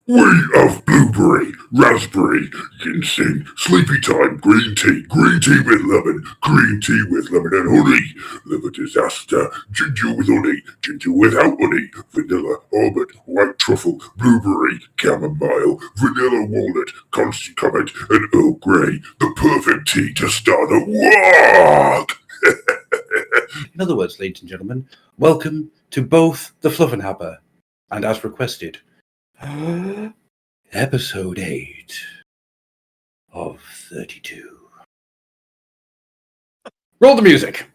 We have blueberry, raspberry, ginseng, sleepy time, green tea with lemon and honey, liver disaster, ginger with honey, ginger without honey, vanilla, almond, white truffle, blueberry, chamomile, vanilla walnut, constant comment, and Earl Grey, the perfect tea to start a walk! In other words, ladies and gentlemen, welcome to both the Fluffenhammer and, as requested, episode 8 of 32. Roll the music!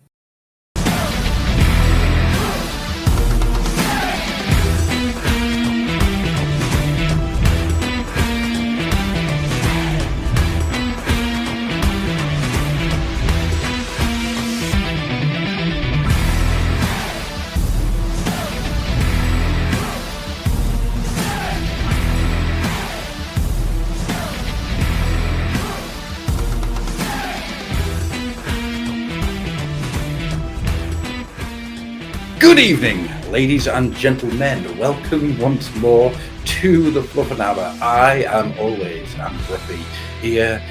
Good evening, ladies and gentlemen. Welcome once more to the Fluffenhammer. I am always Gruffy, here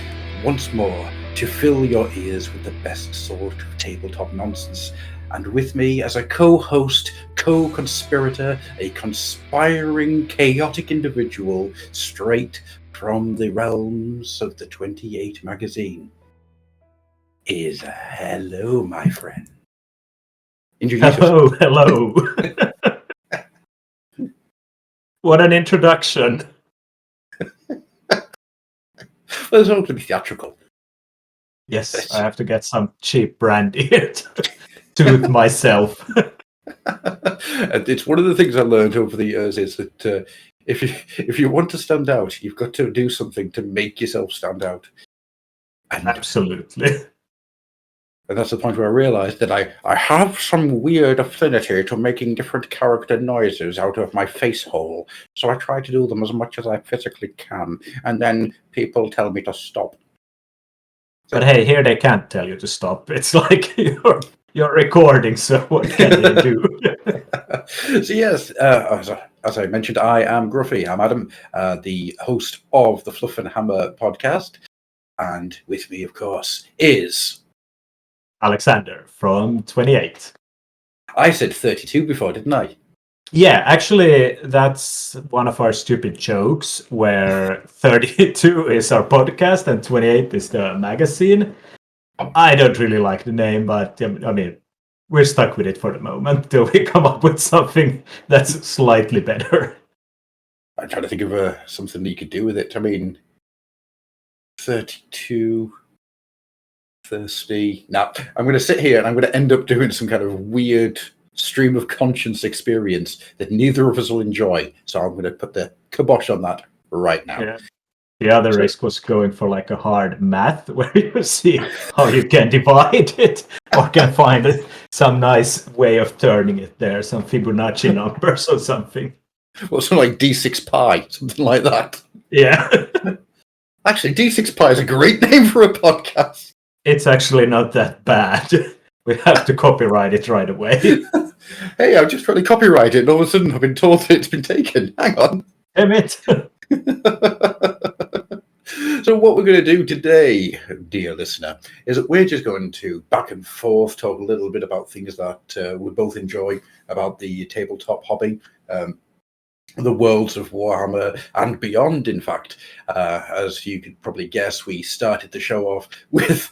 once more to fill your ears with the best sort of tabletop nonsense. And with me as a co-host, co-conspirator, a conspiring, chaotic individual straight from the realms of the 28 magazine is hello, my friend. Hello. What an introduction. Well, it's all to be theatrical. Yes, I have to get some cheap brandy here to soothe myself. It's one of the things I learned over the years is that if you want to stand out, you've got to do something to make yourself stand out. And Absolutely. And that's the point where I realized that I have some weird affinity to making different character noises out of my face hole. So I try to do them as much as I physically can. And then people tell me to stop. But hey, here they can't tell you to stop. It's like you're recording, so what can they do? So yes, as I mentioned, I am Gruffy. I'm Adam, the host of the Fluffenhammer podcast. And with me, of course, is... Alexander from 28. I said 32 before, didn't I? Yeah, actually, that's one of our stupid jokes where 32 is our podcast and 28 is the magazine. I don't really like the name, but I mean, we're stuck with it for the moment till we come up with something that's slightly better. I'm trying to think of something that you could do with it. I mean, 32... thirsty. Now, I'm going to sit here and I'm going to end up doing some kind of weird stream of conscience experience that neither of us will enjoy. So I'm going to put the kibosh on that right now. Yeah. The other risk was going for like a hard math where you see how you can divide it or can find some nice way of turning it there, some Fibonacci numbers or something. Well, something like D6 pi, something like that. Yeah. Actually, D6 pi is a great name for a podcast. It's actually not that bad. We have to copyright it right away. Hey, I'm just trying to copyright it, and all of a sudden I've been told that it's been taken. Hang on. Damn it. So what we're going to do today, dear listener, is that we're just going to back and forth talk a little bit about things that we both enjoy about the tabletop hobby, the worlds of Warhammer and beyond, in fact. As you could probably guess, we started the show off with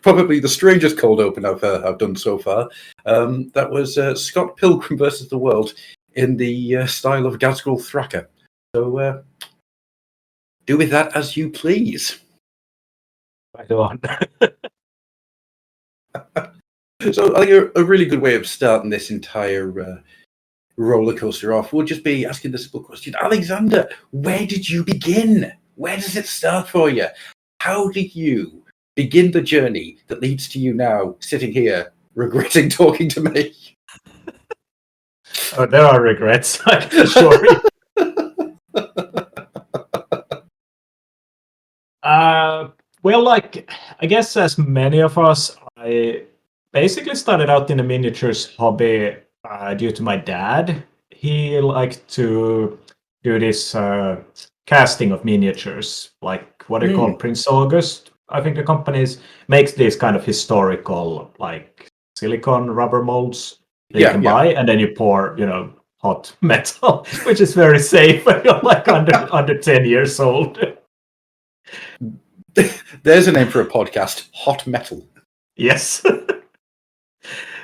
probably the strangest cold open I've done so far. That was Scott Pilgrim versus the World in the style of Gazgul Thraka. So do with that as you please. Right on. So I think a really good way of starting this entire roller coaster off will just be asking the simple question: Alexander, where did you begin? Where does it start for you? How did you begin the journey that leads to you now sitting here regretting talking to me? Oh, there are regrets, I can assure you. Well, like, I guess as many of us, I basically started out in a miniatures hobby due to my dad. He liked to do this casting of miniatures, like what they call Prince August. I think the companies makes these kind of historical, like silicone rubber molds that you can buy, and then you pour, hot metal, which is very safe when you're like under 10 years old. There's a name for a podcast: Hot Metal. Yes.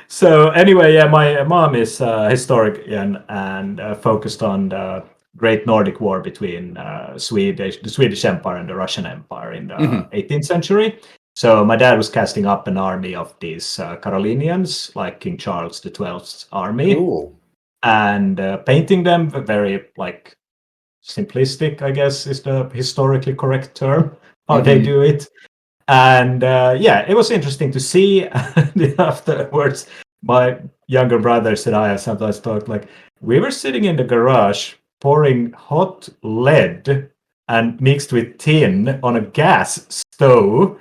So anyway, yeah, my mom is a historian and focused on the Great Nordic War between the Swedish Empire and the Russian Empire in the 18th century. So my dad was casting up an army of these Carolinians, like King Charles XII's army, and painting them very like simplistic, I guess is the historically correct term, how they do it. And it was interesting to see. And afterwards, my younger brothers and I sometimes talked like, we were sitting in the garage pouring hot lead and mixed with tin on a gas stove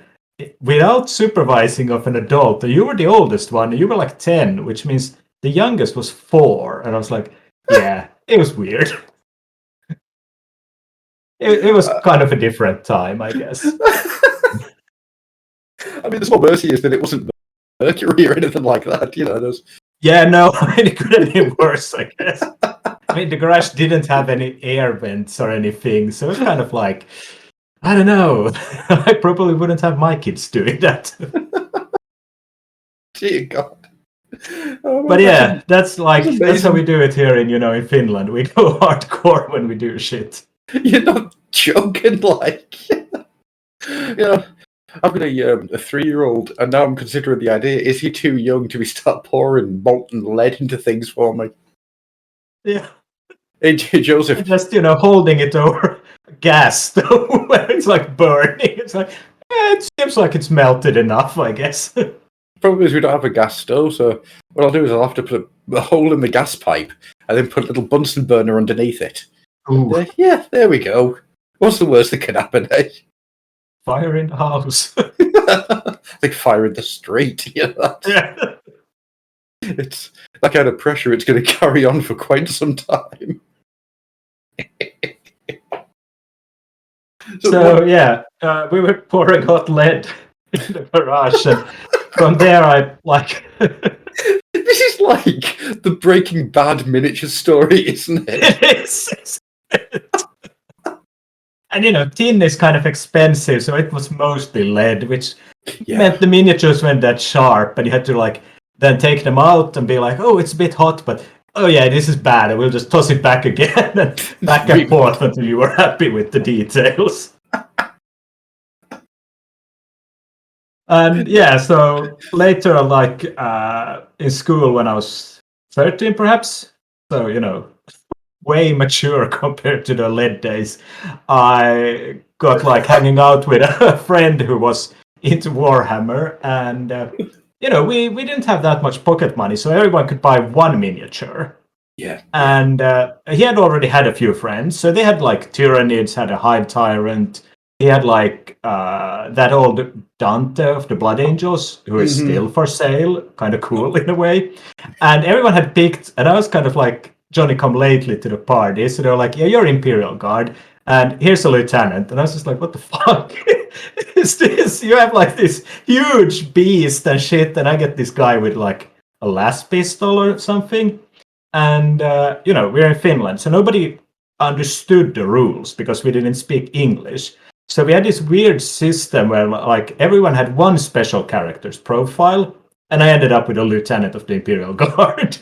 without supervising of an adult. You were the oldest one. You were like 10, which means the youngest was 4. And I was like, yeah, it was weird. It was kind of a different time, I guess. I mean, the small mercy is that it wasn't mercury or anything like that. Yeah, no, it couldn't have been worse, I guess. I mean, the garage didn't have any air vents or anything, so it's kind of like, I don't know. I probably wouldn't have my kids doing that. Dear God. But yeah, that's how we do it here in Finland. We go hardcore when we do shit. You're not joking, like. I've got a 3-year-old, and now I'm considering the idea: is he too young to be start pouring molten lead into things for me? Yeah. Hey, Joseph, just holding it over a gas stove where it's like burning. It's like it seems like it's melted enough, I guess. Problem is we don't have a gas stove, so what I'll do is I'll have to put a hole in the gas pipe and then put a little Bunsen burner underneath it. Yeah, there we go. What's the worst that can happen, eh? Fire in the house. Like fire in the street. Yeah. It's that kind of pressure. It's going to carry on for quite some time. We were pouring hot lead in the garage, and from there I like. This is like the Breaking Bad miniature story, isn't it? It is. And tin is kind of expensive, so it was mostly lead, which meant the miniatures weren't that sharp, and you had to then take them out and be like, oh, it's a bit hot, but oh yeah, this is bad, and we'll just toss it back again and back and forth until you were happy with the details. And so later, in school when I was 13 perhaps, so way mature compared to the lead days, I got hanging out with a friend who was into Warhammer, and we didn't have that much pocket money, so everyone could buy one miniature. Yeah. And he had already had a few friends, so they had Tyranids, had a Hive Tyrant. He had that old Dante of the Blood Angels, who is still for sale, kind of cool in a way. And everyone had picked, and I was kind of like Johnny come lately to the party, so they were like, yeah, you're Imperial Guard, and here's a lieutenant. And I was just like, what the fuck is this? You have this huge beast and shit, and I get this guy with a las pistol or something. And we're in Finland, so nobody understood the rules because we didn't speak English. So we had this weird system where everyone had one special character's profile, and I ended up with a lieutenant of the Imperial Guard.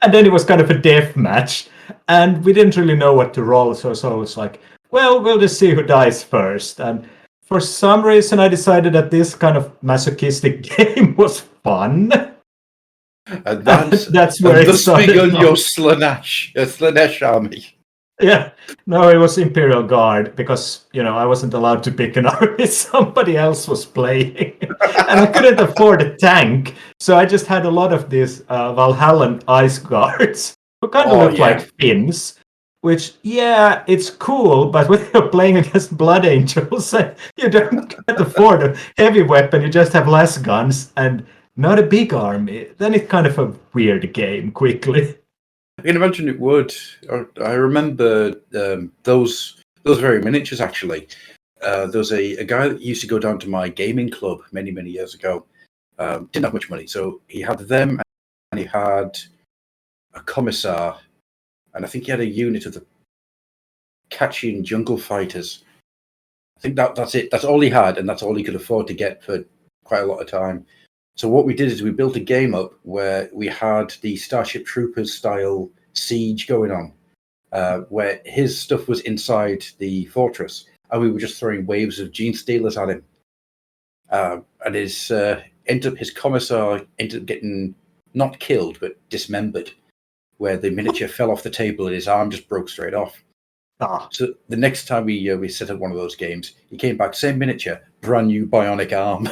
And then it was kind of a death match, and we didn't really know what to roll, so it's like, well, we'll just see who dies first. And for some reason I decided that this kind of masochistic game was fun. And that's where it started. On your Slanesh army. Yeah, no, it was Imperial Guard because, I wasn't allowed to pick an army somebody else was playing. And I couldn't afford a tank, so I just had a lot of these Valhallan Ice Guards who kind of look like Finns, which, it's cool, but when you're playing against Blood Angels, you can't afford a heavy weapon, you just have less guns and not a big army, then it's kind of a weird game quickly. I can imagine it would. I remember those very miniatures actually. There was a guy that used to go down to my gaming club many years ago. Didn't have much money, so he had them, and he had a commissar, and I think he had a unit of the Kachian jungle fighters. I think that's it. That's all he had, and that's all he could afford to get for quite a lot of time. So what we did is we built a game up where we had the Starship Troopers style siege going on, where his stuff was inside the fortress, and we were just throwing waves of gene stealers at him. And his commissar ended up getting not killed but dismembered, where the miniature fell off the table and his arm just broke straight off. So the next time we set up one of those games, he came back, same miniature, brand new bionic arm.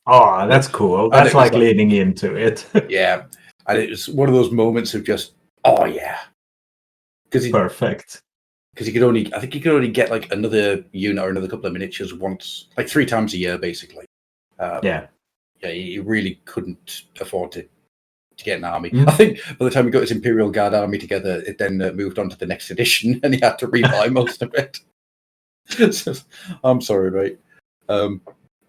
Oh, that's cool. That's like leading into it. Yeah, and it was one of those moments of just, oh yeah, Perfect. Because I think he could only get like another unit or another couple of miniatures once, like 3 times a year, basically. Yeah, he really couldn't afford to get an army. I think by the time he got his Imperial Guard army together, it then moved on to the next edition, and he had to rebuy most of it. So, I'm sorry, mate.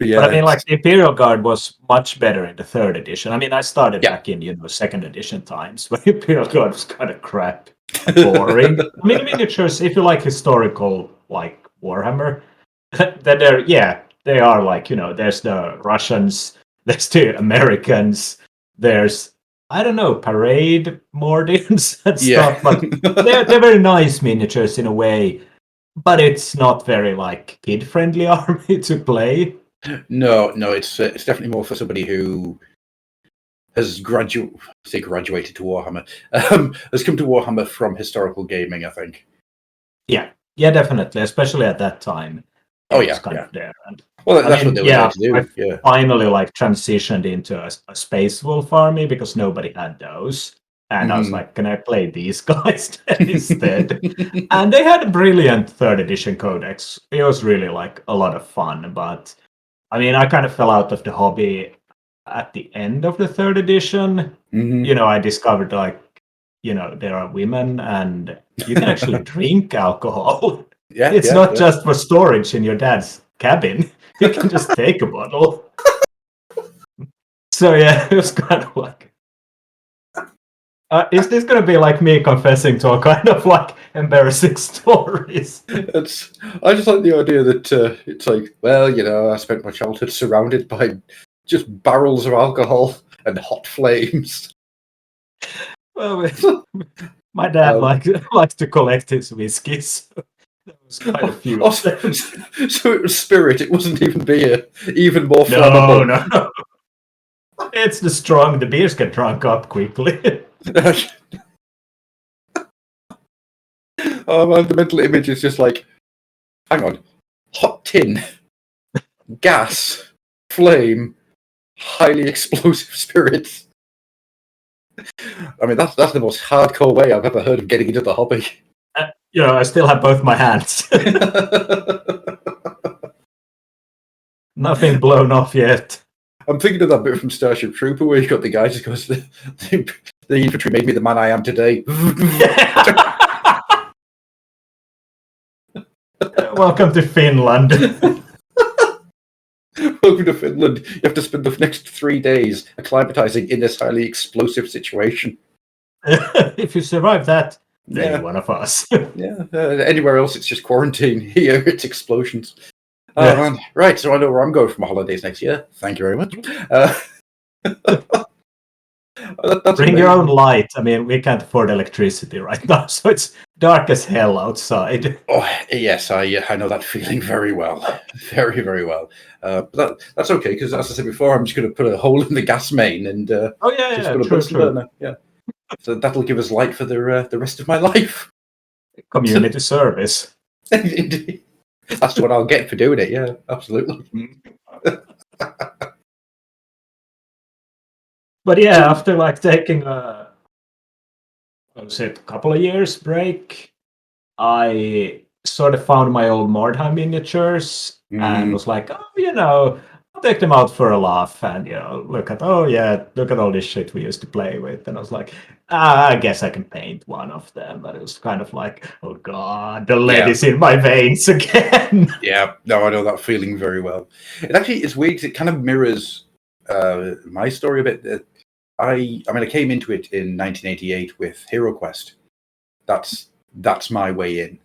But I mean, like the Imperial Guard was much better in the 3rd edition. I mean, I started back in 2nd edition times, but Imperial Guard was kind of crap, boring. I mean, miniatures, if you like historical, like Warhammer, then they are like, there's the Russians, there's the Americans, there's, I don't know, parade Mordians and stuff, but they're very nice miniatures in a way, but it's not very like kid-friendly army to play. No, it's definitely more for somebody who has graduated to Warhammer. Has come to Warhammer from historical gaming, I think. Yeah, definitely, especially at that time. Oh yeah, kind of there. And, that's what they were there to do. I finally like transitioned into a Space Wolf army because nobody had those. And I was like, can I play these guys instead? And they had a brilliant 3rd edition codex. It was really like a lot of fun, but I mean, I kind of fell out of the hobby at the end of the 3rd edition. I discovered like, there are women and you can actually drink alcohol. It's not just for storage in your dad's cabin. You can just take a bottle. So it was kind of like, is this going to be like me confessing to all kind of like embarrassing stories? I just like the idea that it's like, well, I spent my childhood surrounded by just barrels of alcohol and hot flames. Well, my dad likes to collect his whiskeys. So there was quite a few. So it was spirit. It wasn't even beer. Even more flammable. No. It's the strong. The beers get drunk up quickly. Oh man, the mental image is just like, hang on, hot tin, gas, flame, highly explosive spirits. I mean, that's the most hardcore way I've ever heard of getting into the hobby. I still have both my hands. Nothing blown off yet. I'm thinking of that bit from Starship Trooper where you got the guy just goes, the infantry made me the man I am today. Welcome to Finland. Welcome to Finland. You have to spend the next 3 days acclimatizing in this highly explosive situation. If you survive that, then you're one of us. Anywhere else, it's just quarantine. Here, it's explosions. Oh, man. Right, so I know where I'm going for my holidays next year. Thank you very much. Bring your own light. I mean, we can't afford electricity right now, so it's dark as hell outside. Oh, yes, I know that feeling very well. Very, very well. But that's okay, because as I said before, I'm just going to put a hole in the gas main and just put a Bunsen burner. Yeah. So that'll give us light for the rest of my life. Community service. Indeed. That's what I'll get for doing it, yeah, absolutely. But after like taking a couple of years break, I sort of found my old Mordheim miniatures and was like, take them out for a laugh and look at all this shit we used to play with. And I was like, I guess I can paint one of them. But it was kind of like, oh god, the lead is in my veins again. Yeah, no, I know that feeling very well. It actually is weird 'cause it kind of mirrors my story a bit. I came into it in 1988 with Hero Quest. That's my way in.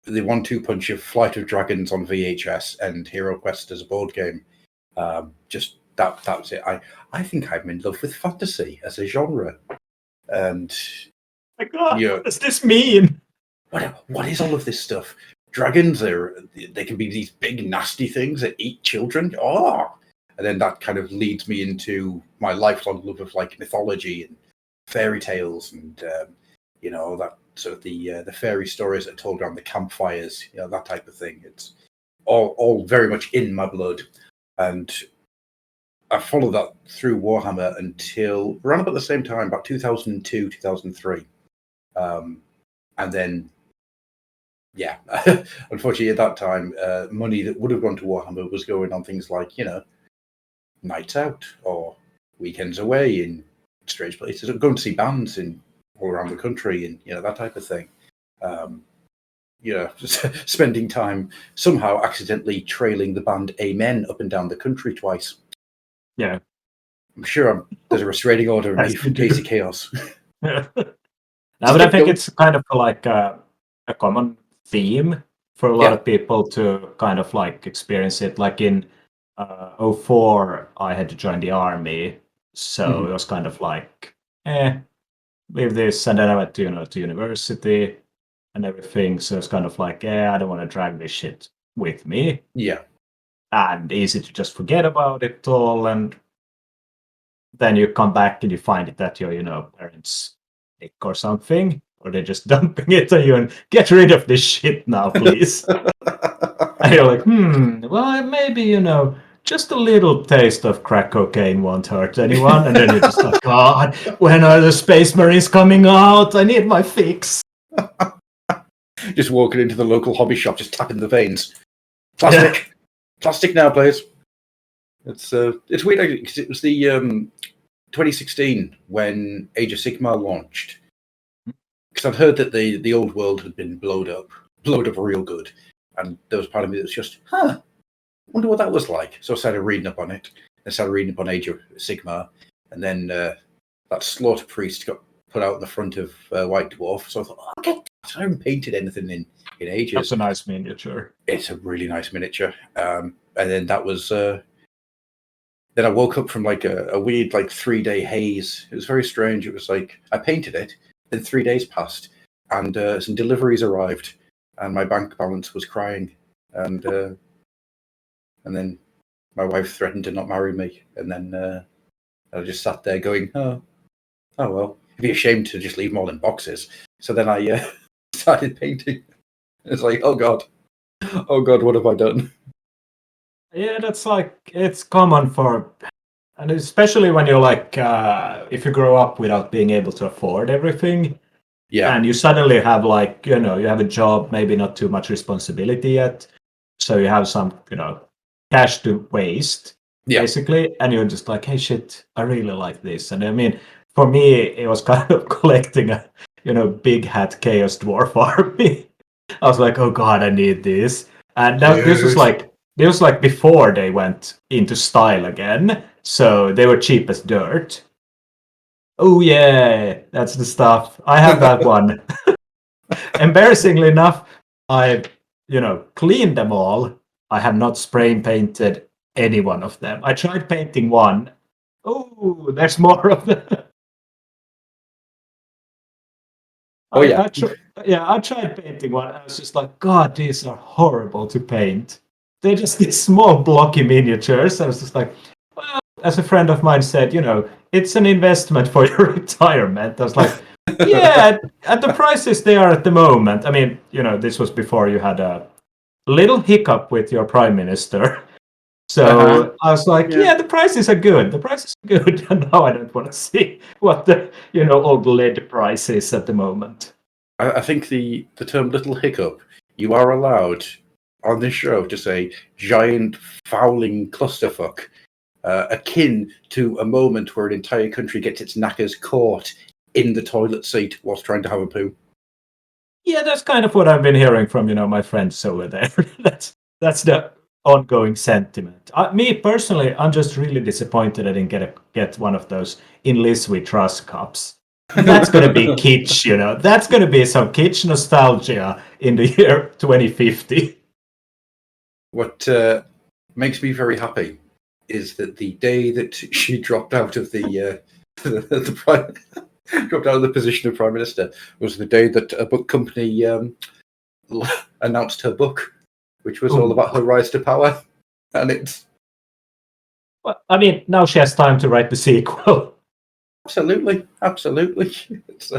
The 1-2 punch of Flight of Dragons on VHS and Hero Quest as a board game. Just that was it. I think I'm in love with fantasy as a genre. And My god, what does this mean? What is all of this stuff? Dragons they can be these big nasty things that eat children. Oh, and then that kind of leads me into my lifelong love of like mythology and fairy tales and that sort of the fairy stories that are told around the campfires, that type of thing. It's all very much in my blood, and I followed that through Warhammer until around about the same time, about 2002, 2003, and then. Yeah, unfortunately at that time, money that would have gone to Warhammer was going on things like, nights out or weekends away in strange places, going to see bands in all around the country and, that type of thing. Just spending time somehow accidentally trailing the band Amen up and down the country twice. Yeah. I'm sure there's a restraining order in me for Casey Chaos. No, but I think it's kind of like a common theme for a lot of people to kind of like experience it. Like in 2004, I had to join the army, so it was kind of like, leave this, and then I went to university and everything. So it's kind of like, I don't want to drag this shit with me. Yeah, and easy to just forget about it all, and then you come back and you find it that your parents sick or something. Or they're just dumping it on you and get rid of this shit now, please. And you're like, well, maybe, just a little taste of crack cocaine won't hurt anyone. And then you're just like, God, when are the Space Marines coming out? I need my fix. Just walking into the local hobby shop, just tapping the veins. Plastic. Plastic now, please. It's weird, because it was the 2016 when Age of Sigmar launched. Because I'd heard that the old world had been blowed up real good, and there was part of me that was just, wonder what that was like. So I started reading up on it. I started reading up on Age of Sigmar, and then that Slaughter Priest got put out in the front of White Dwarf. So I thought, okay, I haven't painted anything in ages. That's a nice miniature. It's a really nice miniature. And then that was. Then I woke up from like a weird 3-day haze. It was very strange. It was like I painted it. Then 3 days passed, and some deliveries arrived, and my bank balance was crying, and then my wife threatened to not marry me, and then I just sat there going, oh well, it'd be a shame to just leave them all in boxes. So then I started painting. It's like, oh god, what have I done? Yeah, that's like, it's common for. And especially when you're like, if you grow up without being able to afford everything, and you suddenly have like, you have a job, maybe not too much responsibility yet, so you have some, cash to waste, basically, and you're just like, hey, shit, I really like this. And I mean, for me, it was kind of collecting a, big hat Chaos Dwarf army. I was like, oh god, I need this. And this was like before they went into style again. So they were cheap as dirt. Oh yeah, that's the stuff. I have that one. Embarrassingly enough, I, cleaned them all. I have not spray painted any one of them. I tried painting one. Oh, there's more of them. Oh yeah. I tried painting one. I was just like, God, these are horrible to paint. They're just these small blocky miniatures. I was just like, well, as a friend of mine said, it's an investment for your retirement. I was like, yeah, at the prices they are at the moment. I mean, this was before you had a little hiccup with your prime minister. So I was like, yeah, the prices are good. The prices are good. And now I don't want to see what the, old lead price is at the moment. I think the term little hiccup, you are allowed on this show, just a giant fouling clusterfuck, akin to a moment where an entire country gets its knackers caught in the toilet seat whilst trying to have a poo. Yeah, that's kind of what I've been hearing from my friends over there. that's the ongoing sentiment. Me personally, I'm just really disappointed I didn't get one of those in Liz We Trust cups. That's gonna be kitsch, That's gonna be some kitsch nostalgia in the year 2050. What makes me very happy is that the day that she dropped out of the dropped out of the position of Prime Minister was the day that a book company announced her book, which was all about her rise to power. And it's... Well, I mean, now she has time to write the sequel. Absolutely. It's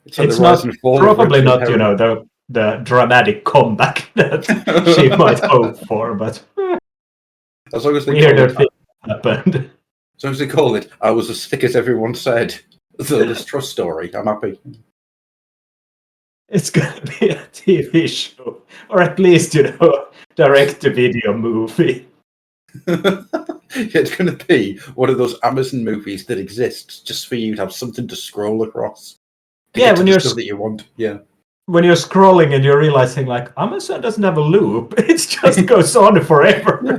It's not probably not, the dramatic comeback that she might hope for, but as long as they weirder things happened. As long as they call it, I was as thick as everyone said. The Liz Truss story. I'm happy. It's gonna be a TV show, or at least direct-to-video movie. It's going to be one of those Amazon movies that exists just for you to have something to scroll across. Yeah, when you're stuff that you want. Yeah. When you're scrolling and you're realizing like Amazon doesn't have a loop, it just goes on forever. Yeah.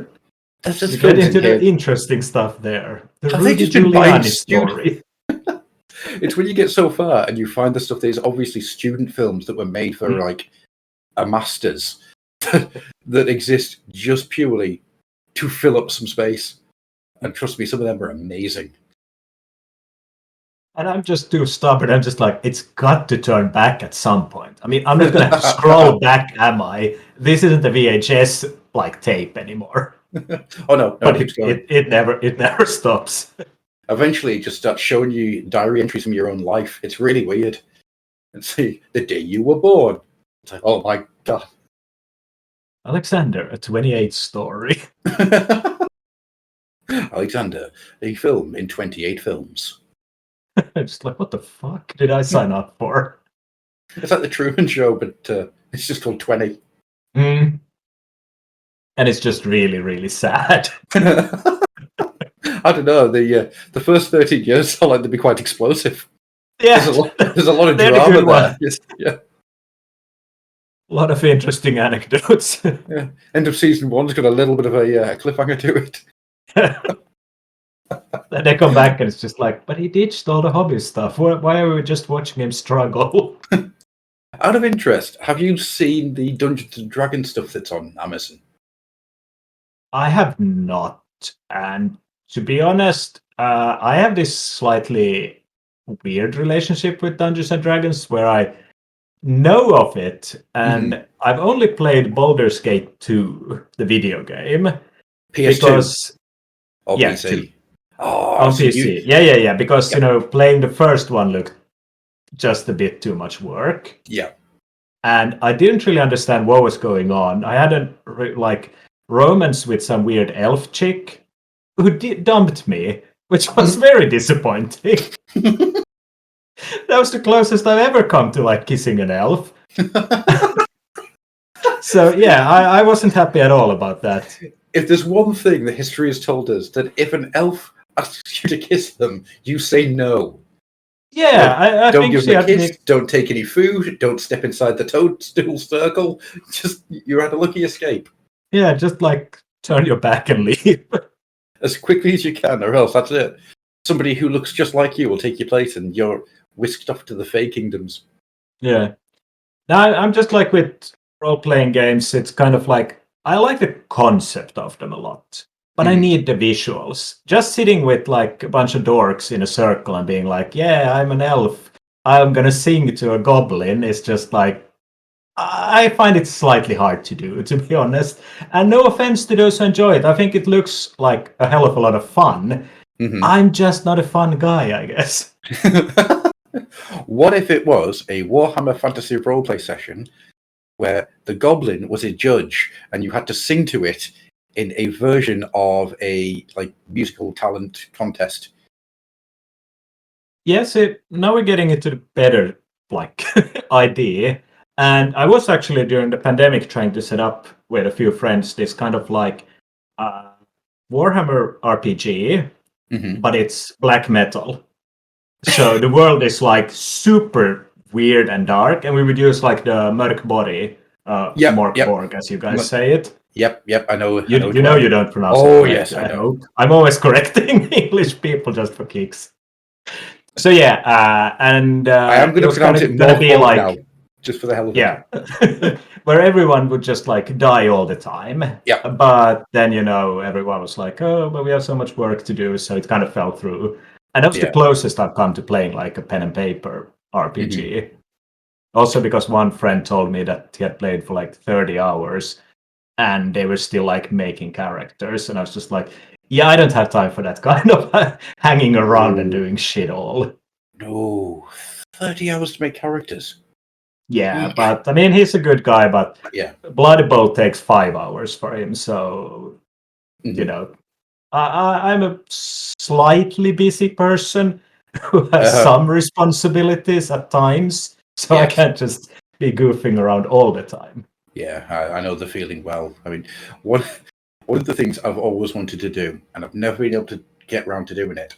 That's just you get into the interesting stuff there. The Have Rudy they just been buying Giuliani story. It's when you get so far and you find the stuff that is obviously student films that were made for like a master's that exist just purely to fill up some space. And trust me, some of them are amazing. And I'm just too stubborn. I'm just like, it's got to turn back at some point. I mean, I'm not going to scroll back, am I? This isn't a VHS like tape anymore. Oh no, but it keeps going. It never stops. Eventually, it just starts showing you diary entries from your own life. It's really weird. And see the day you were born. It's like, oh my god, Alexander, a 28 story. Alexander, a film in 28 films. I'm just like, what the fuck did I sign up for? It's like the Truman Show, but it's just called 20. And it's just really, really sad. I don't know. The first 13 years sound like they'd be quite explosive. Yeah, there's a lot of drama there. Yeah. A lot of interesting anecdotes. Yeah. End of season 1's got a little bit of a cliffhanger to it. Then they come back and it's just like, but he ditched all the hobby stuff. Why are we just watching him struggle? Out of interest, have you seen the Dungeons and Dragons stuff that's on Amazon? I have not. And to be honest, I have this slightly weird relationship with Dungeons and Dragons where I know of it, and I've only played Baldur's Gate 2, the video game. PS2? Because, or yeah, PC? On PC. Yeah. Because, playing the first one looked just a bit too much work. Yeah. And I didn't really understand what was going on. I had a romance with some weird elf chick who dumped me, which was very disappointing. That was the closest I've ever come to kissing an elf. So yeah, I wasn't happy at all about that. If there's one thing that history has told us, that if an elf asks you to kiss them, you say no. Yeah, I don't think give she them a had kiss, don't take any food, don't step inside the toadstool circle. Just, you're at a lucky escape. Yeah, just turn your back and leave. As quickly as you can, or else that's it. Somebody who looks just like you will take your place and you're whisked off to the Fey Kingdoms. Yeah. Now, I'm just with role-playing games, it's kind of I like the concept of them a lot, but I need the visuals. Just sitting with a bunch of dorks in a circle and being yeah, I'm an elf, I'm gonna sing to a goblin, is just I find it slightly hard to do, to be honest. And no offense to those who enjoy it. I think it looks like a hell of a lot of fun. I'm just not a fun guy, I guess. What if it was a Warhammer Fantasy roleplay session where the goblin was a judge and you had to sing to it in a version of a musical talent contest? Yes, now we're getting into the better idea. And I was actually during the pandemic trying to set up with a few friends this kind of like Warhammer RPG, but it's black metal. So the world is like super weird and dark, and we would use like the Mörk Body, Morkborg, as you guys say it. Yep. I know. You don't pronounce Oh, it yes, correctly, I I know. hope. I'm always correcting English people just for kicks. So yeah, and I am going to pronounce it gonna be Morkborg like now, just for the hell of it. yeah, where everyone would just like die all the time. Yeah. But then everyone was like, oh, but we have so much work to do, so it kind of fell through. And that was the closest I've come to playing like a pen and paper RPG. Also because one friend told me that he had played for like 30 hours and they were still like making characters, and I was just like, yeah, I don't have time for that kind of hanging around and doing shit all. No, 30 hours to make characters. Yeah, but I mean, he's a good guy, but Yeah. Bloody Bolt takes 5 hours for him, so I'm a slightly busy person who has some responsibilities at times, so I can't just be goofing around all the time. Yeah, I know the feeling well. I mean, one of the things I've always wanted to do, and I've never been able to get around to doing it,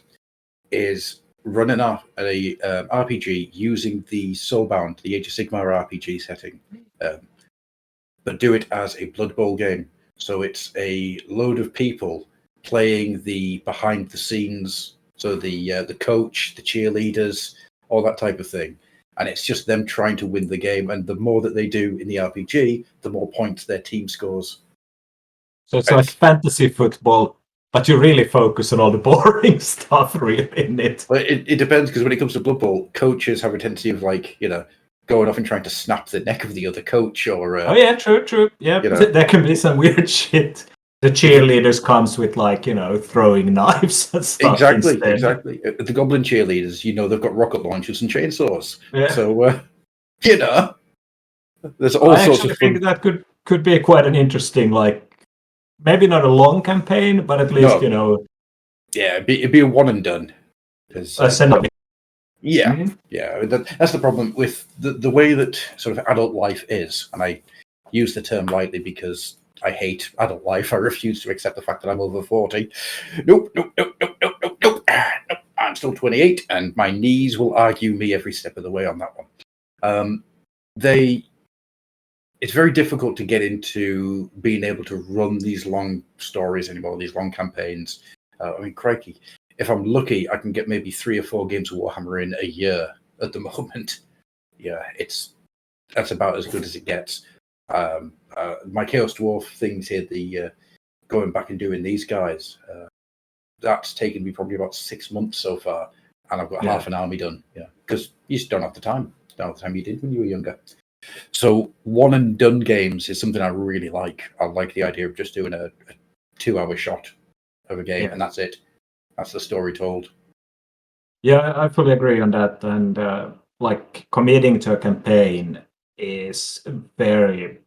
is running off a RPG using the Soulbound, the Age of Sigmar RPG setting, but do it as a Blood Bowl game. So it's a load of people playing the behind the scenes, so the coach, the cheerleaders, all that type of thing. And it's just them trying to win the game. And the more that they do in the RPG, the more points their team scores. So it's like fantasy football, but you really focus on all the boring stuff really in it. Well, it depends, because when it comes to Blood Bowl, coaches have a tendency of going off and trying to snap the neck of the other coach, or oh yeah, true. Yeah, there can be some weird shit. The cheerleaders comes with throwing knives and stuff. Exactly. The Goblin cheerleaders, they've got rocket launchers and chainsaws. Yeah. So there's all sorts of fun. I think that could be quite an interesting, maybe not a long campaign, but at least Yeah, it'd be a one and done. Yeah. That's the problem with the way that sort of adult life is, and I use the term lightly because I hate adult life. I refuse to accept the fact that I'm over 40. Nope. I'm still 28, and my knees will argue me every step of the way on that one. It's very difficult to get into being able to run these long stories anymore, these long campaigns. I mean, crikey, if I'm lucky, I can get maybe 3 or 4 games of Warhammer in a year at the moment. Yeah, that's about as good as it gets. My Chaos Dwarf things here, the going back and doing these guys, that's taken me probably about 6 months so far, and I've got half an army done. Yeah, because you just don't have the time. You don't have the time you did when you were younger. So one and done games is something I really like. I like the idea of just doing a 2-hour shot of a game, and that's it. That's the story told. Yeah, I fully agree on that. And committing to a campaign is very,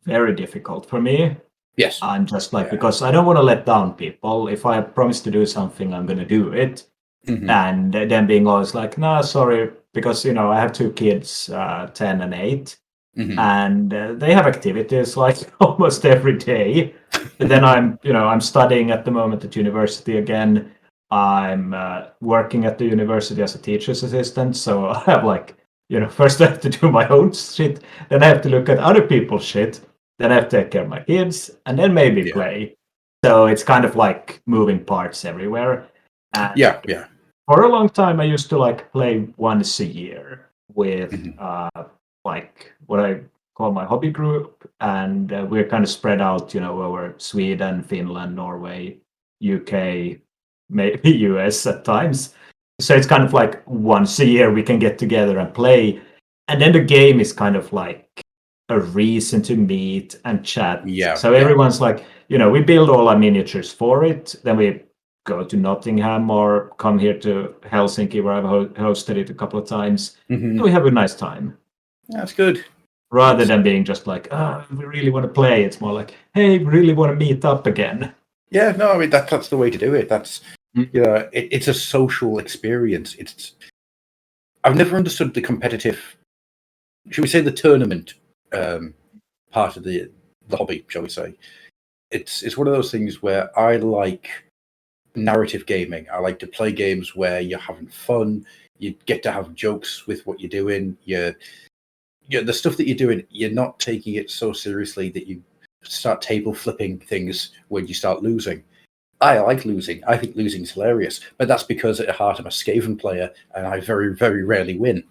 very difficult for me. Yes. I'm just because I don't want to let down people. If I promise to do something, I'm going to do it. And then being always like, no, sorry, because I have 2 kids, 10 and 8, and they have activities like almost every day. And then I'm studying at the moment at university again. I'm working at the university as a teacher's assistant, so I have first I have to do my own shit, then I have to look at other people's shit, then I have to take care of my kids, and then maybe play. So it's kind of like moving parts everywhere. And for a long time, I used to play once a year with what I call my hobby group, and we're kind of spread out, over Sweden, Finland, Norway, UK, maybe US at times. So it's kind of like once a year we can get together and play, and then the game is kind of like a reason to meet and chat. So everyone's we build all our miniatures for it, then we go to Nottingham or come here to Helsinki, where I've hosted it a couple of times. And we have a nice time. That's good. Rather than being just we really want to play. It's more like, hey, we really want to meet up again. Yeah, no, I mean that's the way to do it. That's it's a social experience. I've never understood the competitive should we say, the tournament part of the hobby, shall we say. It's one of those things where I like narrative gaming. I like to play games where you're having fun, you get to have jokes with what you're doing, the stuff that you're doing, you're not taking it so seriously that you start table flipping things when you start losing. I like losing. I think losing's hilarious, but that's because at heart I'm a Skaven player and I very, very rarely win.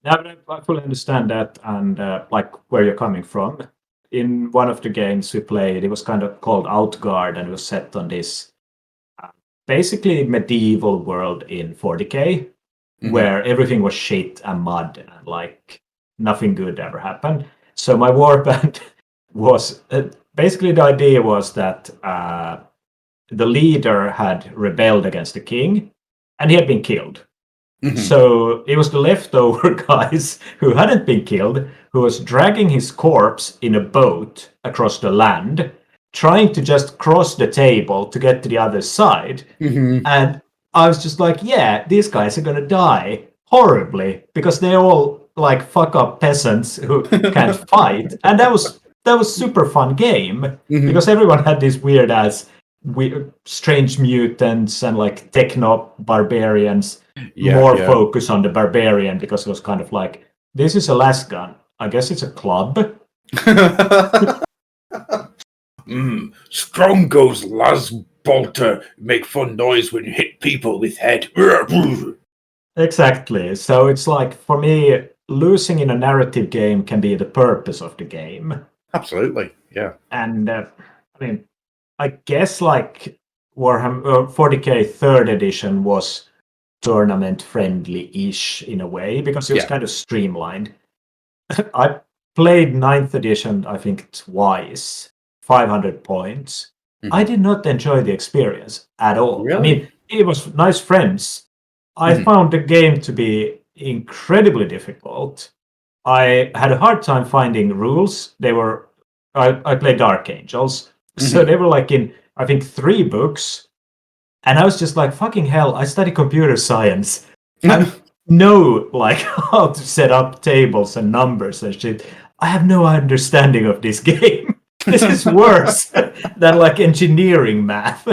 Yeah, but I fully understand that, and like where you're coming from. In one of the games we played, it was kind of called Outguard, and it was set on this basically medieval world in 40k, where everything was shit and mud, and like nothing good ever happened. So my warband was basically the idea was that the leader had rebelled against the king, and he had been killed. So it was the leftover guys who hadn't been killed, who was dragging his corpse in a boat across the land, trying to just cross the table to get to the other side. And I was just like, yeah, these guys are going to die horribly because they're all like fuck up peasants who can't fight. And that was super fun game because everyone had these weird ass strange mutants and like techno barbarians. Focus on the barbarian because it was kind of like, this is a lasgun. I guess it's a club. Strong goes las bolter, make fun noise when you hit people with head. Exactly. So it's like, for me, losing in a narrative game can be the purpose of the game. Absolutely, yeah. And I mean, I guess like Warhammer 40k 3rd edition was tournament friendly-ish in a way because it was kind of streamlined. I played 9th edition, I think, twice, 500 points. I did not enjoy the experience at all. Really? I mean, it was nice friends. I found the game to be incredibly difficult. I had a hard time finding rules. I played Dark Angels, so they were like in, I think, 3 books. And I was just like, fucking hell, I study computer science. I know like how to set up tables and numbers and shit. I have no understanding of this game. This is worse than like engineering math.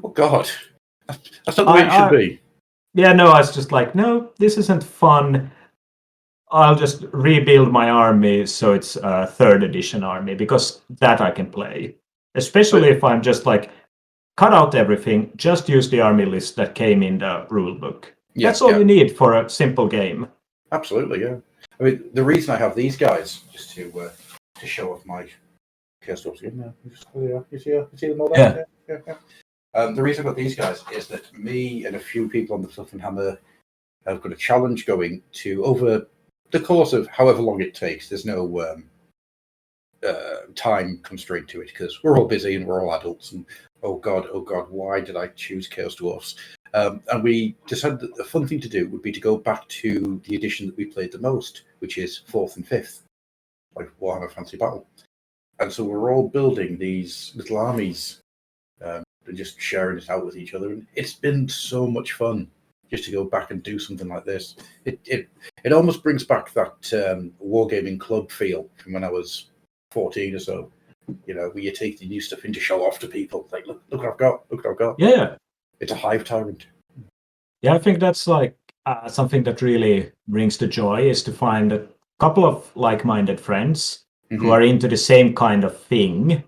Oh God. That's not the way it should be. Yeah, no, I was just like, no, this isn't fun. I'll just rebuild my army so it's a 3rd edition army because that I can play. Especially if I'm just like, cut out everything, just use the army list that came in the rule book. That's all you need for a simple game. Absolutely, yeah. I mean, the reason I have these guys, just to show off my curse stuff again. You see them all there? Yeah. The reason I've got these guys is that me and a few people on the Fluffenhammer have got a challenge going to, over the course of however long it takes, there's no time constraint to it because we're all busy and we're all adults and oh god, why did I choose Chaos Dwarfs? And we decided that the fun thing to do would be to go back to the edition that we played the most, which is 4th and 5th, like Warhammer Fantasy Battle. And so we're all building these little armies and just sharing it out with each other. And it's been so much fun just to go back and do something like this. It almost brings back that wargaming club feel from when I was 14 or so. You know, where you take the new stuff in to show off to people. Like, look what I've got. Look what I've got. Yeah. It's a hive tyrant. Yeah, I think that's like something that really brings the joy is to find a couple of like-minded friends who are into the same kind of thing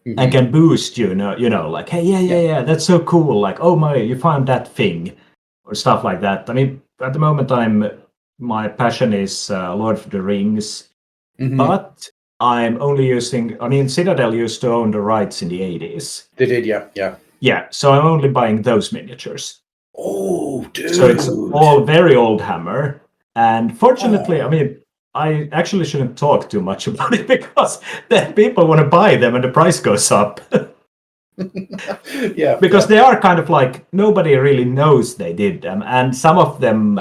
and can boost you know, like, hey, yeah, that's so cool. Like, oh my, you found that thing or stuff like that. I mean, at the moment, my passion is Lord of the Rings, but I'm only using, I mean, Citadel used to own the rights in the 80s. They did, yeah. Yeah, so I'm only buying those miniatures. Oh, dude. So it's all very old Hammer. And fortunately, I mean, I actually shouldn't talk too much about it because then people want to buy them and the price goes up. Because they are kind of like, nobody really knows they did them. And some of them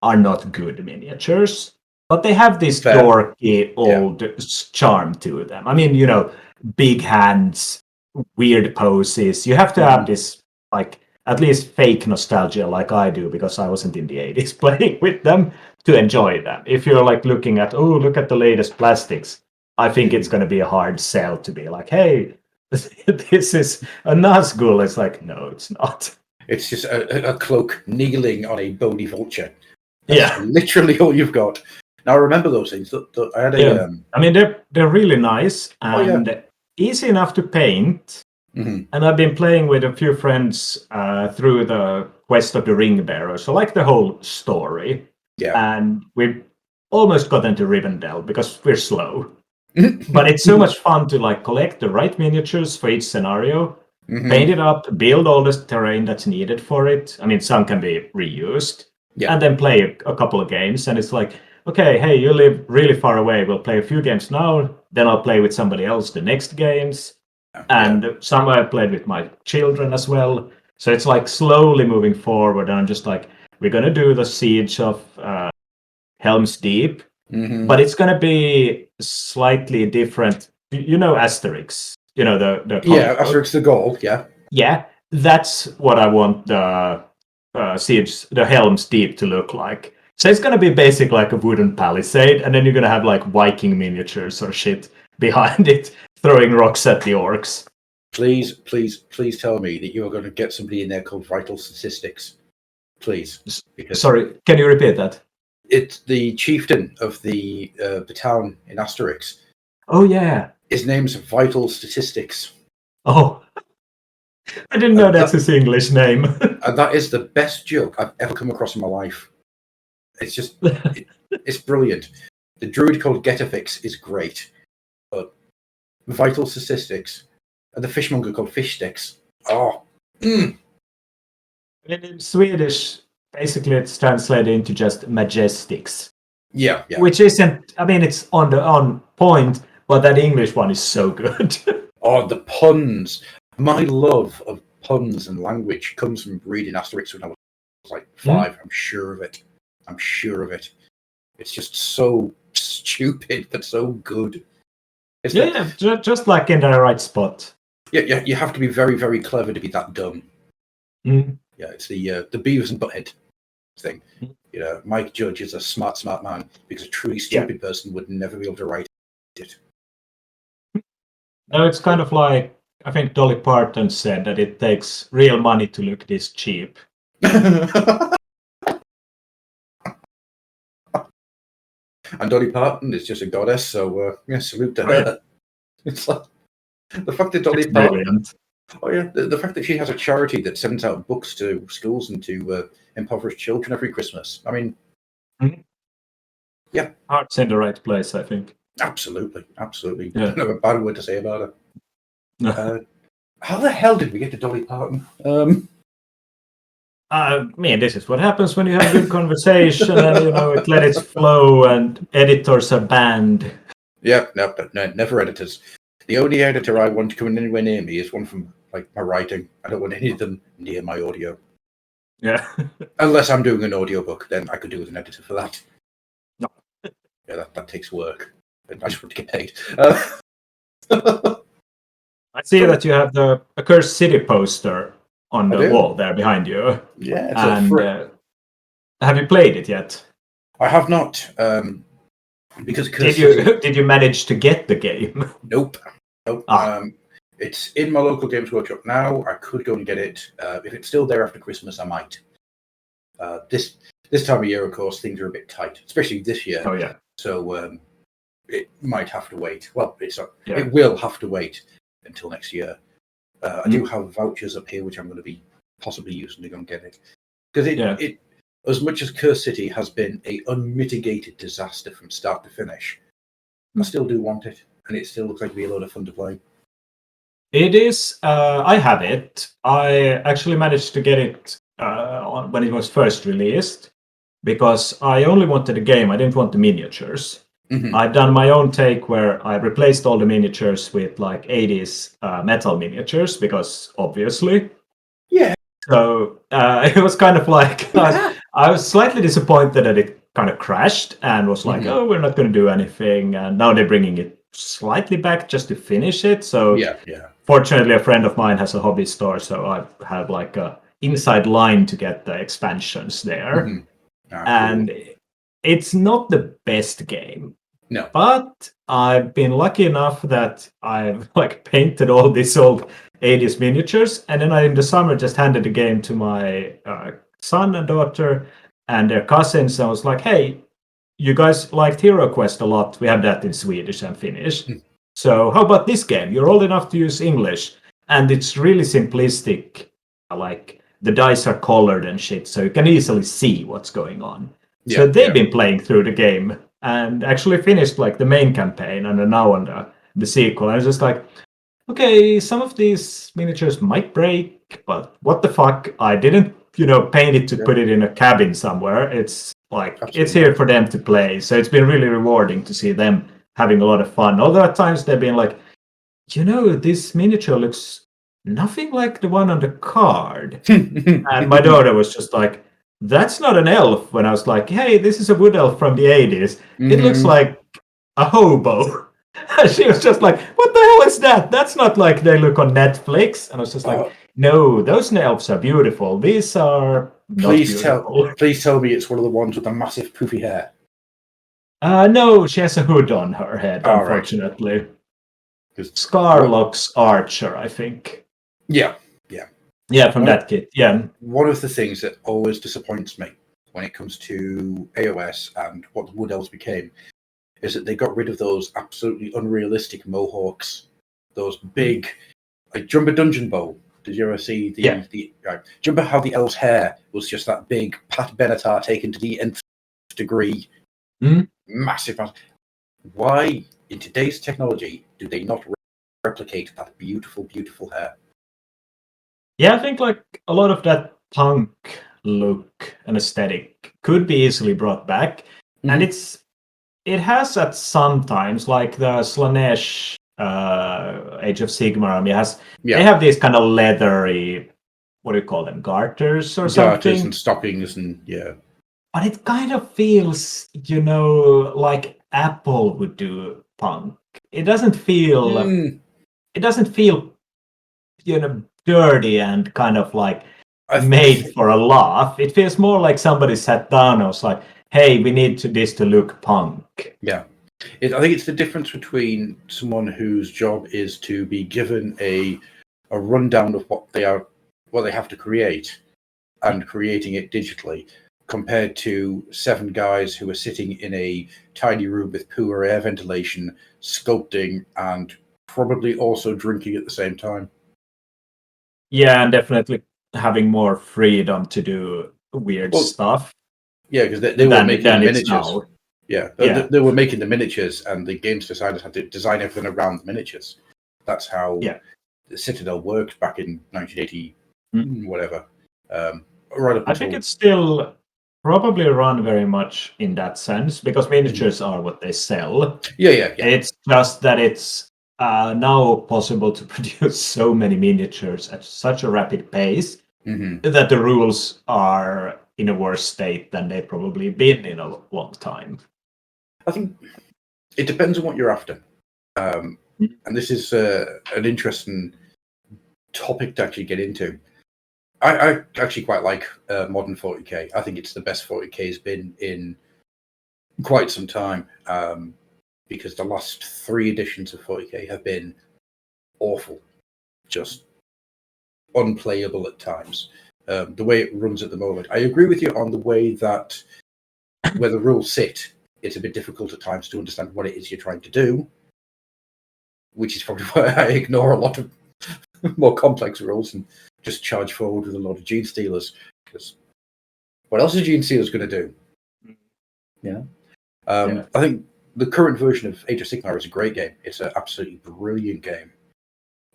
are not good miniatures. But they have this dorky old charm to them. I mean, you know, big hands, weird poses. You have to have this, like, at least fake nostalgia like I do, because I wasn't in the 80s playing with them, to enjoy them. If you're like looking at, oh, look at the latest plastics, I think it's going to be a hard sell to be like, hey, this is a Nazgul. It's like, no, it's not. It's just a cloak kneeling on a bony vulture. That's Yeah, literally all you've got. Now, I remember those things. I had a... yeah. I mean, they're really nice and yeah. easy enough to paint. Mm-hmm. And I've been playing with a few friends through the Quest of the Ring Bearer, so like the whole story. Yeah. And we've almost gotten to Rivendell because we're slow. But it's so much fun to like collect the right miniatures for each scenario, paint it up, build all the terrain that's needed for it. I mean, some can be reused, and then play a couple of games. And it's like, okay, hey, you live really far away. We'll play a few games now. Then I'll play with somebody else the next games. And some I played with my children as well. So it's like slowly moving forward. And I'm just like, we're going to do the Siege of Helm's Deep. But it's going to be slightly different. You know Asterix. You know the Asterix the Gaul. Yeah, that's what I want the Siege, the Helm's Deep to look like. So it's going to be basic like a wooden palisade, and then you're going to have like Viking miniatures or shit behind it, throwing rocks at the orcs. Please tell me that you are going to get somebody in there called Vital Statistics. Please. Because sorry, can you repeat that? It's the chieftain of the town in Asterix. Oh, yeah. His name's Vital Statistics. Oh, I didn't know that's his English name. And that is the best joke I've ever come across in my life. It's just, it's brilliant. The druid called Getafix is great. But Vital Statistics and the fishmonger called Fish Sticks. Oh. In Swedish, basically it's translated into just majestics. Yeah. Which isn't, I mean, it's on point, but that English one is so good. Oh, the puns. My love of puns and language comes from reading Asterix when I was like 5. I'm sure of it. It's just so stupid, but so good. Just like in the right spot. Yeah, you have to be very, very clever to be that dumb. Yeah, it's the Beavis and Butthead thing. You know, Mike Judge is a smart man because a truly stupid person would never be able to write it. No, it's kind of like, I think Dolly Parton said that it takes real money to look this cheap. And Dolly Parton is just a goddess, so salute to her. It's like the fact that Dolly Parton. Brilliant. Oh yeah, the fact that she has a charity that sends out books to schools and to impoverished children every Christmas. I mean, yeah, heart's in the right place, I think. Absolutely. Yeah. I don't have a bad word to say about it. How the hell did we get to Dolly Parton? I mean, this is what happens when you have good conversation and it let it flow, and editors are banned. Yeah, no, never editors. The only editor I want to come anywhere near me is one from like my writing. I don't want any of them near my audio. Yeah. Unless I'm doing an audiobook, then I could do with an editor for that. No. Yeah, that takes work. And I just want to get paid. I see that you have the Accursed City poster on the wall there behind you. Yeah. And have you played it yet? I have not. Because did you manage to get the game? Nope. It's in my local Games Workshop now. I could go and get it. If it's still there after Christmas, I might. This time of year, of course, things are a bit tight, especially this year. Oh yeah. So it might have to wait. Well, it will have to wait until next year. I do have vouchers up here, which I'm going to be possibly using to go and get it. Because it as much as Curse City has been a unmitigated disaster from start to finish, I still do want it, and it still looks like to be a lot of fun to play. It is. I have it. I actually managed to get it when it was first released, because I only wanted the game. I didn't want the miniatures. I've done my own take where I replaced all the miniatures with like 80s metal miniatures, because obviously. Yeah. So it was kind of like, I was slightly disappointed that it kind of crashed and was like, oh, we're not going to do anything. And now they're bringing it slightly back just to finish it. So fortunately, a friend of mine has a hobby store, so I have like a inside line to get the expansions there. And it's not the best game. No. But I've been lucky enough that I've like painted all these old 80s miniatures, and then I in the summer just handed the game to my son and daughter and their cousins. I was like, "Hey, you guys liked Hero Quest a lot. We have that in Swedish and Finnish. So how about this game? You're old enough to use English, and it's really simplistic. Like the dice are colored and shit, so you can easily see what's going on." So they've been playing through the game and actually finished like the main campaign and are now on the sequel. And I was just like, okay, some of these miniatures might break, but what the fuck? I didn't, paint it to put it in a cabin somewhere. It's like it's here for them to play. So it's been really rewarding to see them having a lot of fun. Although at times they've been like, this miniature looks nothing like the one on the card. And my daughter was just like, that's not an elf. When I was like, hey, this is a wood elf from the 80s. It looks like a hobo. She was just like, what the hell is that? That's not like they look on Netflix. And I was just like, no, those elves are beautiful. These are not beautiful. Please tell me it's one of the ones with the massive poofy hair. No, she has a hood on her head, unfortunately. Right. Scarlock's Archer, I think. Yeah. Yeah, from that kit. Yeah. One of the things that always disappoints me when it comes to AOS and what the Wood Elves became is that they got rid of those absolutely unrealistic mohawks, those big, like Jumbo Dungeon Bow. Did you ever see the right? Do you remember how the elf's hair was just that big Pat Benatar taken to the nth degree? Massive. Why, in today's technology, do they not replicate that beautiful, beautiful hair? Yeah, I think like a lot of that punk look and aesthetic could be easily brought back. And it has at sometimes, like the Slanesh Age of Sigmar, they have these kind of leathery, what do you call them, garters or something? Garters and stockings and But it kind of feels, like Apple would do punk. It doesn't feel dirty and kind of like made for a laugh. It feels more like somebody sat down and was like, hey, we need this to look punk. Yeah. I think it's the difference between someone whose job is to be given a rundown of what they have to create and creating it digitally, compared to 7 guys who are sitting in a tiny room with poor air ventilation, sculpting, and probably also drinking at the same time. Yeah, and definitely having more freedom to do weird stuff. Yeah, because they were making the miniatures. They were making the miniatures, and the games designers had to design everything around the miniatures. That's how the Citadel worked back in 1980, whatever. Right up I think it's still probably run very much in that sense, because miniatures are what they sell. Yeah. It's just that it's now possible to produce so many miniatures at such a rapid pace that the rules are in a worse state than they've probably been in a long time. I think it depends on what you're after. And this is an interesting topic to actually get into. I actually quite like modern 40k. I think it's the best 40k has been in quite some time, because the last 3 editions of 40k have been awful, just unplayable at times. The way it runs at the moment, I agree with you on the way that where the rules sit, it's a bit difficult at times to understand what it is you're trying to do, which is probably why I ignore a lot of more complex rules and just charge forward with a lot of Gene Stealers. Because what else is Gene Stealers going to do? I think the current version of Age of Sigmar is a great game. It's an absolutely brilliant game.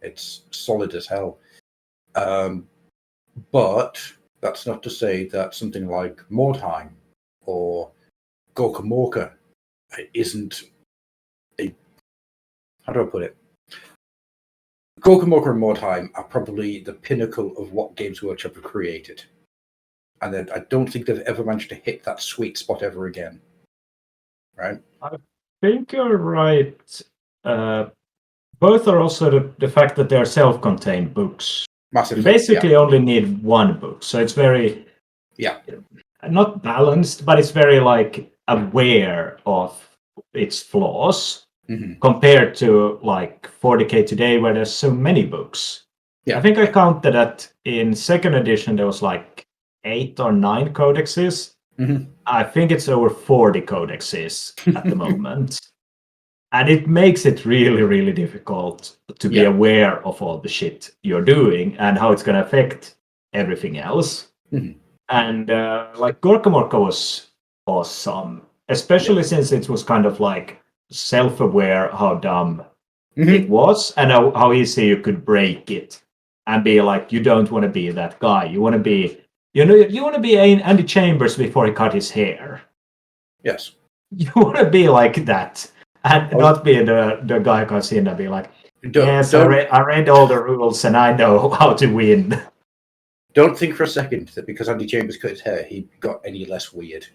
It's solid as hell. But that's not to say that something like Mordheim or Gorka Morka isn't a... How do I put it? Gorka Morka and Mordheim are probably the pinnacle of what Games Workshop have created. And then I don't think they've ever managed to hit that sweet spot ever again. Right? I think you're right. Both are also the fact that they're self-contained books. Massive. You basically only need one book, so it's very not balanced, but it's very like aware of its flaws Mhm. compared to like 40k today, where there's so many books. Yeah. I think I counted that in second edition there was like 8 or 9 codexes. Mhm. I think it's over 40 codexes at the moment. And it makes it really, really difficult to be Yeah. aware of all the shit you're doing and how it's going to affect everything else. Mhm. And like Gorka Morka was awesome, especially since it was kind of like self-aware how dumb it Mhm. was and how easy you could break it and be like, you don't want to be that guy. You want to be, you want to be Andy Chambers before he cut his hair. Yes. You want to be like that and Oh. not be the guy who comes in and be like, yes, Don't I read all the rules and I know how to win. don't think for a second that because Andy Chambers cut his hair, he got any less weird.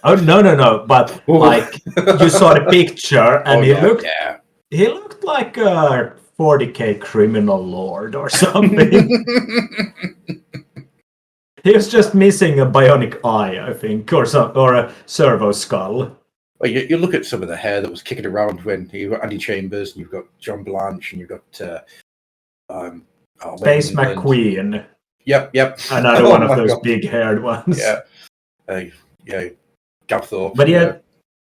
Oh no! But like you saw the picture and he looked like a 40k criminal lord or something. He was just missing a bionic eye, I think, or a servo skull. Well, you look at some of the hair that was kicking around when you've got Andy Chambers, and you've got John Blanche, and you've got Space England. McQueen. Yep. Another Oh one of my those God. big-haired ones. Yeah. Gav Thorpe. But yeah,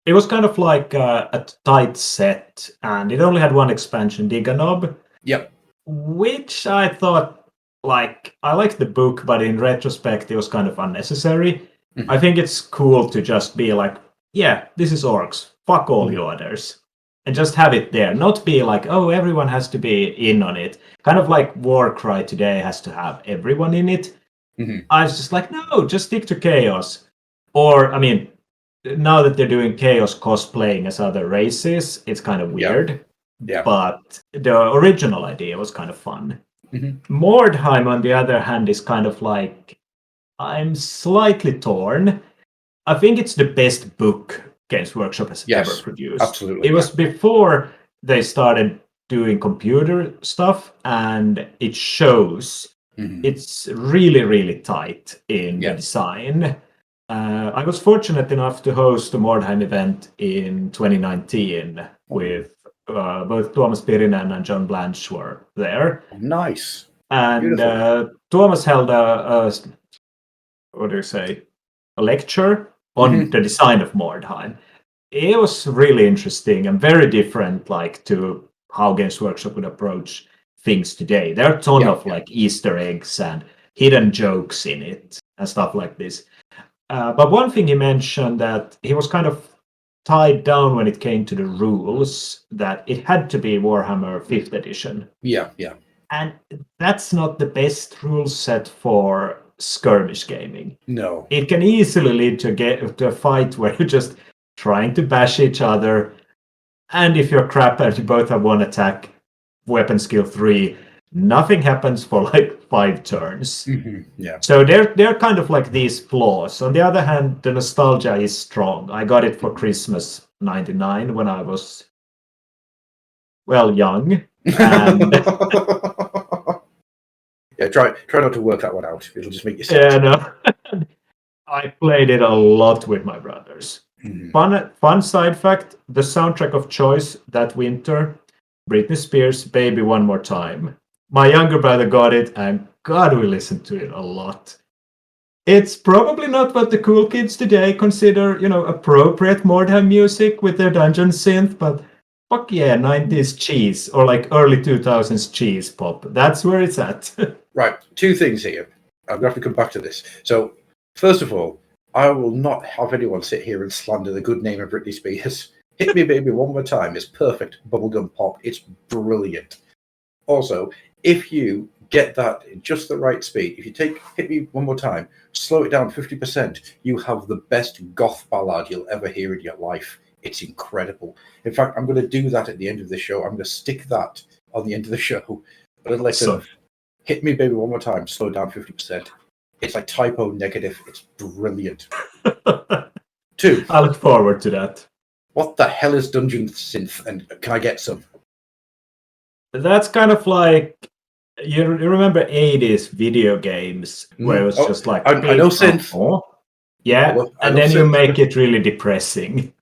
it was kind of like a tight set, and it only had one expansion, Diganob. Yep. Which I thought, like, I liked the book, but in retrospect, it was kind of unnecessary. Mhm. I think it's cool to just be like, yeah, this is orcs. Fuck all Mhm. you others. And just have it there. Not be like, oh, everyone has to be in on it. Kind of like Warcry today has to have everyone in it. Mhm. I was just like, no, just stick to Chaos. Or, I mean, now that they're doing Chaos cosplaying as other races, it's kind of weird. Yeah. But the original idea was kind of fun. Mhm. Mordheim, on the other hand, is kind of like, I'm slightly torn. I think it's the best book Games Workshop has Yes, ever produced. absolutely, It was before they started doing computer stuff, and it shows. Mhm. It's really, really tight in Yeah. the design. I was fortunate enough to host a Mordheim event in 2019 with both Tuomas Pirinen and John Blanche were there. Nice. And Beautiful. Tuomas held what do you say, a lecture on Mhm. the design of Mordheim. It was really interesting and very different, like to how Games Workshop would approach things today. There are a ton of like Easter eggs and hidden jokes in it and stuff like this. But one thing he mentioned that he was kind of tied down when it came to the rules, that it had to be Warhammer 5th edition. Yeah. And that's not the best rule set for skirmish gaming. No. It can easily lead to a fight where you're just trying to bash each other. And if you're crap and you both have one attack, weapon skill 3, nothing happens for like 5 turns. Mhm. Yeah. So they're kind of like these flaws. On the other hand, the nostalgia is strong. I got it for Christmas '99 when I was, well, young. And yeah, try not to work that one out. It'll just make you sad. yeah, no. I played it a lot with my brothers. Mhm. Fun side fact, the soundtrack of choice that winter, Britney Spears' Baby One More Time. My younger brother got it, and God, we listened to it a lot. It's probably not what the cool kids today consider, appropriate Mordheim music with their dungeon synth, but fuck yeah, 90s cheese, or like early 2000s cheese pop. That's where it's at. Right, 2 things here. I'm going to have to come back to this. So, first of all, I will not have anyone sit here and slander the good name of Britney Spears. Hit Me Baby One More Time is perfect bubblegum pop. It's brilliant. Also, if you get that in just the right speed, if you take Hit Me One More Time, slow it down 50%, you have the best goth ballad you'll ever hear in your life. It's incredible. In fact, I'm going to do that at the end of the show. I'm going to stick that on the end of the show. But I'd like to Hit Me Baby One More Time, slow down 50%. It's like typo negative. It's brilliant. 2. I look forward to that. What the hell is Dungeon Synth? And can I get some? That's kind of like, you remember 80s video games where it was just like, I know synth. Yeah, I and love then you synth. make it really depressing.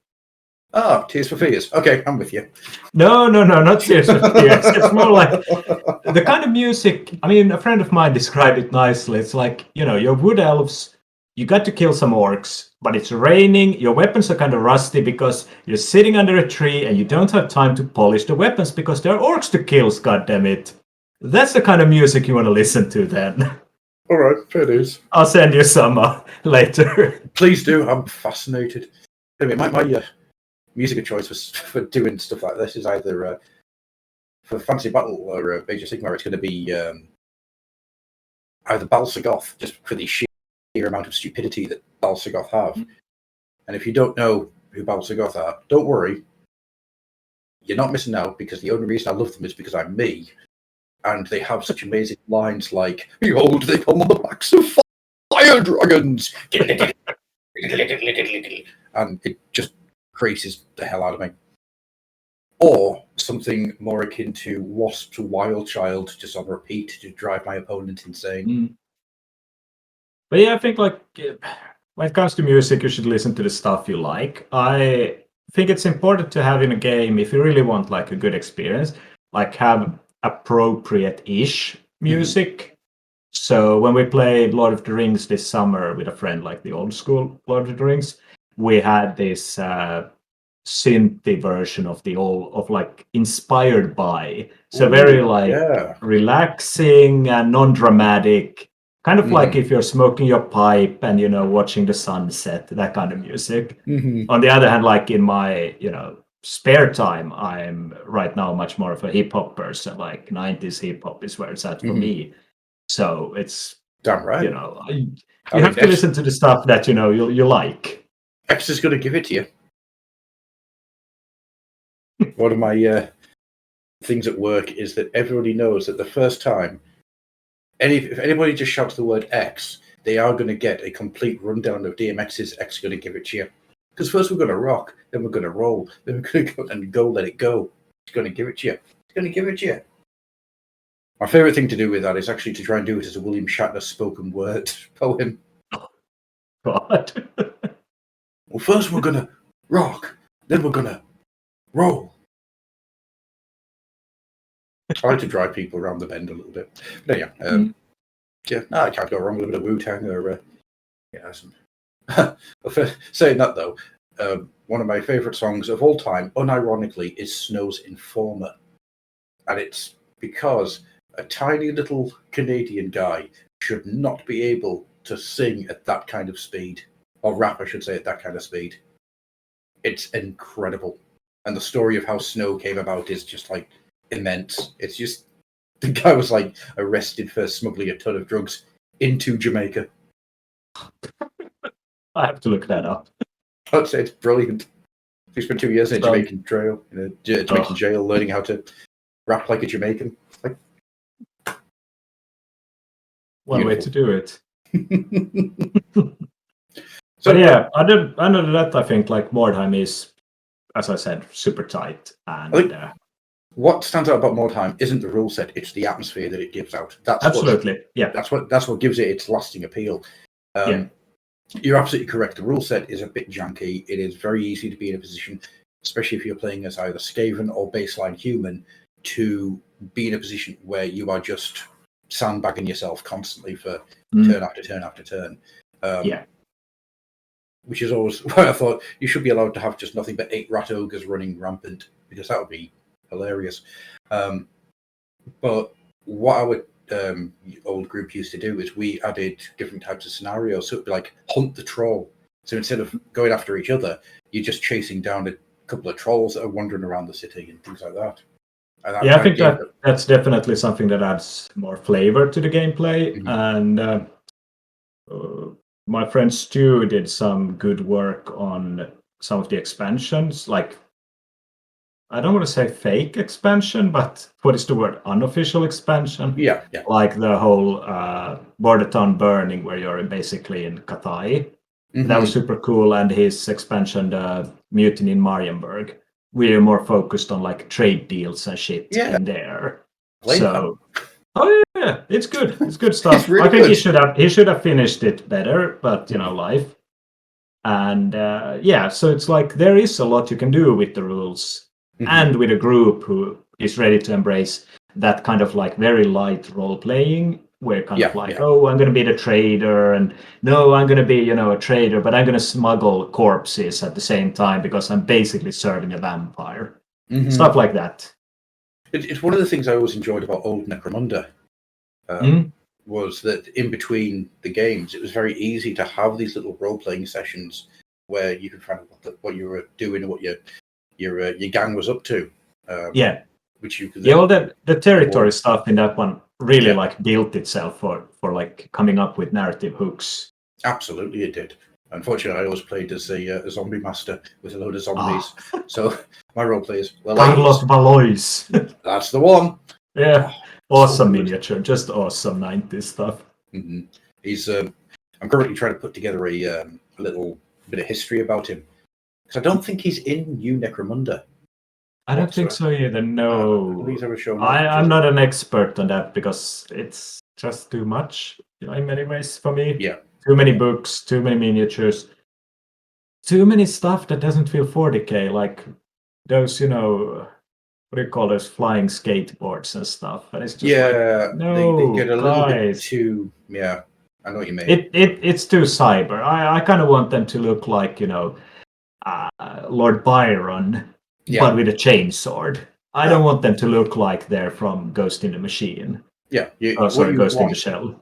Ah, Tears for Fears. Okay, I'm with you. No, not Tears for Fears. It's more like the kind of music. I mean, a friend of mine described it nicely. It's like, your wood elves, you got to kill some orcs, but it's raining. Your weapons are kind of rusty because you're sitting under a tree and you don't have time to polish the weapons because there are orcs to kill, goddammit. That's the kind of music you want to listen to then. All right, fair dues. I'll send you some later. Please do. I'm fascinated. Anyway, my music of choice for doing stuff like this is either for Fantasy Battle or Age of Sigmar. It's going to be either Balsagoth, just for the sheer amount of stupidity that Balsagoth have. And if you don't know who Balsagoth are, don't worry. You're not missing out, because the only reason I love them is because I'm me. And they have such amazing lines like, "Behold, they come on the backs of fire dragons!" And it just creases the hell out of me. Or something more akin to Wasp's Wild Child, just on repeat to drive my opponent insane. But yeah, I think when it comes to music, you should listen to the stuff you like. I think it's important to have in a game, if you really want a good experience, have appropriate-ish music. So when we played Lord of the Rings this summer with a friend, the old school Lord of the Rings, we had this synthy version of inspired by. So very relaxing and non-dramatic. Kind of like if you're smoking your pipe and watching the sunset, that kind of music. On the other hand, in my spare time, I'm right now much more of a hip hop person. 90s hip hop is where it's at for me. So it's damn right. You have to listen to the stuff that you like. X is going to give it to you. One of my things at work is that everybody knows that the first time, if anybody just shouts the word X, they are going to get a complete rundown of DMX's X going to give it to you. Because first we're going to rock, then we're going to roll, then we're going to go and go, let it go. It's going to give it to you. It's going to give it to you. My favourite thing to do with that is actually to try and do it as a William Shatner spoken word poem. God. Well, first we're going to rock, then we're going to roll. I like to drive people around the bend a little bit. But I can't go wrong with a bit of Wu-Tang or saying that though, one of my favourite songs of all time, unironically, is Snow's Informer. And it's because a tiny little Canadian guy should not be able to sing at that kind of speed. Or rap, I should say, at that kind of speed. It's incredible. And the story of how Snow came about is just immense. It's just, the guy was arrested for smuggling a ton of drugs into Jamaica. I have to look that up. I'd say it's brilliant. He spent 2 years in a Jamaican jail learning how to rap like a Jamaican. One way to do it. So yeah, other than that, I think Mordheim is, as I said, super tight. And what stands out about Mordheim isn't the rule set; it's the atmosphere that it gives out. Absolutely, That's what gives it its lasting appeal. You're absolutely correct. The rule set is a bit janky. It is very easy to be in a position, especially if you're playing as either Skaven or baseline human, to be in a position where you are just sandbagging yourself constantly for turn after turn after turn. Which is always why I thought you should be allowed to have just nothing but 8 rat ogres running rampant, because that would be hilarious. But what our old group used to do is we added different types of scenarios. So it would be like hunt the troll. So instead of going after each other, you're just chasing down a couple of trolls that are wandering around the city and things like that. I think that's definitely something that adds more flavor to the gameplay. And my friend Stu did some good work on some of the expansions. I don't want to say fake expansion, but what is the word? Unofficial expansion? Yeah. Like the whole Border Town Burning, where you're basically in Katai. That was super cool. And his expansion, the Mutiny in Marienburg, we're more focused on trade deals and shit in there. It's good. It's good stuff. It's really I think good. he should have finished it better, but life. And so it's like there is a lot you can do with the rules, and with a group who is ready to embrace that kind of like very light role playing, where kind of like, oh, I'm going to be the trader, and no, I'm going to be a trader, but I'm going to smuggle corpses at the same time because I'm basically serving a vampire. Stuff like that. It's one of the things I always enjoyed about old Necromunda. Was that in between the games, it was very easy to have these little role-playing sessions where you could find out what you were doing and what your gang was up to. Which you could. Well, the territory stuff in that one really like built itself for like coming up with narrative hooks. Absolutely, it did. Unfortunately, I always played as a zombie master with a load of zombies. So my role players. Carlos Valois. That's the one. Yeah. Awesome miniature, just awesome 90s stuff. He's. I'm currently trying to put together a little bit of history about him because I don't think he's in New Necromunda. I don't think so either. No, I'm not an expert on that because it's just too much in many ways for me. Yeah, too many books, too many miniatures, too many stuff that doesn't feel 40k. Like those, what do you call those flying skateboards and stuff? And it's just they get a little bit too. Yeah, I know what you mean. It's too cyber. I kind of want them to look like Lord Byron, but with a chainsword. I don't want them to look like they're from Ghost in the Machine. Yeah, Ghost in the Shell.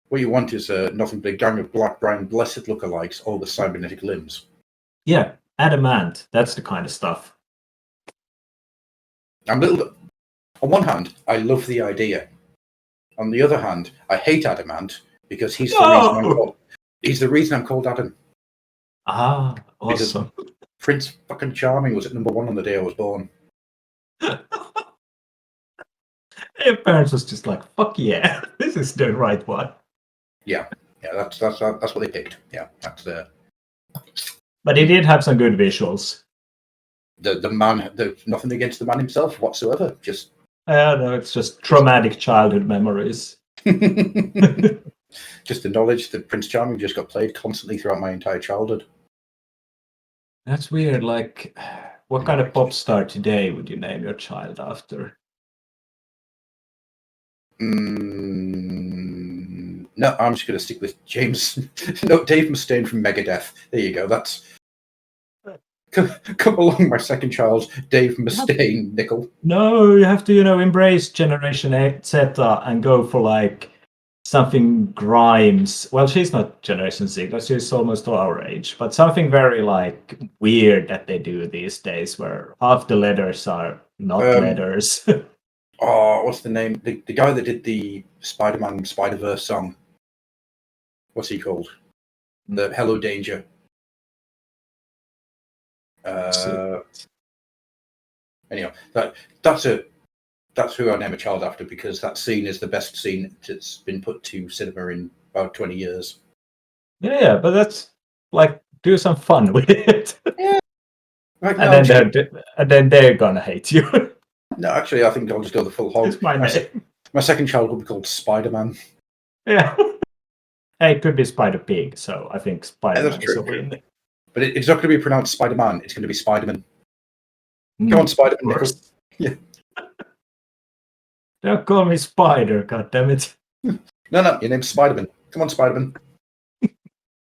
What you want is nothing but a gang of black, brown, blessed lookalikes, all with cybernetic limbs. Yeah, adamant. That's the kind of stuff. On one hand, I love the idea. On the other hand, I hate Adamant because he's the reason I'm called Adam. Ah, awesome. Because Prince fucking Charming was at number 1 on the day I was born. Your parents was just like, fuck yeah, this is the right one. Yeah, that's what they picked. Yeah, that's But he did have some good visuals. The man, there's nothing against the man himself whatsoever. Just no, it's just traumatic childhood memories. Just the knowledge that Prince Charming just got played constantly throughout my entire childhood. That's weird. Like, what kind of pop star today would you name your child after? No, I'm just going to stick with James. No, Dave Mustaine from Megadeth. There you go. That's come along, my second child, Dave Mustaine, Nickel. No, you have to, embrace Generation Zeta and go for like something Grimes. Well, she's not Generation Z, but she's almost our age. But something very like weird that they do these days, where half the letters are not letters. Oh, what's the name? The guy that did the Spider-Man Spider-Verse song. What's he called? The Hello Danger. Anyhow, that's who I name a child after because that scene is the best scene that's been put to cinema in about 20 years. Yeah, but that's like do some fun with it. Yeah. Right now, and then they're gonna hate you. No, actually, I think I'll just go the full hog. It's my name. My second child will be called Spider-Man. Yeah. Hey, it could be Spider-Pig, so I think Spider-Man is a win. But it's not going to be pronounced Spider-Man. It's going to be Spider-Man. Come on, Spider-Man. Yeah. Don't call me Spider, goddammit. No, your name's Spider-Man. Come on, Spider-Man.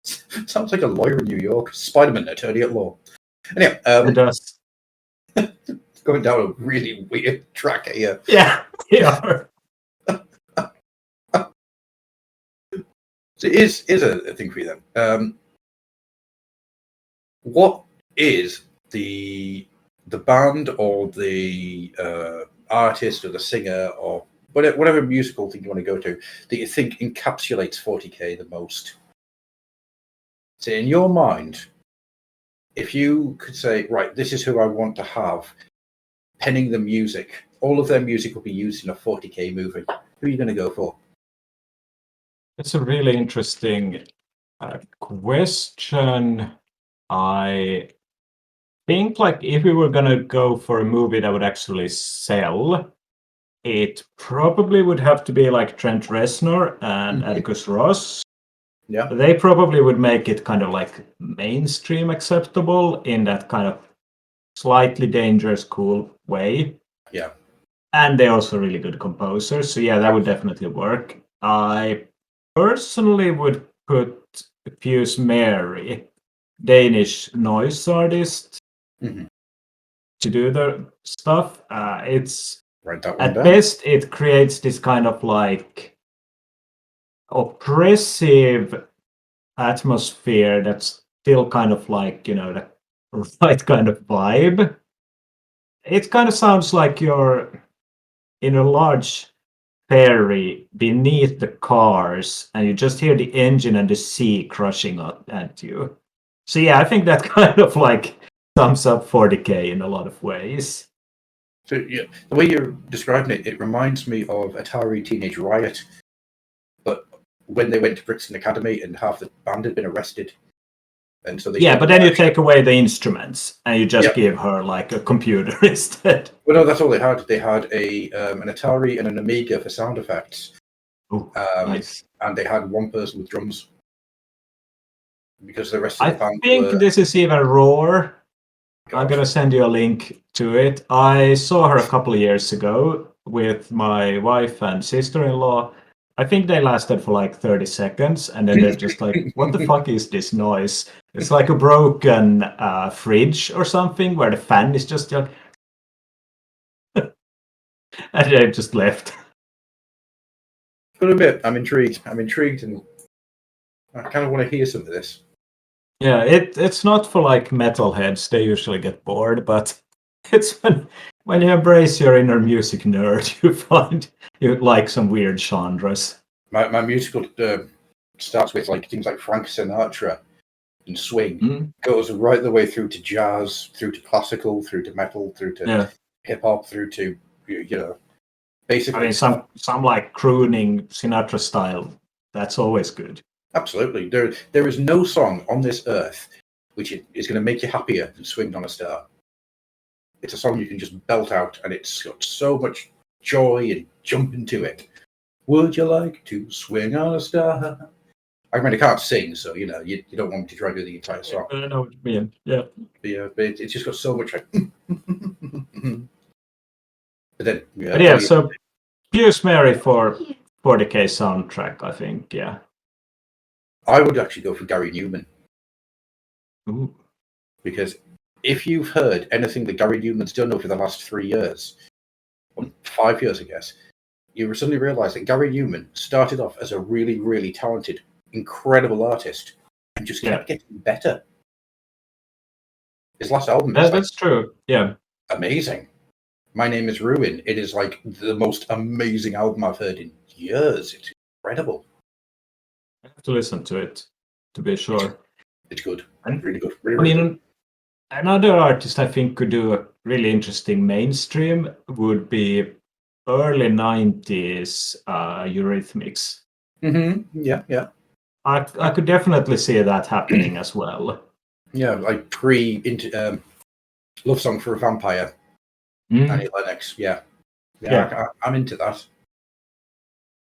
Sounds like a lawyer in New York. Spider-Man, attorney at law. Anyway, it does. Going down a really weird track here. Yeah, we are. So it is a thing for you then. What is the band or the artist or the singer or whatever musical thing you want to go to that you think encapsulates 40k the most? So in your mind, if you could say, right, this is who I want to have penning the music, all of their music will be used in a 40k movie. Who are you going to go for? It's a really interesting question. I think like if we were going to go for a movie that would actually sell, it probably would have to be like Trent Reznor and Atticus Ross. Yeah. They probably would make it kind of like mainstream acceptable in that kind of slightly dangerous, cool way. Yeah. And they're also really good composers. So yeah, that would definitely work. I personally would put Fuse Mary, Danish noise artist, Mm-hmm. to do the stuff. It's Write that one at down. best it creates this kind of like oppressive atmosphere that's still kind of like, the right kind of vibe. It kind of sounds like you're in a large ferry beneath the cars and you just hear the engine and the sea crushing at you. So yeah, I think that kind of like sums up 40K in a lot of ways. So yeah, the way you're describing it, it reminds me of Atari Teenage Riot, but when they went to Brixton Academy and half the band had been arrested, and so they Yeah, showed but them then you live. take away the instruments and you just Yep. give her like a computer instead. Well, no, that's all they had. They had an Atari and an Amiga for sound effects, Ooh, nice. and they had one person with drums because the rest of I the band think were. this is even rawer. I'm God. gonna send you a link to it. I saw her a couple of years ago with my wife and sister-in-law. I think they lasted for like 30 seconds, and then they're just like, "What the fuck is this noise?" It's like a broken fridge or something where the fan is just like, and they just left. But a bit. I'm intrigued. And I kind of want to hear some of this. Yeah, it's not for like metalheads. They usually get bored, but it's when you embrace your inner music nerd, you find you like some weird genres. My musical starts with like things like Frank Sinatra and swing, Mm. goes right the way through to jazz, through to classical, through to metal, through to Yeah, hip hop, through to I basically mean some like crooning Sinatra style. That's always good. absolutely. There is no song on this earth which is going to make you happier than "Swinged on a Star." It's a song you can just belt out, and it's got so much joy and jump into it. Would you like to swing on a star? I mean, I can't sing, so you don't want me to try to do the entire song. I know what you mean. Yeah. But it's just got so much like. But then, But yeah, so Fuse Mary for 40K soundtrack, I think. Yeah. I would actually go for Gary Newman, Ooh. because if you've heard anything that Gary Newman's done over the last 3 years, or 5 years, I guess, you suddenly realise that Gary Newman started off as a really, really talented, incredible artist and just kept getting better. His last album is That's true. Yeah. amazing. My Name is Ruin. It is like the most amazing album I've heard in years. It's incredible. I have to listen to it to be sure. It's good. And Really good. Really, I really mean, good. another artist I think could do a really interesting mainstream would be early 90s Eurythmics. Mm-hmm. Yeah. I could definitely see that happening as well. Yeah, like Love Song for a Vampire. Mm. Annie Lennox. Yeah. I'm into that.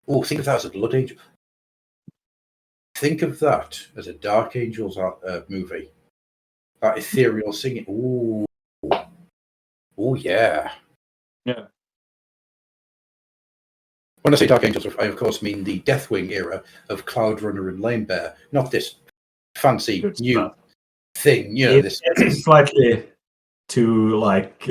Oh, think of that as a Blood Angel. Think of that as a Dark Angels movie. That ethereal singing. Ooh. Oh, yeah. Yeah. When I say Dark Angels, I of course mean the Deathwing era of Cloud Runner and Lame Bear, not this fancy Good new stuff. thing. It's slightly too like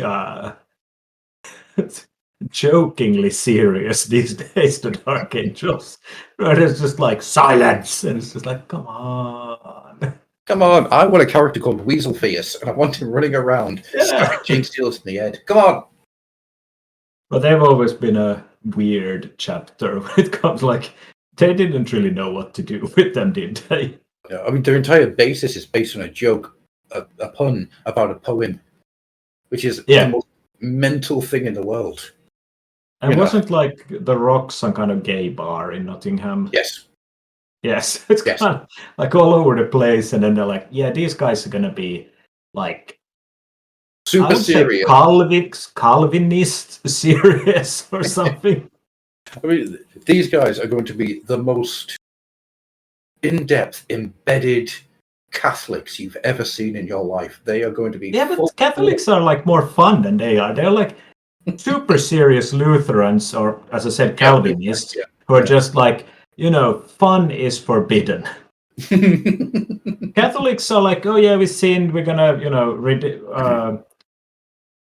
jokingly serious these days, the Dark Angels. Where it's just like silence, and it's just like, come on. Come on, I want a character called Weasel Fierce, and I want him running around, smacking chain steels in the head. Come on! But they've always been a weird chapter when it comes like they didn't really know what to do with them, did they? I mean, their entire basis is based on a joke, a pun about a poem, which is the most mental thing in the world. And wasn't like the Rock some kind of gay bar in Nottingham? Yes. Yes, it's kind of like all over the place, and then they're like, "Yeah, these guys are gonna be like super serious, Calvinist serious or something." I mean, these guys are going to be the most in-depth, embedded Catholics you've ever seen in your life. They are going to be but Catholics are like more fun than they are. They're like super serious Lutherans, or as I said, Calvinists, who are just like, fun is forbidden. Catholics are like, oh yeah, we sinned, we're gonna,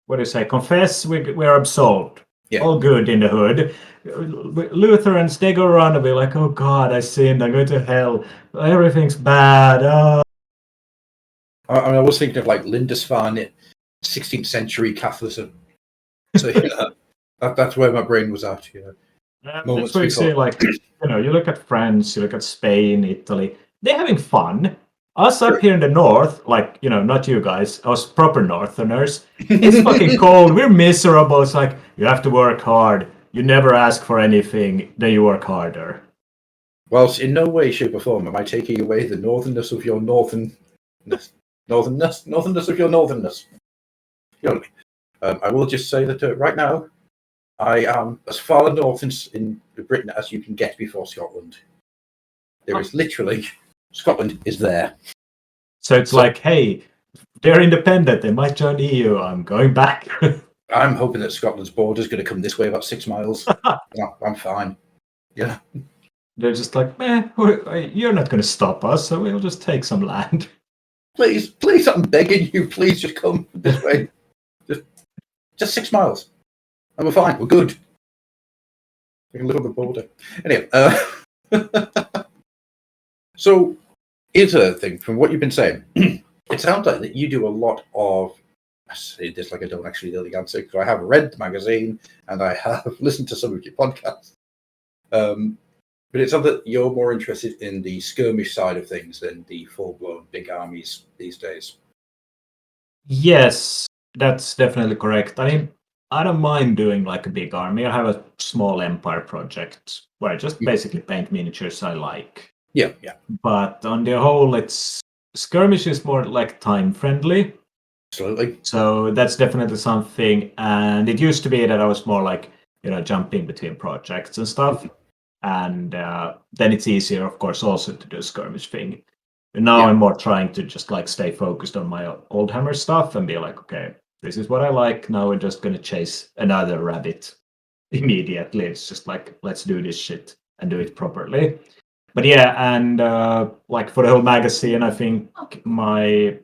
what do you say, confess, we're absolved. Yeah. All good in the hood. Lutherans, they go around and be like, oh God, I sinned, I'm going to hell, everything's bad. Oh. I was thinking of like Lindisfarne, 16th century Catholicism. So that's where my brain was at. That's where you say, like, you look at France, you look at Spain, Italy, they're having fun. Us up here in the north, like, not you guys, us proper northerners, it's fucking cold, we're miserable. It's like, you have to work hard. You never ask for anything, then you work harder. Whilst in no way, shape, or form am I taking away the northernness of your northernness of your northernness. I will just say that right now, I am as far north in Britain as you can get before Scotland. There is literally, Scotland is there. So it's like, hey, they're independent, they might join EU, I'm going back. I'm hoping that Scotland's border is going to come this way about 6 miles. I'm fine. Yeah. They're just like, man, you're not going to stop us, so we'll just take some land. Please, I'm begging you, please just come this way. Just 6 miles. And we're fine, we're good. We can live on the border. Anyway, so here's a thing, from what you've been saying, it sounds like that you do a lot of, I say this like I don't actually know the answer, because I have read the magazine and I have listened to some of your podcasts. But it sounds that you're more interested in the skirmish side of things than the full-blown big armies these days. Yes, that's definitely correct. I mean, I don't mind doing like a big army. I have a small empire project where I just basically paint miniatures I like. Yeah. But on the whole, skirmish is more like time friendly. Absolutely. So that's definitely something. And it used to be that I was more like, jumping between projects and stuff. And then it's easier, of course, also to do skirmish thing. And now I'm more trying to just like stay focused on my old Hammer stuff and be like, okay, this is what I like. Now we're just going to chase another rabbit immediately. It's just like, let's do this shit and do it properly. But yeah, and like for the whole magazine, I think my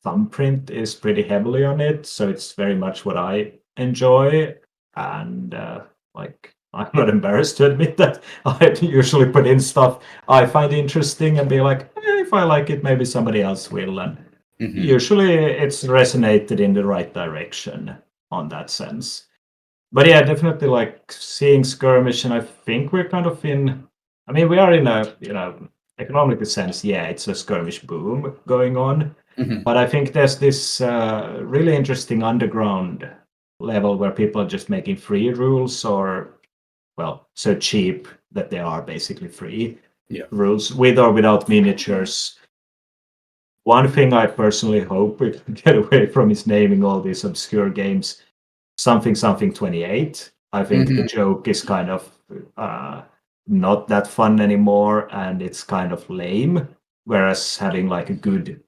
thumbprint is pretty heavily on it. So it's very much what I enjoy. And I'm not embarrassed to admit that I usually put in stuff I find interesting and be like, if I like it, maybe somebody else will. And usually it's resonated in the right direction on that sense. But yeah, definitely like seeing skirmish, and I think we're kind of we are in a, economic sense, it's a skirmish boom going on. But I think there's this really interesting underground level where people are just making free rules, or so cheap that they are basically free rules with or without miniatures. One thing I personally hope we can get away from is naming all these obscure games something 28. I think the joke is kind of not that fun anymore, and it's kind of lame, whereas having like a good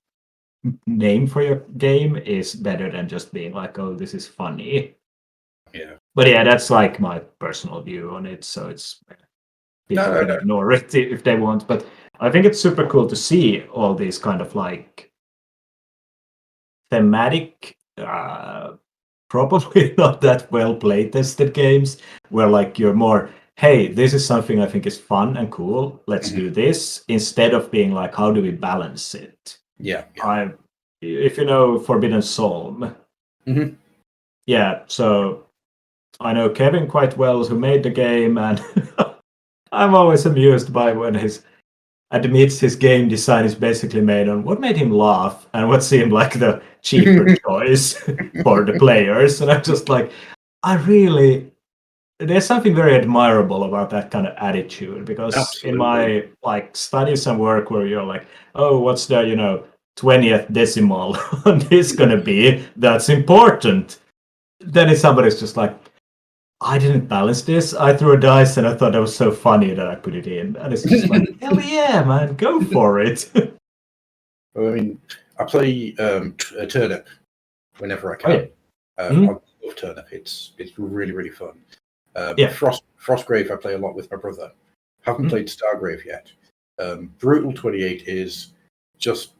name for your game is better than just being like, oh, this is funny. Yeah. But yeah, that's like my personal view on it. So it's people can ignore it if they want. But I think it's super cool to see all these kind of like thematic, probably not that well play tested games where like you're more, hey, this is something I think is fun and cool. Let's do this, instead of being like, how do we balance it? Yeah. If you know Forbidden Psalm. Yeah, so I know Kevin quite well, who made the game, and I'm always amused by when he admits his game design is basically made on what made him laugh and what seemed like the cheaper choice for the players. And I'm just like, there's something very admirable about that kind of attitude, because in my like studies and work where you're like, oh, what's the 20th decimal on this gonna be? That's important. Then somebody's just like, I didn't balance this. I threw a dice and I thought that was so funny that I put it in. And it's just like, hell yeah, man, go for it. Well, I mean, I play Turnip whenever I Oh, yeah. can. I love Turnip. It's really, really fun. Yeah. Frostgrave I play a lot with my brother. Haven't played Stargrave yet. Brutal 28 is just,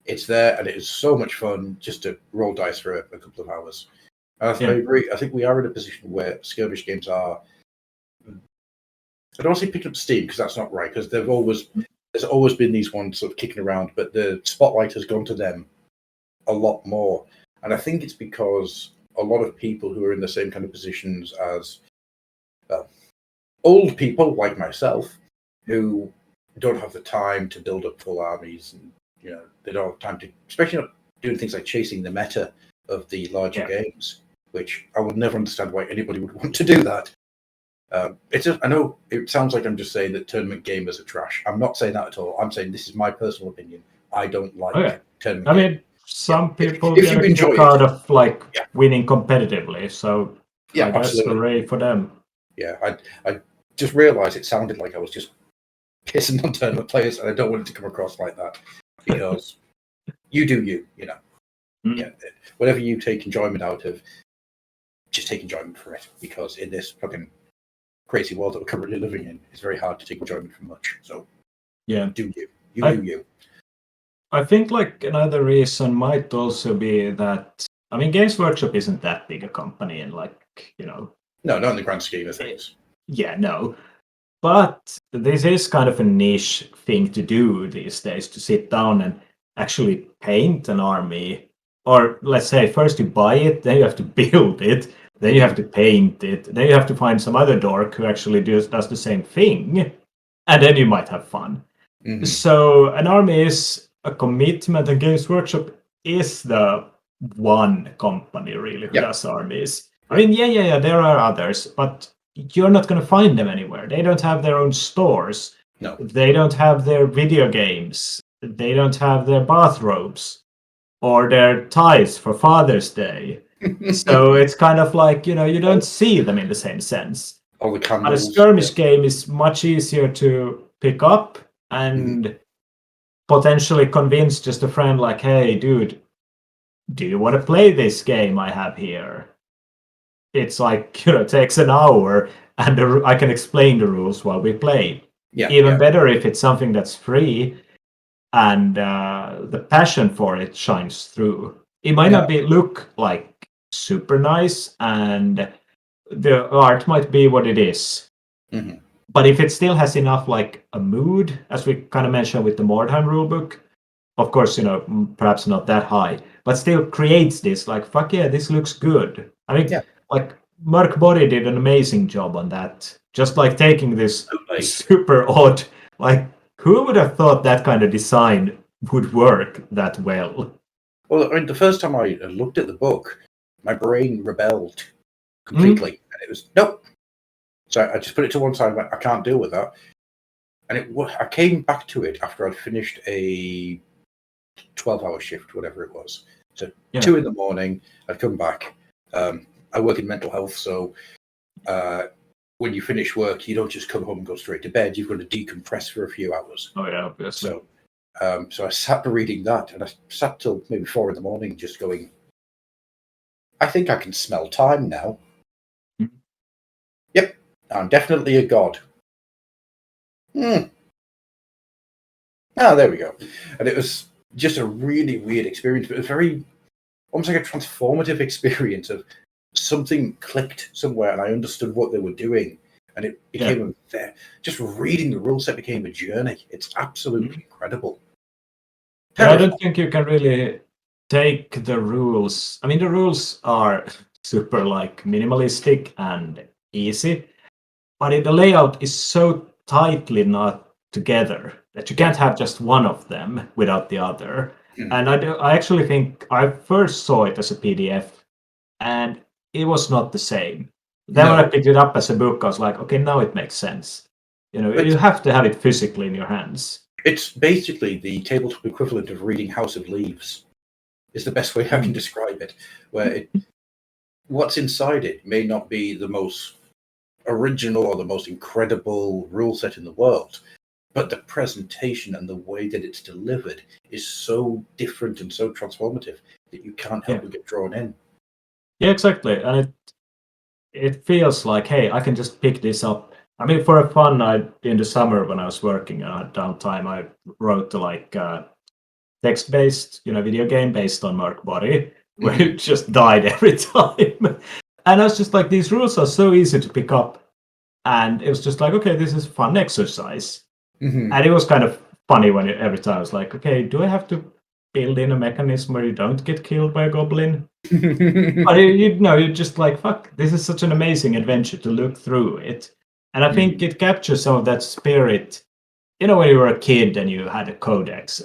it's there and it is so much fun just to roll dice for a couple of hours. I agree. I think we are in a position where skirmish games are, I don't want to say picking up steam because that's not right, because there's always been these ones sort of kicking around, but the spotlight has gone to them a lot more. And I think it's because a lot of people who are in the same kind of positions as old people like myself, who don't have the time to build up full armies, and they don't have time to, especially not doing things like chasing the meta of the larger games, which I would never understand why anybody would want to do that. I know it sounds like I'm just saying that tournament gamers are trash. I'm not saying that at all. I'm saying this is my personal opinion. I don't like tournament. I mean, some people if get you a enjoy kick it, out of winning competitively, so I guess absolutely. hooray for them. Yeah, I just realised it sounded like I was just pissing on tournament players, and I don't want it to come across like that, because you do you, Yeah, whatever you take enjoyment out of, just take enjoyment for it, because in this fucking crazy world that we're currently living in, it's very hard to take enjoyment from much. So do you. Do you. I think like another reason might also be that, I mean, Games Workshop isn't that big a company, and No, not in the grand scheme of things. Yeah, no. But this is kind of a niche thing to do these days, to sit down and actually paint an army. Or let's say first you buy it, then you have to build it, then you have to paint it, then you have to find some other dork who actually does the same thing, and then you might have fun. So an army is a commitment, and Games Workshop is the one company really who does armies. I mean, yeah, there are others, but you're not going to find them anywhere. They don't have their own stores. No. They don't have their video games. They don't have their bathrobes or their ties for Father's Day. So it's kind of like, you don't see them in the same sense. All the candles. But a skirmish game is much easier to pick up and potentially convince just a friend like, hey, dude, do you want to play this game I have here? It's like, it takes an hour and I can explain the rules while we play. Even better if it's something that's free and the passion for it shines through. It might not look like super nice and the art might be what it is. But if it still has enough like a mood, as we kind of mentioned with the Mordheim rulebook, of course, perhaps not that high, but still creates this like, fuck yeah, this looks good. I mean, like Murk Body did an amazing job on that. Just like taking this super odd, like, who would have thought that kind of design would work that well? Well, I mean, the first time I looked at the book, my brain rebelled completely, and it was nope. So I just put it to one side. I can't deal with that. And I came back to it after I'd finished a 12-hour shift, whatever it was. So 2 a.m, I'd come back. I work in mental health, so when you finish work, you don't just come home and go straight to bed. You've got to decompress for a few hours. Oh yeah, obviously. So I sat reading that, and I sat till maybe 4 a.m, just going, I think I can smell time now. Yep, I'm definitely a god. There we go. And it was just a really weird experience, but it was very, almost like a transformative experience of something clicked somewhere and I understood what they were doing. And it became just reading the rule set became a journey. It's absolutely incredible. I don't think you can really take the rules. I mean, the rules are super like minimalistic and easy, but the layout is so tightly knot together that you can't have just one of them without the other. And I actually think I first saw it as a PDF, and it was not the same. Then when I picked it up as a book, I was like, okay, now it makes sense. You have to have it physically in your hands. It's basically the tabletop equivalent of reading House of Leaves. Is the best way I can describe it. Where what's inside it may not be the most original or the most incredible rule set in the world, but the presentation and the way that it's delivered is so different and so transformative that you can't help but get drawn in. Yeah, exactly. And it feels like, hey, I can just pick this up. I mean, for fun, in the summer when I was working and I had downtime, I wrote text-based, video game based on Merc Body, where it just died every time. And I was just like, these rules are so easy to pick up. And it was just like, okay, this is fun exercise. Mm-hmm. And it was kind of funny when every time I was like, okay, do I have to build in a mechanism where you don't get killed by a goblin? But you're just like, fuck, this is such an amazing adventure to look through it. And I think it captures some of that spirit. When you were a kid and you had a codex.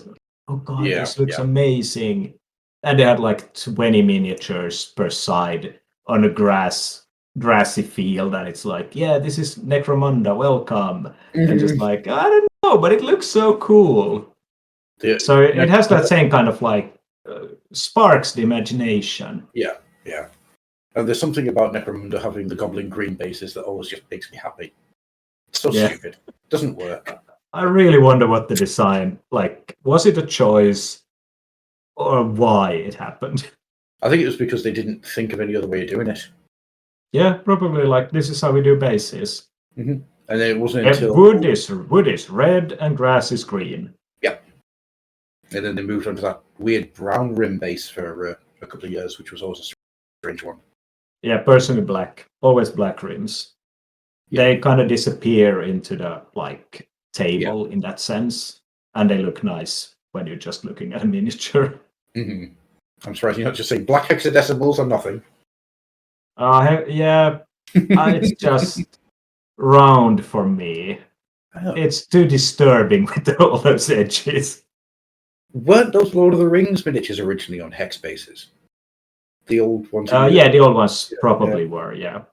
Oh god, this looks amazing. And they had like 20 miniatures per side on a grassy field, and it's like, yeah, this is Necromunda, welcome. And just like, I don't know, but it looks so cool. Yeah. So it has that same kind of like sparks the imagination. Yeah. And there's something about Necromunda having the goblin green bases that always just makes me happy. It's so stupid. It doesn't work. I really wonder what the design, like, was it a choice or why it happened? I think it was because they didn't think of any other way of doing it. Yeah, probably like, this is how we do bases. Mm-hmm. And then it wasn't until... Wood is red and grass is green. Yeah. And then they moved on to that weird brown rim base for a couple of years, which was always a strange one. Yeah, personally black. Always black rims. Yeah. They kind of disappear into the, like, table in that sense. And they look nice when you're just looking at a miniature. Mm-hmm. I'm surprised you're not just saying black hexadecimals or nothing. It's just round for me. Oh. It's too disturbing with all those edges. Weren't those Lord of the Rings miniatures originally on hex bases? The old ones? The old ones probably were, yeah.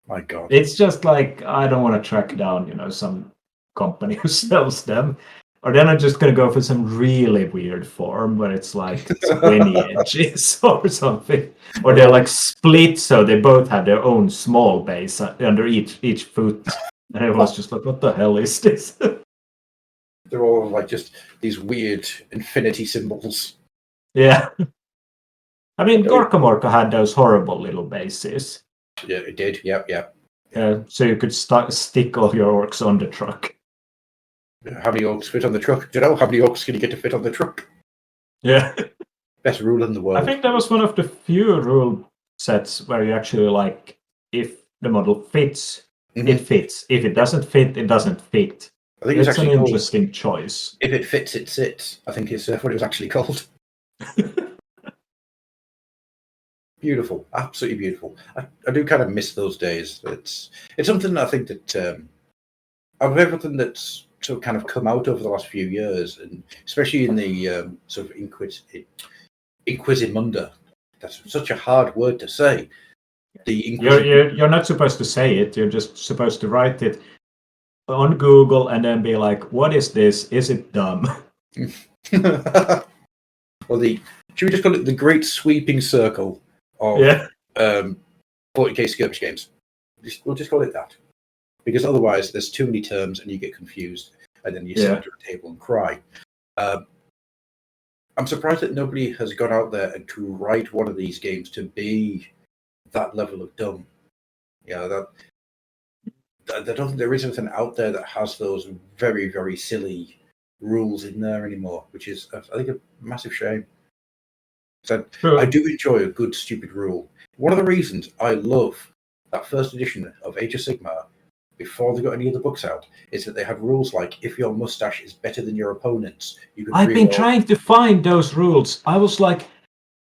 My God. It's just like, I don't want to track down, some company who sells them. Or then I'm just going to go for some really weird form where it's like 20 edges or something. Or they're like split so they both have their own small base under each foot. And it was just like, what the hell is this? They're all like just these weird infinity symbols. Yeah. I mean, Gorka Morka had those horrible little bases. Yeah, it did. Yep. So you could stick all your orcs on the truck. How many orcs fit on the truck? Do you know how many orcs can you get to fit on the truck? Yeah. Best rule in the world. I think that was one of the few rule sets where you actually like, if the model fits, it fits. If it doesn't fit, it doesn't fit. I think it's an interesting choice. If it fits, it sits. I think it's what it was actually called. Beautiful, absolutely beautiful. I do kind of miss those days. It's something that I think that of everything that's sort of kind of come out over the last few years, and especially in the sort of Inquisimunda. That's such a hard word to say. You're not supposed to say it. You're just supposed to write it on Google and then be like, "What is this? Is it dumb?" Or should we just call it the Great Sweeping Circle of 40k skirmish games? We'll just call it that. Because otherwise, there's too many terms and you get confused, and then you sit under a table and cry. I'm surprised that nobody has gone out there and to write one of these games to be that level of dumb. Yeah, I don't think there is anything out there that has those very, very silly rules in there anymore, which is, I think, a massive shame. So I do enjoy a good, stupid rule. One of the reasons I love that first edition of Age of Sigmar, before they got any of the books out, is that they had rules like, if your mustache is better than your opponent's, you can... I've been trying to find those rules. I was like,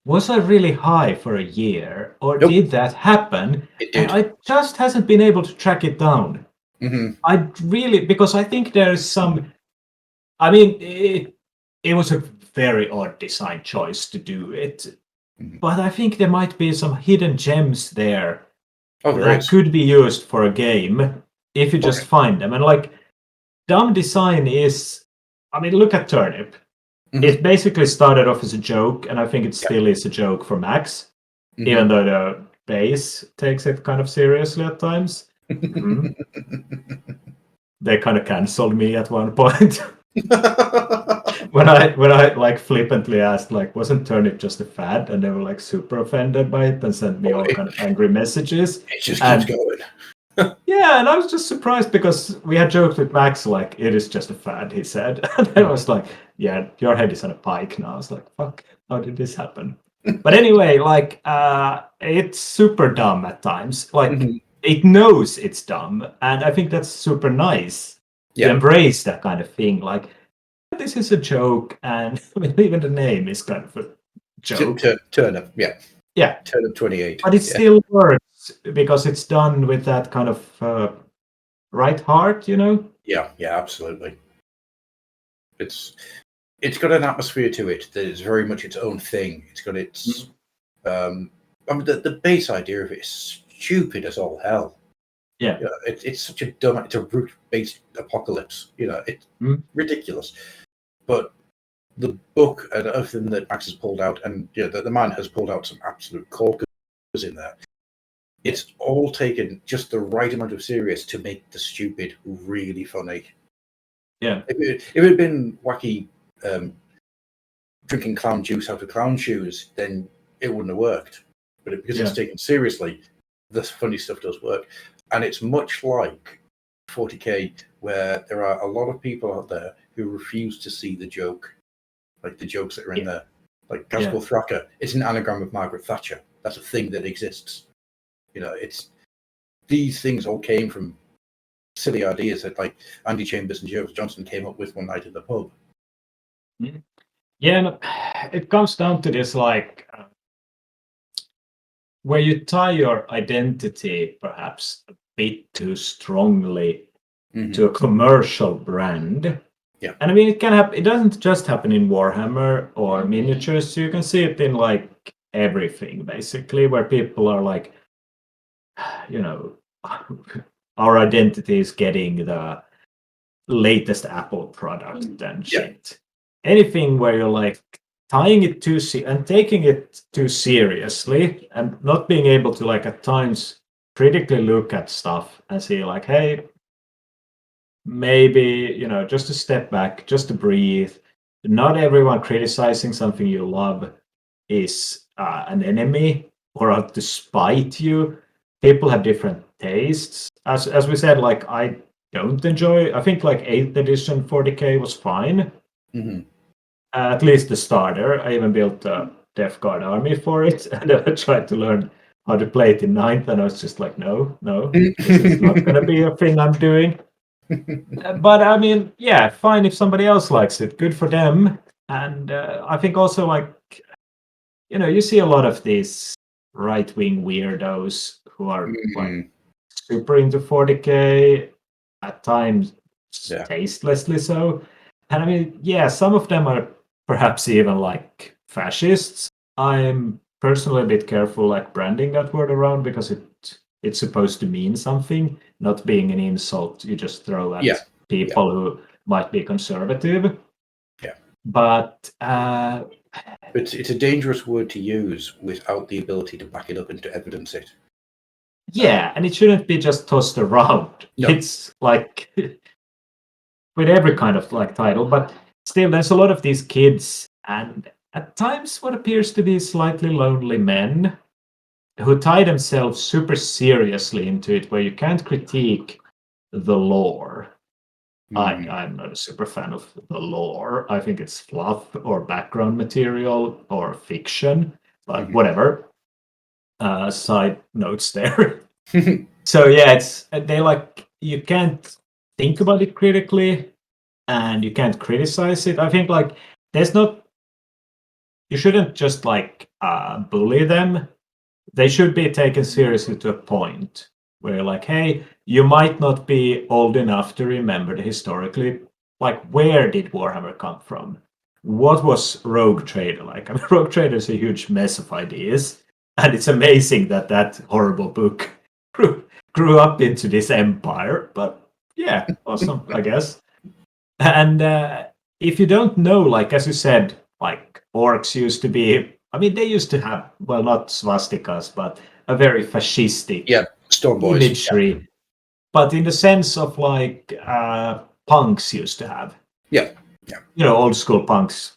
was I really high for a year? Or did that happen? It did. And I just hasn't been able to track it down. Mm-hmm. Because I think there's some... I mean, it was a very odd design choice to do it. Mm-hmm. But I think there might be some hidden gems there that could be used for a game if you just find them. And like, dumb design is... I mean, look at Turnip. Mm-hmm. It basically started off as a joke, and I think it still is a joke for Max, even though the base takes it kind of seriously at times. Mhm. They kind of cancelled me at one point. when I like flippantly asked, like, wasn't Turnip just a fad? And they were like super offended by it and sent me all kind of angry messages. It just keeps And going. yeah, and I was just surprised because we had joked with Max, like, it is just a fad, he said. And I was like, yeah, your head is on a pike now. I was like, fuck, how did this happen? But anyway, like, it's super dumb at times. Like, Mhm. it knows it's dumb. And I think that's super nice to Yeah. embrace that kind of thing. Like, this is a joke. And I mean, even the name is kind of a joke. Turnip, yeah. Yeah. Turnip 28. But it yeah. still works because it's done with that kind of right heart, you know? Yeah, absolutely. It's got an atmosphere to it that is very much its own thing. It's got its I mean, the base idea of it is stupid as all hell. Yeah. You know, it's such a dumb. It's a root-based apocalypse. You know, it's ridiculous. But the book and everything that Max has pulled out, and the man has pulled out some absolute corkers in there. It's all taken just the right amount of serious to make the stupid really funny. Yeah. If it had been wacky, drinking clown juice out of clown shoes, then it wouldn't have worked. But because it's taken seriously, the funny stuff does work. And it's much like 40k, where there are a lot of people out there who refuse to see the joke, like the jokes that are in there. Like Casper Thraka, it's an anagram of Margaret Thatcher. That's a thing that exists. You know, these things all came from silly ideas that like Andy Chambers and Joe Johnson came up with one night in the pub. Yeah, no, it comes down to this, like, where you tie your identity perhaps a bit too strongly to a commercial brand. Yeah. And I mean, it can happen. It doesn't just happen in Warhammer or miniatures. You can see it in like everything, basically, where people are like, you know, our identity is getting the latest Apple product and shit. Anything where you're like tying it too and taking it too seriously and not being able to like at times critically look at stuff and see like, hey, maybe, just to step back, just to breathe. Not everyone criticizing something you love is an enemy or out to spite you. People have different tastes. As we said, like, I don't enjoy. I think like 8th edition 40k was fine. At least the starter. I even built a Death Guard army for it, and then I tried to learn how to play it in 9th, and I was just like, no, this is not going to be a thing I'm doing. But I mean, yeah, fine if somebody else likes it, good for them. And I think also, like, you see a lot of these right-wing weirdos who are like super into 40k, at times tastelessly so. And I mean, yeah, some of them are perhaps even like fascists. I'm personally a bit careful like branding that word around because it's supposed to mean something, not being an insult you just throw at people who might be conservative. Yeah. But it's a dangerous word to use without the ability to back it up and to evidence it. Yeah, and it shouldn't be just tossed around. No. It's like with every kind of like title, but still there's a lot of these kids and at times what appears to be slightly lonely men who tie themselves super seriously into it, where you can't critique the lore. I'm not a super fan of the lore. I think it's fluff or background material or fiction, but whatever. Side notes there. So yeah, they like, you can't think about it critically and you can't criticize it. I think like you shouldn't just like bully them. They should be taken seriously to a point where like, hey, you might not be old enough to remember the historically, like, where did Warhammer come from? What was Rogue Trader like? I mean, Rogue Trader is a huge mess of ideas, and it's amazing that horrible book grew up into this empire. But yeah, awesome, I guess. And if you don't know, like, as you said, like, orcs used to be, I mean, they used to have, well, not swastikas, but a very fascistic Storm Boys imagery. but in the sense of like punks used to have. Yeah. Old school punks,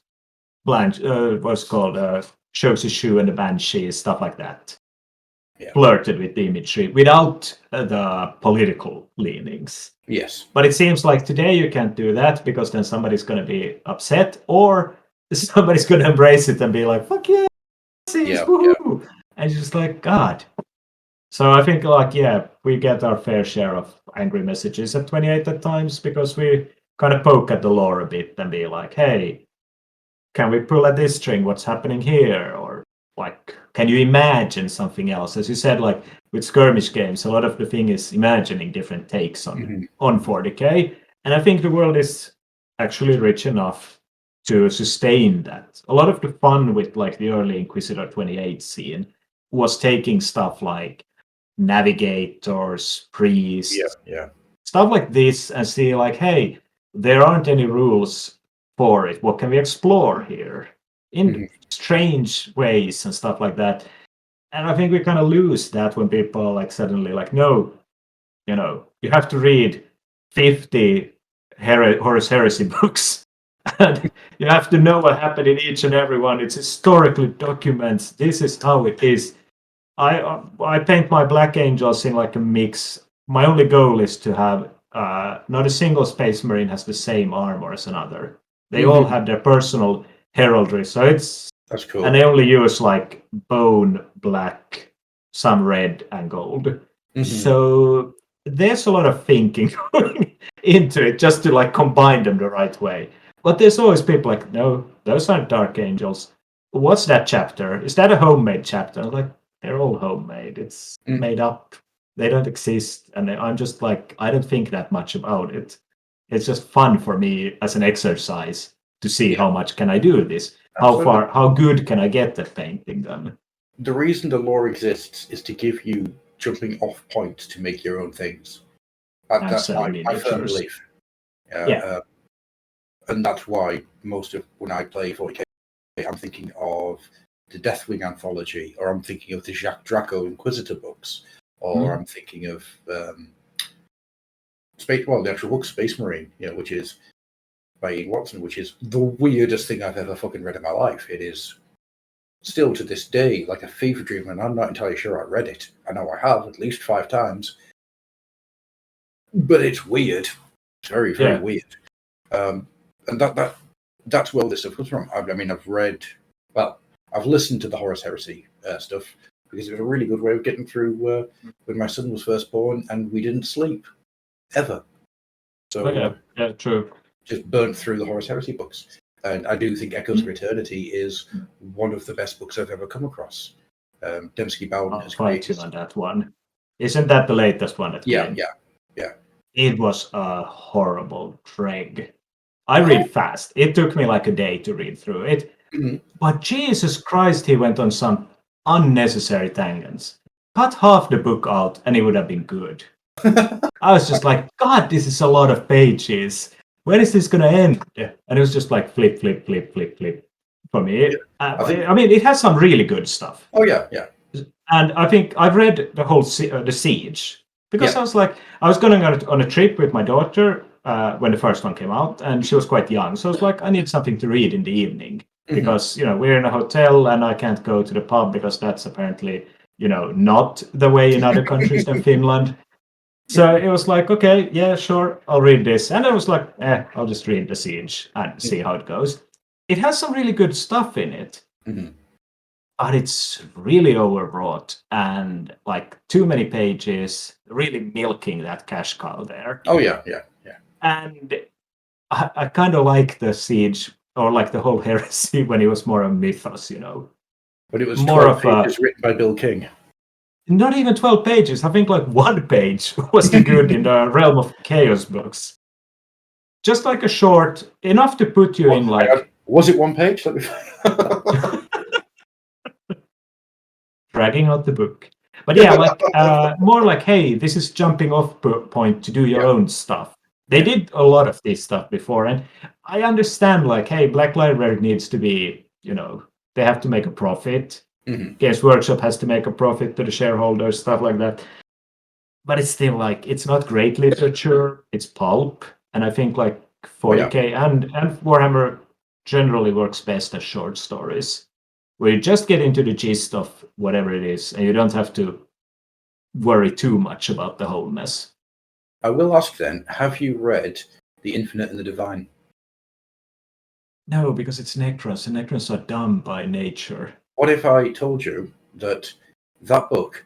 what's called Josie Shoe and the Banshees, stuff like that. Yeah. Flirted with the imagery without the political leanings. Yes. But it seems like today you can't do that because then somebody's going to be upset, or somebody's going to embrace it and be like, "Fuck yeah, woohoo!" And it's just like, God. So I think, like, we get our fair share of angry messages at 28 at times because we kind of poke at the lore a bit and be like, "Hey, can we pull at this string? What's happening here?" Or like, can you imagine something else? As you said, like with skirmish games, a lot of the thing is imagining different takes on 40k, and I think the world is actually rich enough to sustain that. A lot of the fun with like the early Inquisitor 28 scene was taking stuff like navigators, priests, stuff like this, and see like, hey, there aren't any rules for it. What can we explore here in strange ways and stuff like that? And I think we kind of lose that when people like suddenly like, no, you have to read 50 Horus Heresy books. And you have to know what happened in each and every one. It's historically documents. This is how it is. I paint my Black Angels in like a mix. My only goal is to have not a single Space Marine has the same armor as another. They all have their personal heraldry. So that's cool. And they only use like bone, black, some red, and gold. So there's a lot of thinking going into it just to like combine them the right way. But there's always people like, no, those aren't Dark Angels. What's that chapter? Is that a homemade chapter? I'm like, they're all homemade. It's made up. They don't exist. And I'm just like, I don't think that much about it. It's just fun for me as an exercise to see how much can I do this. How good can I get at painting them? The reason the lore exists is to give you jumping off points to make your own things. That's my firm belief. And that's why when I play 40k, I'm thinking of the Deathwing anthology, or I'm thinking of the Jacques Draco Inquisitor books, or I'm thinking of the actual book Space Marine, which is by Ian Watson, which is the weirdest thing I've ever fucking read in my life. It is still to this day like a fever dream, and I'm not entirely sure I read it. I know I have at least 5 times, but it's weird. It's very, very weird. And that's where all this stuff comes from. I've listened to the Horus Heresy stuff because it was a really good way of getting through when my son was first born and we didn't sleep ever. So true. Just burnt through the Horus Heresy books. And I do think Echoes of Eternity is one of the best books I've ever come across. Dembski Bowden has created on that one. Isn't that the latest one? Yeah. It was a horrible drag. I read fast. It took me like a day to read through it. But Jesus Christ, he went on some unnecessary tangents. Cut half the book out and it would have been good. I was just like, God, this is a lot of pages. When is this going to end? And it was just like flip for me. I mean, it has some really good stuff. Oh, yeah. And I think I've read the whole the Siege because I was like, I was going on a trip with my daughter when the first one came out, and she was quite young. So I was like, I need something to read in the evening because, we're in a hotel and I can't go to the pub because that's apparently, not the way in other countries than Finland. So it was like, okay, yeah, sure, I'll read this. And I was like, I'll just read The Siege and see how it goes. It has some really good stuff in it, but it's really overwrought and like too many pages, really milking that cash cow there. Oh, yeah. And I kind of like The Siege, or like the whole heresy when it was more a mythos, But it was more 12 of pages written by Bill King. Not even 12 pages. I think like 1 page was the good in the Realm of Chaos books. Just like a short, enough to put you in like... Was it 1 page? Dragging out the book. But yeah, like more like, hey, this is jumping off point to do your own stuff. They did a lot of this stuff before, and I understand like, hey, Black Library needs to be, they have to make a profit. Games Workshop has to make a profit to the shareholders, stuff like that. but it's still like it's not great literature. It's pulp, and I think like 40k and Warhammer generally works best as short stories, where you just get into the gist of whatever it is, and you don't have to worry too much about the whole mess. I will ask then, have you read The Infinite and the Divine? No, because it's Necrons, and Necrons are dumb by nature. What if I told you that that book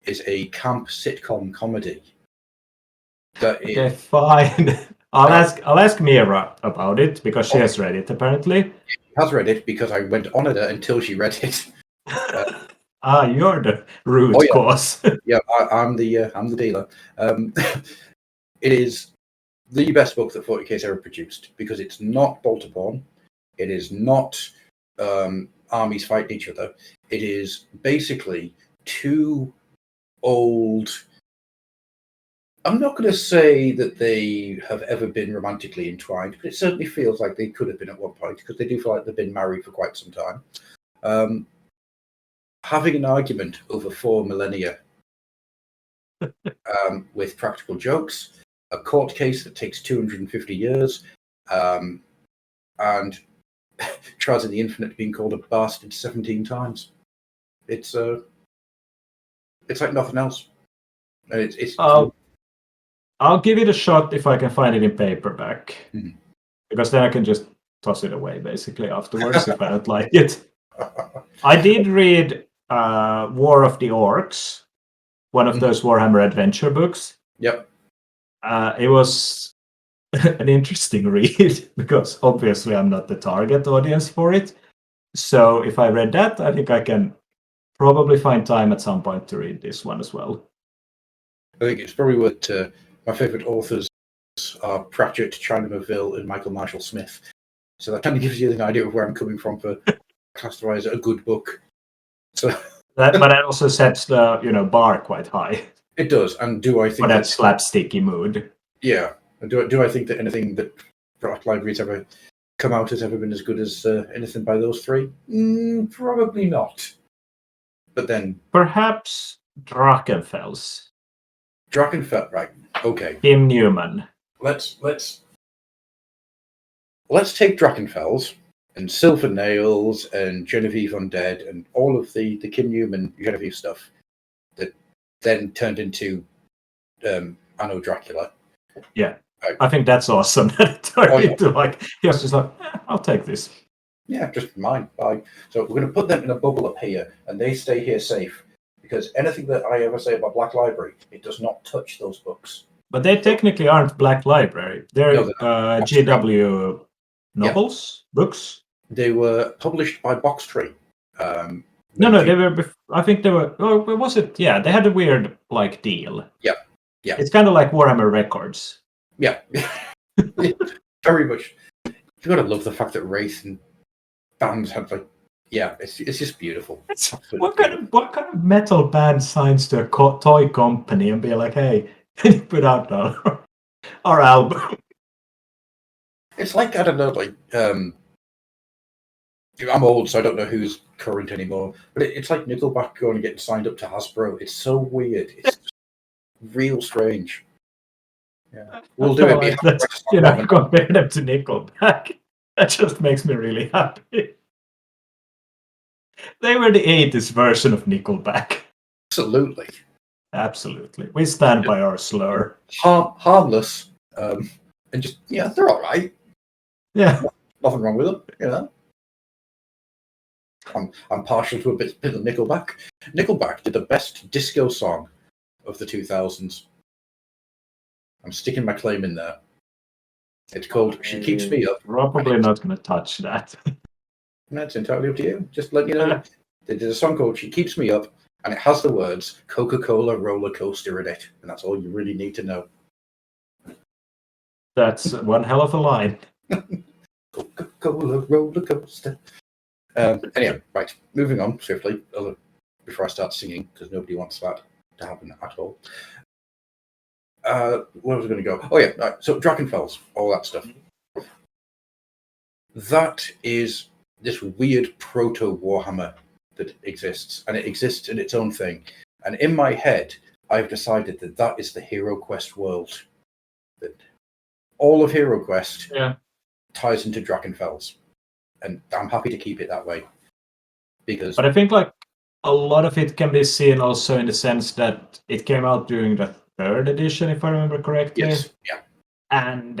is a camp sitcom comedy? Okay, fine. I'll ask Mira about it because she has read it apparently. She has read it because I went on at her until she read it. You're the root cause. Yeah, I'm the dealer. It is the best book that 40k has ever produced because it's not bolt upon. It is not armies fighting each other. It is basically two old. I'm not going to say that they have ever been romantically entwined, but it certainly feels like they could have been at one point because they do feel like they've been married for quite some time. Having an argument over 4 millennia with practical jokes, a court case that takes 250 years, and Trials of the Infinite being called a bastard 17 times. It's like nothing else. And I'll give it a shot if I can find it in paperback, because then I can just toss it away basically afterwards if I don't like it. I did read War of the Orcs, one of those Warhammer adventure books. Yep. It was an interesting read because obviously I'm not the target audience for it. So if I read that, I think I can probably find time at some point to read this one as well. I think it's probably what my favorite authors are Pratchett, China Merville, and Michael Marshall Smith. So that kind of gives you an idea of where I'm coming from for classify a good book. So but that also sets the bar quite high. It does, and do I think for that slapsticky mood? Yeah, do I think that anything that Black Library's ever come out has ever been as good as anything by those three? Probably not. But then perhaps Drachenfels. Drachenfels, right? Okay. Tim Newman. Let's take Drachenfels and Silver Nails and Genevieve Undead and all of the Kim Newman Genevieve stuff that then turned into Anno Dracula. Yeah, I think that's awesome. That it turned into he was just like, I'll take this. Yeah, just mine. So we're going to put them in a bubble up here, and they stay here safe. Because anything that I ever say about Black Library, it does not touch those books. But they technically aren't Black Library. They're GW novels, books. They were published by Box Tree. No, they were. I think they were. Oh, was it? Yeah, they had a weird deal. Yeah. It's kind of like Warhammer Records. Yeah, very much. You gotta love the fact that Wraith and bands have it's just beautiful. What kind of metal band signs to a toy company and be like, hey, can you put out our album? It's like, I don't know, I'm old, so I don't know who's current anymore. But it's like Nickelback going and getting signed up to Hasbro. It's so weird. It's real strange. Yeah, we'll do it. Compare them to Nickelback. That just makes me really happy. They were the 80s version of Nickelback. Absolutely. We stand by our slur. Harmless. And just, they're all right. Yeah. Nothing wrong with them, I'm partial to a bit of Nickelback. Nickelback did the best disco song of the 2000s. I'm sticking my claim in there. It's called She Keeps Me Up. Probably not going to touch that. That's entirely up to you. Just let you know. They did a song called She Keeps Me Up, and it has the words Coca-Cola roller coaster in it. And that's all you really need to know. That's one hell of a line. Coca-Cola roller coaster. Anyway, right. Moving on swiftly, before I start singing, because nobody wants that to happen at all. Where was I going to go? Oh, yeah. Right. So, Drachenfels, all that stuff. That is this weird proto-Warhammer that exists, and it exists in its own thing. And in my head, I've decided that is the Hero Quest world. That all of Hero Quest ties into Drakenfels, and I'm happy to keep it that way. Because, but I think like a lot of it can be seen also in the sense that it came out during the 3rd edition, if I remember correctly. yes, yeah, And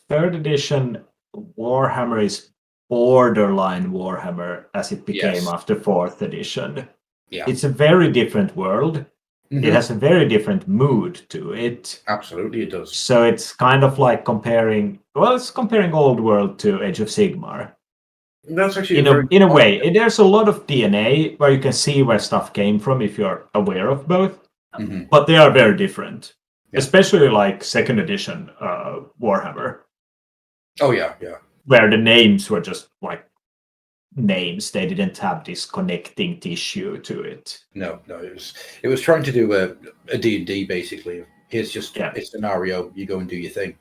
3rd edition Warhammer is borderline Warhammer as it became after 4th edition. yeah, It's a very different world. It has a very different mood to it. absolutely, it does. So it's kind of like comparing Old World to Age of Sigmar. That's actually In a way. There's a lot of DNA where you can see where stuff came from if you're aware of both. But they are very different. Yeah. Especially like 2nd edition Warhammer. Oh yeah. Where the names were just like names. They didn't have this connecting tissue to it. No, it was trying to do a D&D basically. Here's just a scenario, you go and do your thing.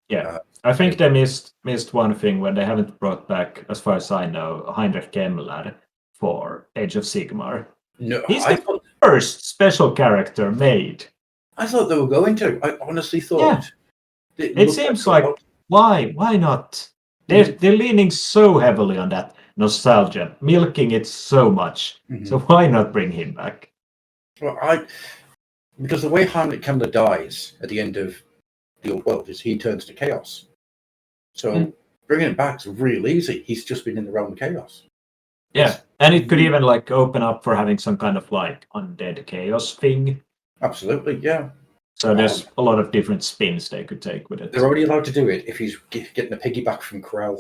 Yeah. I think they missed one thing when they haven't brought back, as far as I know, Heinrich Kemmler for Age of Sigmar. No, He's the first special character made. I thought they were going to. I honestly thought. It seems like why not? They're leaning so heavily on that nostalgia, milking it so much. So why not bring him back? Well, because the way Heinrich Kemmler dies at the end of the Old World is he turns to chaos. So bringing him back is real easy. He's just been in the realm of chaos. Yeah, and it could even like open up for having some kind of like undead chaos thing. Absolutely, yeah. So there's a lot of different spins they could take with it. They're already allowed to do it if he's getting a piggyback from Krell.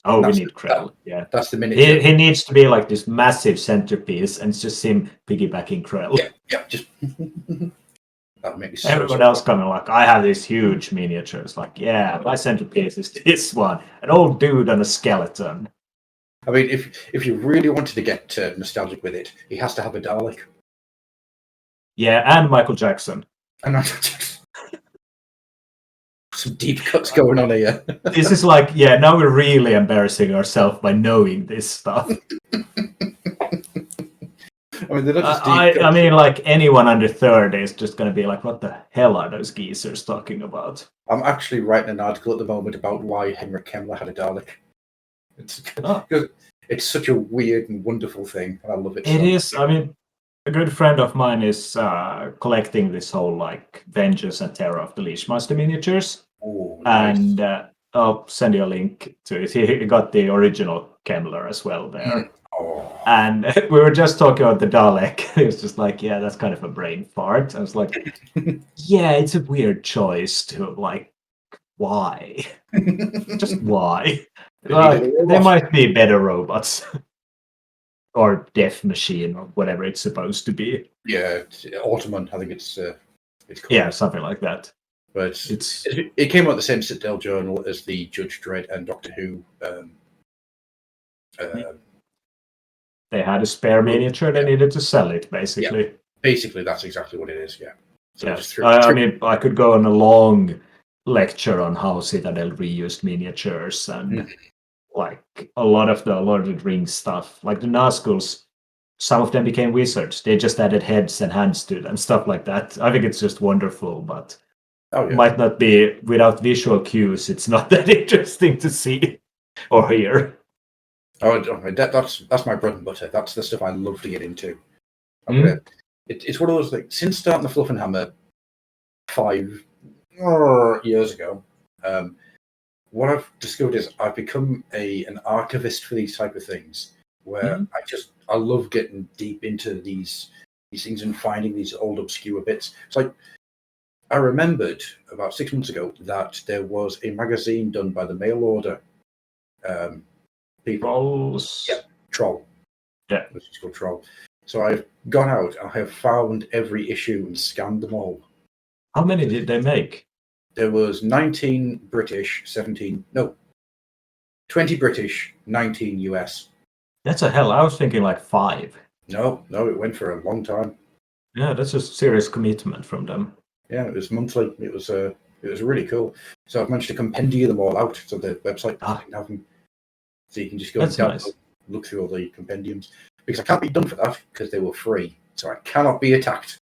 Oh, we need Krell. That's the minute. He needs to be like this massive centerpiece, and it's just him piggybacking Krell. Yeah, just. That makes Everyone else coming like, I have this huge miniature. It's like, yeah, my centerpiece is this one, an old dude on a skeleton. I mean, if you really wanted to get nostalgic with it, he has to have a Dalek. Yeah, and Michael Jackson. And some deep cuts going on here. This is like, now we're really embarrassing ourselves by knowing this stuff. I mean, they're not just deep cuts. I mean, like anyone under 30 is just going to be like, what the hell are those geezers talking about? I'm actually writing an article at the moment about why Heinrich Kemmler had a Dalek. It's such a weird and wonderful thing, and I love it. It is. I mean, a good friend of mine is collecting this whole like Vengeance and Terror of the Leashmaster miniatures. Oh, nice. And I'll send you a link to it. He got the original Kemmler as well there. Oh. And we were just talking about the Dalek. He was just like, yeah, that's kind of a brain fart. I was like, yeah, it's a weird choice to like, why? Just why? There might be better robots. Or Death Machine, or whatever it's supposed to be. Yeah, Ottoman, I think it's called. Yeah, something like that. But it came out of the same Citadel Journal as the Judge Dredd and Doctor Who. They had a spare miniature, they needed to sell it, basically. Yeah, basically, that's exactly what it is, yeah. So I mean, I could go on a long lecture on how Citadel reused miniatures and like a lot of the Lord of the Rings stuff. Like the Nazguls, some of them became wizards. They just added heads and hands to them, stuff like that. I think it's just wonderful, but might not be, without visual cues, it's not that interesting to see or hear. Oh, that's my bread and butter. That's the stuff I love to get into. It's one of those things. Since starting the Fluffenhammer 5 years ago, what I've discovered is I've become an archivist for these type of things, where I love getting deep into these things and finding these old obscure bits. It's like I remembered about 6 months ago that there was a magazine done by the mail order people. Trolls. Yeah, Troll. Yeah, it's called Troll. So I've gone out. I have found every issue and scanned them all. How many did they make? There was 19 British, 20 British, 19 US. That's a hell. I was thinking like 5. No, it went for a long time. Yeah, that's a serious commitment from them. Yeah, it was monthly. It was really cool. So I've managed to compendium them all out. So the website can have them. So you can just go and look through all the compendiums. Because I can't be done for that because they were free. So I cannot be attacked.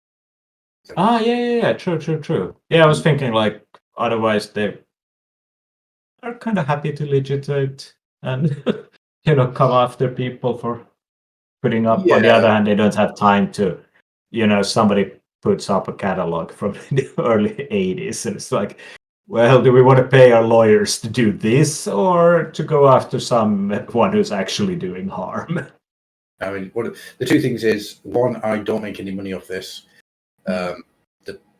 Yeah. True. Yeah, I was thinking like otherwise they are kind of happy to legitimate and come after people for putting up. On the Yeah, other hand, they don't have time to, somebody puts up a catalog from the early 80s and it's like, well, do we want to pay our lawyers to do this or to go after someone who's actually doing harm? I mean, the two things is, one, I don't make any money off this. The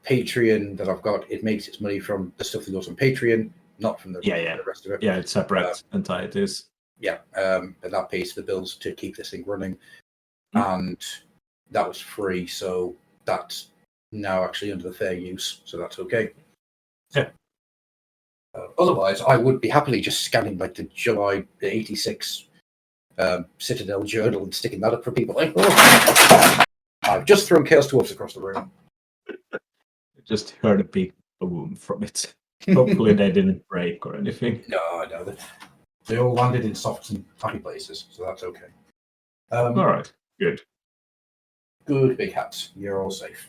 Patreon that I've got, it makes its money from the stuff that goes on Patreon, not from the rest of it. Yeah, it's separate entities. Yeah, and that pays the bills to keep this thing running. And that was free, so that's now actually under the fair use, so that's okay. Yeah. Otherwise, I would be happily just scanning like the July 86 Citadel journal and sticking that up for people. Like, I've just thrown Chaos Dwarfs across the room. Just heard a big boom from it. Hopefully they didn't break or anything. No, they all landed in soft and happy places, so that's okay. All right, good. Good big hats. You're all safe.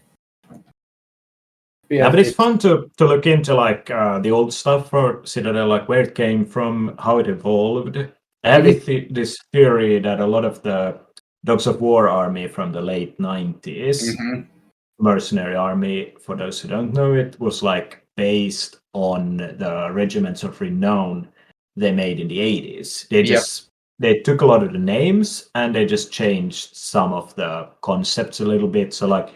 Yeah, but it's fun to look into like the old stuff for Citadel, like where it came from, how it evolved. I have this theory that a lot of the Dogs of War army from the late 90s, mercenary army, for those who don't know it, was like based on the regiments of renown they made in the 80s. They took a lot of the names and they just changed some of the concepts a little bit. So like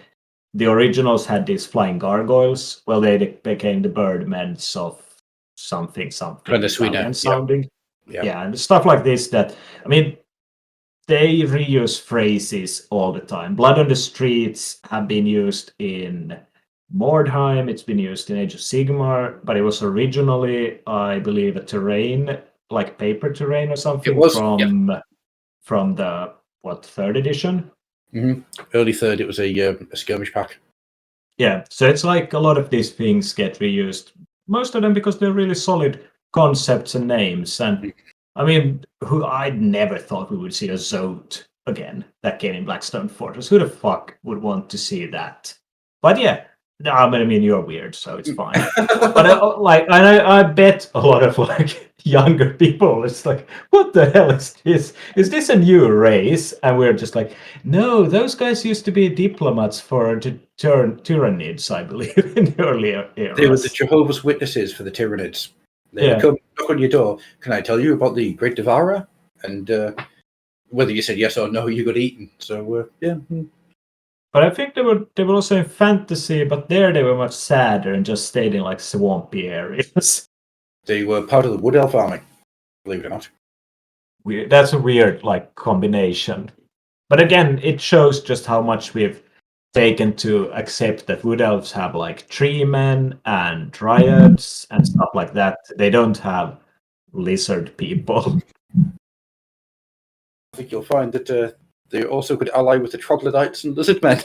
the originals had these flying gargoyles. Well, they became the birdmen of something kind of Sweden sounding. Yeah, and stuff like this that, I mean, they reuse phrases all the time. Blood on the Streets have been used in Mordheim, it's been used in Age of Sigmar, but it was originally, I believe, a terrain, like paper terrain or something from the, third edition? Early third, it was a skirmish pack. Yeah, so it's like a lot of these things get reused. Most of them because they're really solid concepts and names. And I mean, I never thought we would see a Zod again that came in Blackstone Fortress. Who the fuck would want to see that? But yeah, I mean, you're weird, so it's fine. But I bet a lot of like younger people, it's like, what the hell is this? Is this a new race? And we're just like, no, those guys used to be diplomats for the Tyranids, I believe, in the earlier eras. They were the Jehovah's Witnesses for the Tyranids. They would come knock on your door. Can I tell you about the Great Devourer? And whether you said yes or no, you got eaten. So yeah. But I think they were also in fantasy, but there they were much sadder and just stayed in like swampy areas. They were part of the Wood Elf army, believe it or not. That's a weird like combination. But again, it shows just how much we've taken to accept that Wood Elves have like tree men and dryads and stuff like that. They don't have lizard people. I think you'll find that they also could ally with the troglodytes and lizard men.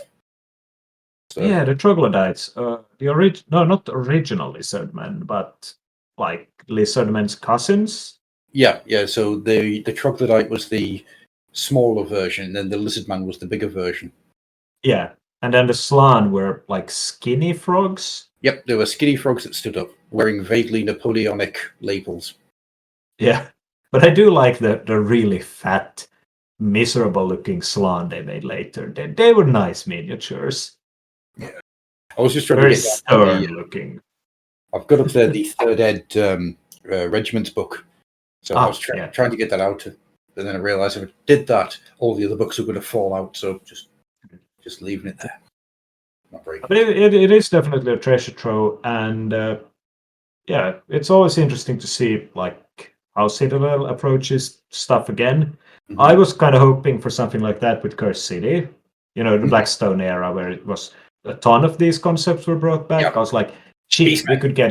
So. Yeah, the troglodytes. Not the original lizard men, but like lizard men's cousins. Yeah. So the troglodyte was the smaller version, and then the lizard man was the bigger version. Yeah, and then the slan were like skinny frogs. Yep, there were skinny frogs that stood up, wearing vaguely Napoleonic labels. Yeah, but I do like the really fat, miserable-looking slan they made later. They were nice miniatures. Yeah, I was just trying very to get stern-looking. I've got up there the third ed regiment's book, so I was trying to get that out, and then I realised if I did that, all the other books are going to fall out. So just leaving it there. Not very. But it is definitely a treasure trove, and it's always interesting to see like how Citadel approaches stuff again. Mm-hmm. I was kind of hoping for something like that with Curse City, the Blackstone era, where it was a ton of these concepts were brought back. I was like, geez, we could get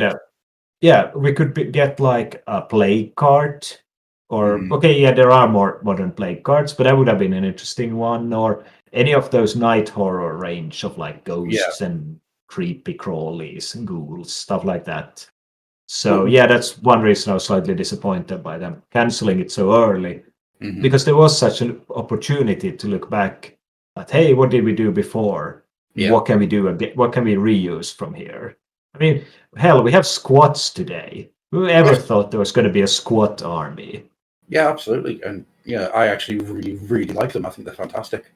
get like a plague cart, or there are more modern plague carts, but that would have been an interesting one, or any of those night horror range of like ghosts and creepy crawlies and ghouls, stuff like that. So that's one reason I was slightly disappointed by them canceling it so early, because there was such an opportunity to look back at, hey, what did we do before? Yeah. What can we do? What can we reuse from here? I mean, hell, we have squats today. Who ever thought there was going to be a squat army? Yeah, absolutely. And I actually really, really like them. I think they're fantastic.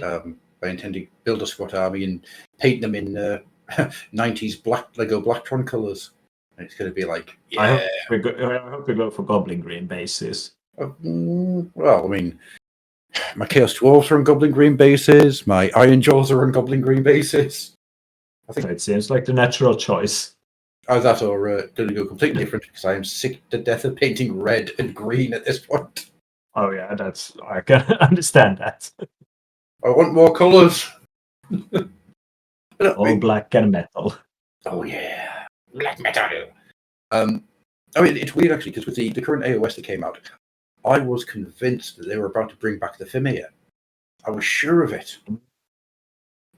I intend to build a squat army and paint them in 90s Lego Blacktron colors. And it's going to be like, I yeah. hope we go for Goblin Green bases. Well, I mean, my Chaos Dwarves are on Goblin Green bases. My Iron Jaws are on Goblin Green bases. I think It seems like the natural choice. either that or going to go completely different because I am sick to death of painting red and green at this point. Oh yeah, I can understand that. I want more colors. All black and metal. Oh yeah, black metal. I mean, it's weird actually because with the current AOS that came out, I was convinced that they were about to bring back the Fluffenhammer. I was sure of it,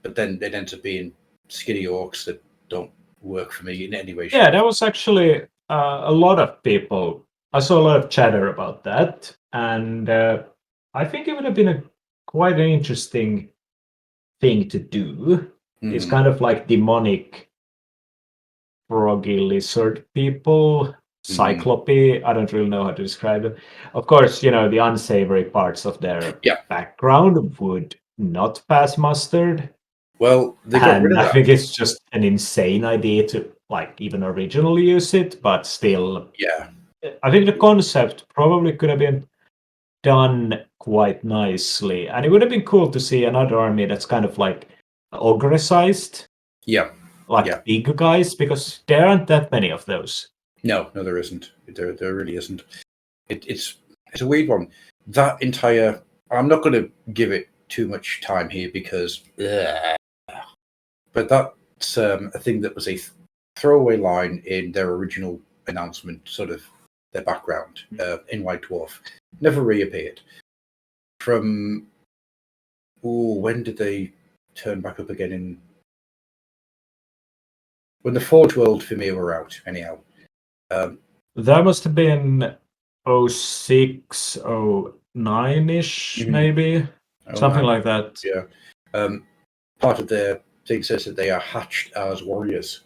but then it ends up being skinny orcs that don't work for me in any way. Yeah, that was actually a lot of people. I saw a lot of chatter about that, and I think it would have been quite an interesting thing to do. It's kind of like demonic froggy lizard people, cyclopy. I don't really know how to describe it. Of course, the unsavory parts of their background would not pass mustard. Well, they got rid of that. I think it's just an insane idea to even originally use it, but still. Yeah. I think the concept probably could have been done quite nicely, and it would have been cool to see another army that's kind of like ogre-sized. Yeah. Big guys, because there aren't that many of those. No, there isn't. There really isn't. It's a weird one. That entire. I'm not going to give it too much time here because. But that's a thing that was a throwaway line in their original announcement, sort of their background in White Dwarf. Never reappeared. From. When did they turn back up again in. When the Forge World Fluffenhammer were out, anyhow. That must have been 06, 09-ish, maybe. Something like that. Yeah. Part of their thing says that they are hatched as warriors.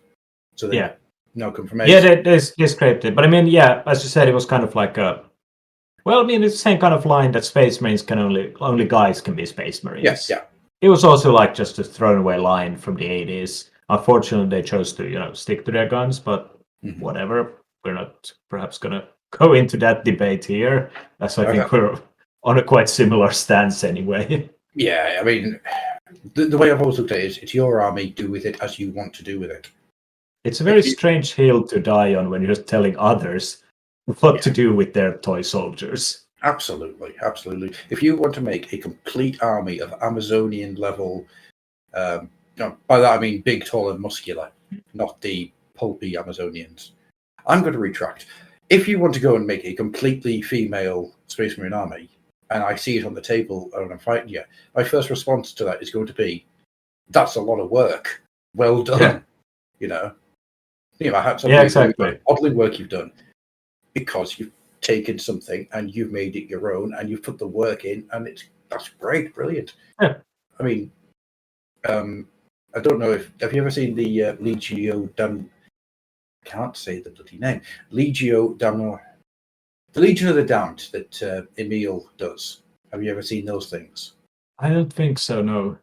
So they now come from eggs. Yeah, they scraped it. But I mean, yeah, as you said, it was kind of like a... Well, I mean, it's the same kind of line that Space Marines can only guys can be Space Marines. Yeah. It was also like just a thrown away line from the 80s. Unfortunately, they chose to, stick to their guns, but whatever. We're not perhaps going to go into that debate here, as I think we're on a quite similar stance anyway. Yeah, I mean, the way I've always looked at it is it's your army, do with it as you want to do with it. It's a very strange hill to die on when you're just telling others what to do with their toy soldiers. Absolutely. If you want to make a complete army of Amazonian level, by that I mean big, tall, and muscular, not the pulpy Amazonians, I'm going to retract. If you want to go and make a completely female Space Marine army, and I see it on the table and I'm fighting you, my first response to that is going to be, that's a lot of work. Well done. I have some modeling work you've done because you've taken something and you've made it your own and you've put the work in, and that's great, brilliant. Yeah. I mean, I don't know have you ever seen the Legio I can't say the bloody name. The Legion of the Damned that Emil does. Have you ever seen those things? I don't think so, no.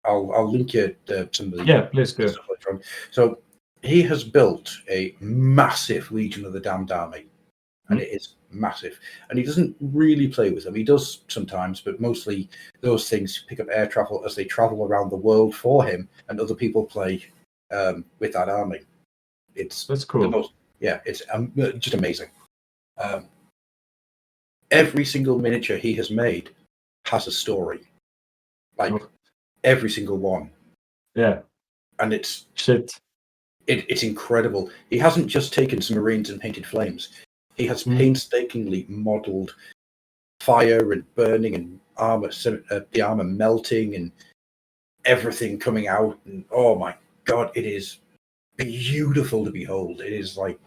I'll link you some of the please do. stuff later on. So he has built a massive Legion of the Damned army, and it is massive. And he doesn't really play with them. He does sometimes, but mostly those things pick up air travel as they travel around the world for him, and other people play with that army. That's cool. It's just amazing. Every single miniature he has made has a story, every single one. Yeah, and it's shit. It's incredible. He hasn't just taken some Marines and painted flames. He has painstakingly modelled fire and burning and armor, the armor melting and everything coming out. And oh my god, it is beautiful to behold. It is like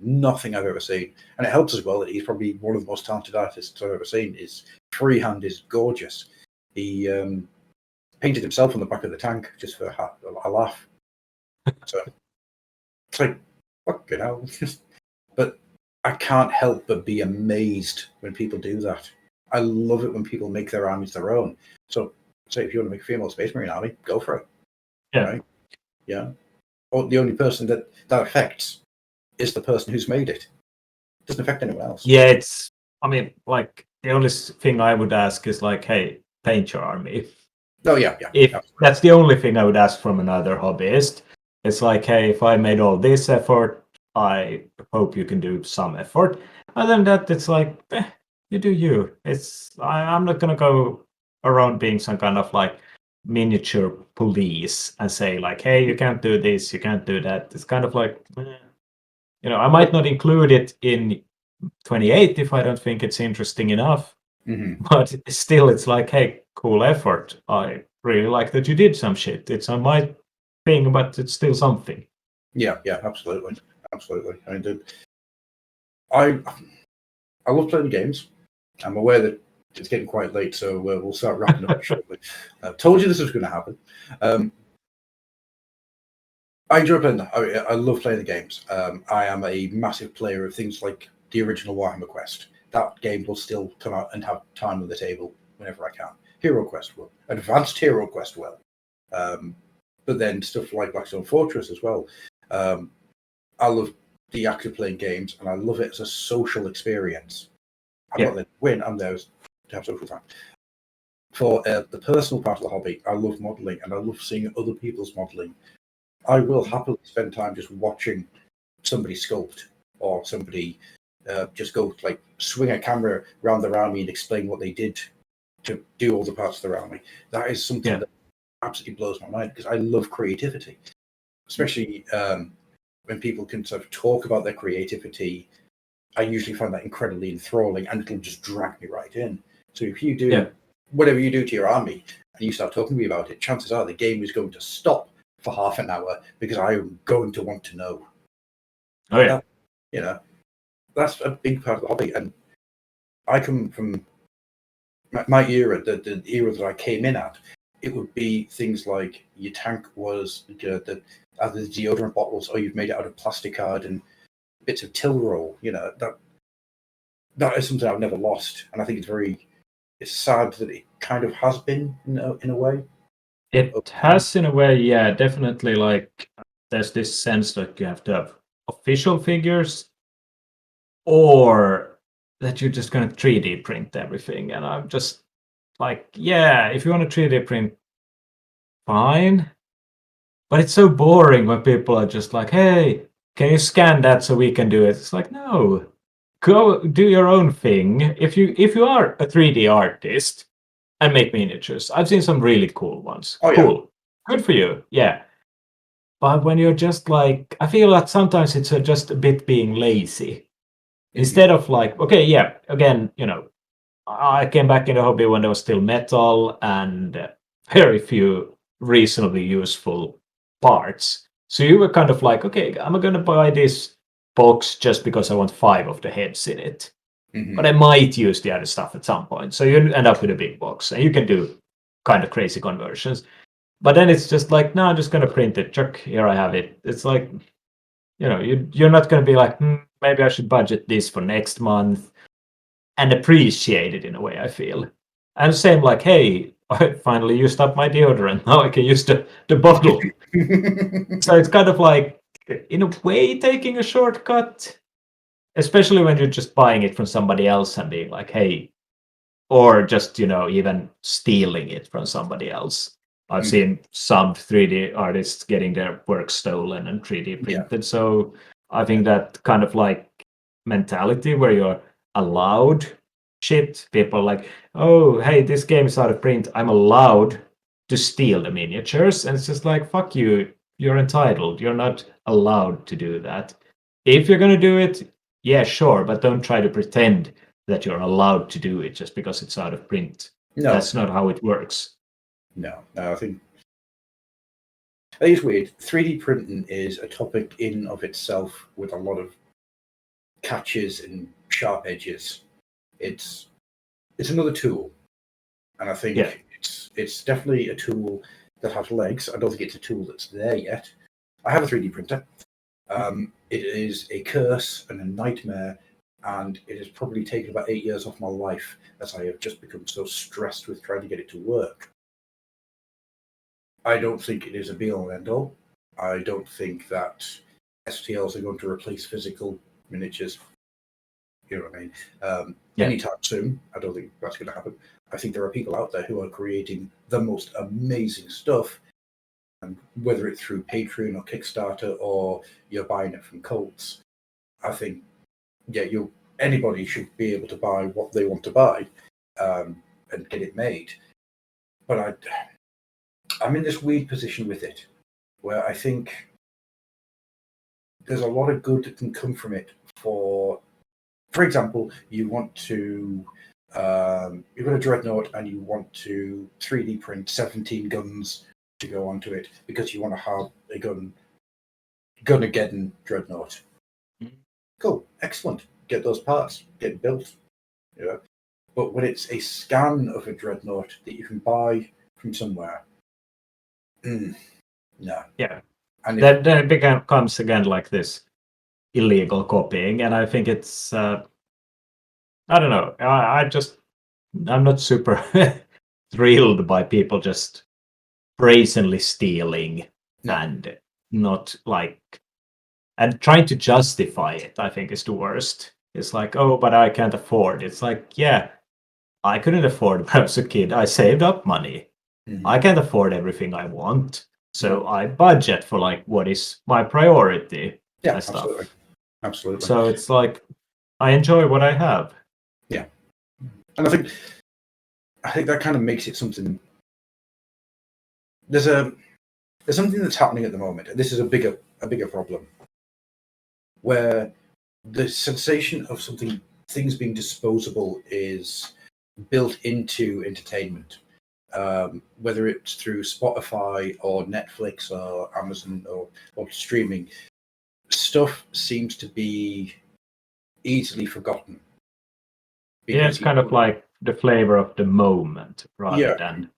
nothing I've ever seen, and it helps as well that he's probably one of the most talented artists I've ever seen. His freehand is gorgeous. He painted himself on the back of the tank just for a laugh. So it's like, fucking hell. But I can't help but be amazed when people do that. I love it when people make their armies their own. So, say if you want to make a female Space Marine army, go for it. Yeah. Right? Yeah. Or the only person that affects is the person who's made it. It doesn't affect anyone else. Yeah, it's. I mean, like the only thing I would ask is like, hey, paint your army. Oh yeah. If Absolutely. that's the only thing I would ask from another hobbyist, it's like, hey, if I made all this effort, I hope you can do some effort. Other than that, it's like, you do you. I'm not gonna go around being some kind of like miniature police and say like, hey, you can't do this, you can't do that. It's kind of like, I might not include it in 28 if I don't think it's interesting enough. Mm-hmm. But still, it's like, hey, cool effort. I really like that you did some shit. It's on my thing, but it's still something. Yeah, absolutely. I mean, I love playing games. I'm aware that it's getting quite late, so we'll start wrapping up shortly. I told you this was going to happen. I enjoy playing them. I love playing the games. I am a massive player of things like the original Warhammer Quest. That game will still come out and have time on the table whenever I can. Hero Quest will. Advanced Hero Quest will. But then stuff like Blackstone Fortress as well. I love the act of playing games, and I love it as a social experience. I'm not there to win, I'm there to have social time. For the personal part of the hobby, I love modelling, and I love seeing other people's modelling. I will happily spend time just watching somebody sculpt, or somebody just go like swing a camera around their army and explain what they did to do all the parts of their army. That is something that absolutely blows my mind, because I love creativity, especially when people can sort of talk about their creativity. I usually find that incredibly enthralling, and it'll just drag me right in. So if you do whatever you do to your army and you start talking to me about it, chances are the game is going to stop for half an hour, because I'm going to want to know. Oh yeah. That's a big part of the hobby. And I come from my era, the era that I came in at. It would be things like your tank was either the deodorant bottles, or you've made it out of plastic card and bits of till roll. That is something I've never lost, and I think it's sad that it kind of has been in a way. It has in a way, yeah, definitely. Like there's this sense that you have to have official figures, or that you're just going to 3D print everything. And I'm just like, yeah, if you want to 3D print, fine. But it's so boring when people are just like, hey, can you scan that so we can do it? It's like, no, go do your own thing. If you are a 3D artist and make miniatures, I've seen some really cool ones. Oh, cool. Good for you. Yeah. But when you're just like, I feel that sometimes it's just a bit being lazy. Instead of like, okay, yeah, again, I came back in the hobby when there was still metal and very few reasonably useful parts. So you were kind of like, okay, I'm going to buy this box just because I want 5 of the heads in it. Mm-hmm. But I might use the other stuff at some point. So you end up with a big box, and you can do kind of crazy conversions. But then it's just like, no, I'm just going to print it. Chuck, here I have it. It's like, you're not going to be like, maybe I should budget this for next month and appreciate it in a way, I feel. And same like, hey, I finally used up my deodorant. Now I can use the bottle. So it's kind of like, in a way, taking a shortcut, especially when you're just buying it from somebody else and being like, hey, or just, even stealing it from somebody else. I've seen some 3D artists getting their work stolen and 3D printed. Yeah. So I think that kind of like mentality where you're allowed shit, people like, oh, hey, this game is out of print. I'm allowed to steal the miniatures. And it's just like, fuck you. You're entitled. You're not allowed to do that. If you're going to do it, yeah, sure. But don't try to pretend that you're allowed to do it just because it's out of print. No. That's not how it works. No, I think it's weird. 3D printing is a topic in of itself with a lot of catches and sharp edges. It's another tool, and I think It's definitely a tool that has legs. I don't think it's a tool that's there yet. I have a 3D printer. It is a curse and a nightmare, and it has probably taken about 8 years off my life as I have just become so stressed with trying to get it to work. I don't think it is a be-all and end-all. I don't think that STLs are going to replace physical miniatures. You know what I mean? Anytime soon. I don't think that's going to happen. I think there are people out there who are creating the most amazing stuff, and whether it's through Patreon or Kickstarter or you're buying it from cults. I think, anybody should be able to buy what they want to buy and get it made. But I'm in this weird position with it, where I think there's a lot of good that can come from it. For example, you want to you've got a dreadnought and you want to 3D print 17 guns to go onto it because you want to have a Gun-Ageddon dreadnought. Cool, excellent. Get those parts, get built. But when it's a scan of a dreadnought that you can buy from somewhere, no. Yeah. And then it becomes again like this illegal copying, and I think it's I don't know. I'm not super thrilled by people just brazenly stealing and not and trying to justify it. I think is the worst. It's like, oh, but I can't afford. It's like, yeah, I couldn't afford when I was a kid. I saved up money. I can't afford everything I want, so I budget for what is my priority. Yeah, stuff. Absolutely. So it's like I enjoy what I have. Yeah, and I think that kind of makes it something. There's something that's happening at the moment, and this is a bigger problem, where the sensation of things being disposable is built into entertainment, whether it's through Spotify or Netflix or Amazon or streaming. Stuff seems to be easily forgotten. Yeah, it's kind of like the flavor of the moment rather than.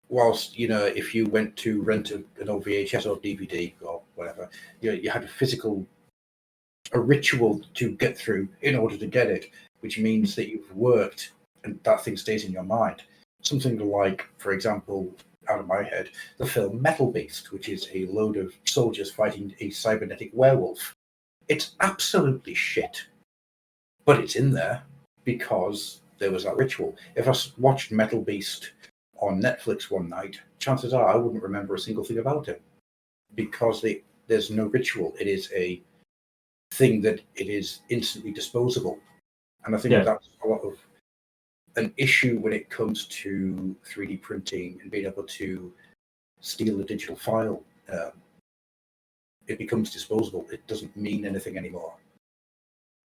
Whilst, if you went to rent an old VHS or DVD or whatever, you had a ritual to get through in order to get it, which means that you've worked and that thing stays in your mind. Something like, for example, out of my head, the film Metal Beast, which is a load of soldiers fighting a cybernetic werewolf. It's absolutely shit, but it's in there because there was that ritual. If I watched Metal Beast on Netflix one night, chances are I wouldn't remember a single thing about it because there's no ritual. It is a thing that it is instantly disposable. And I think that's a lot of an issue when it comes to 3D printing and being able to steal a digital file. It becomes disposable. It doesn't mean anything anymore.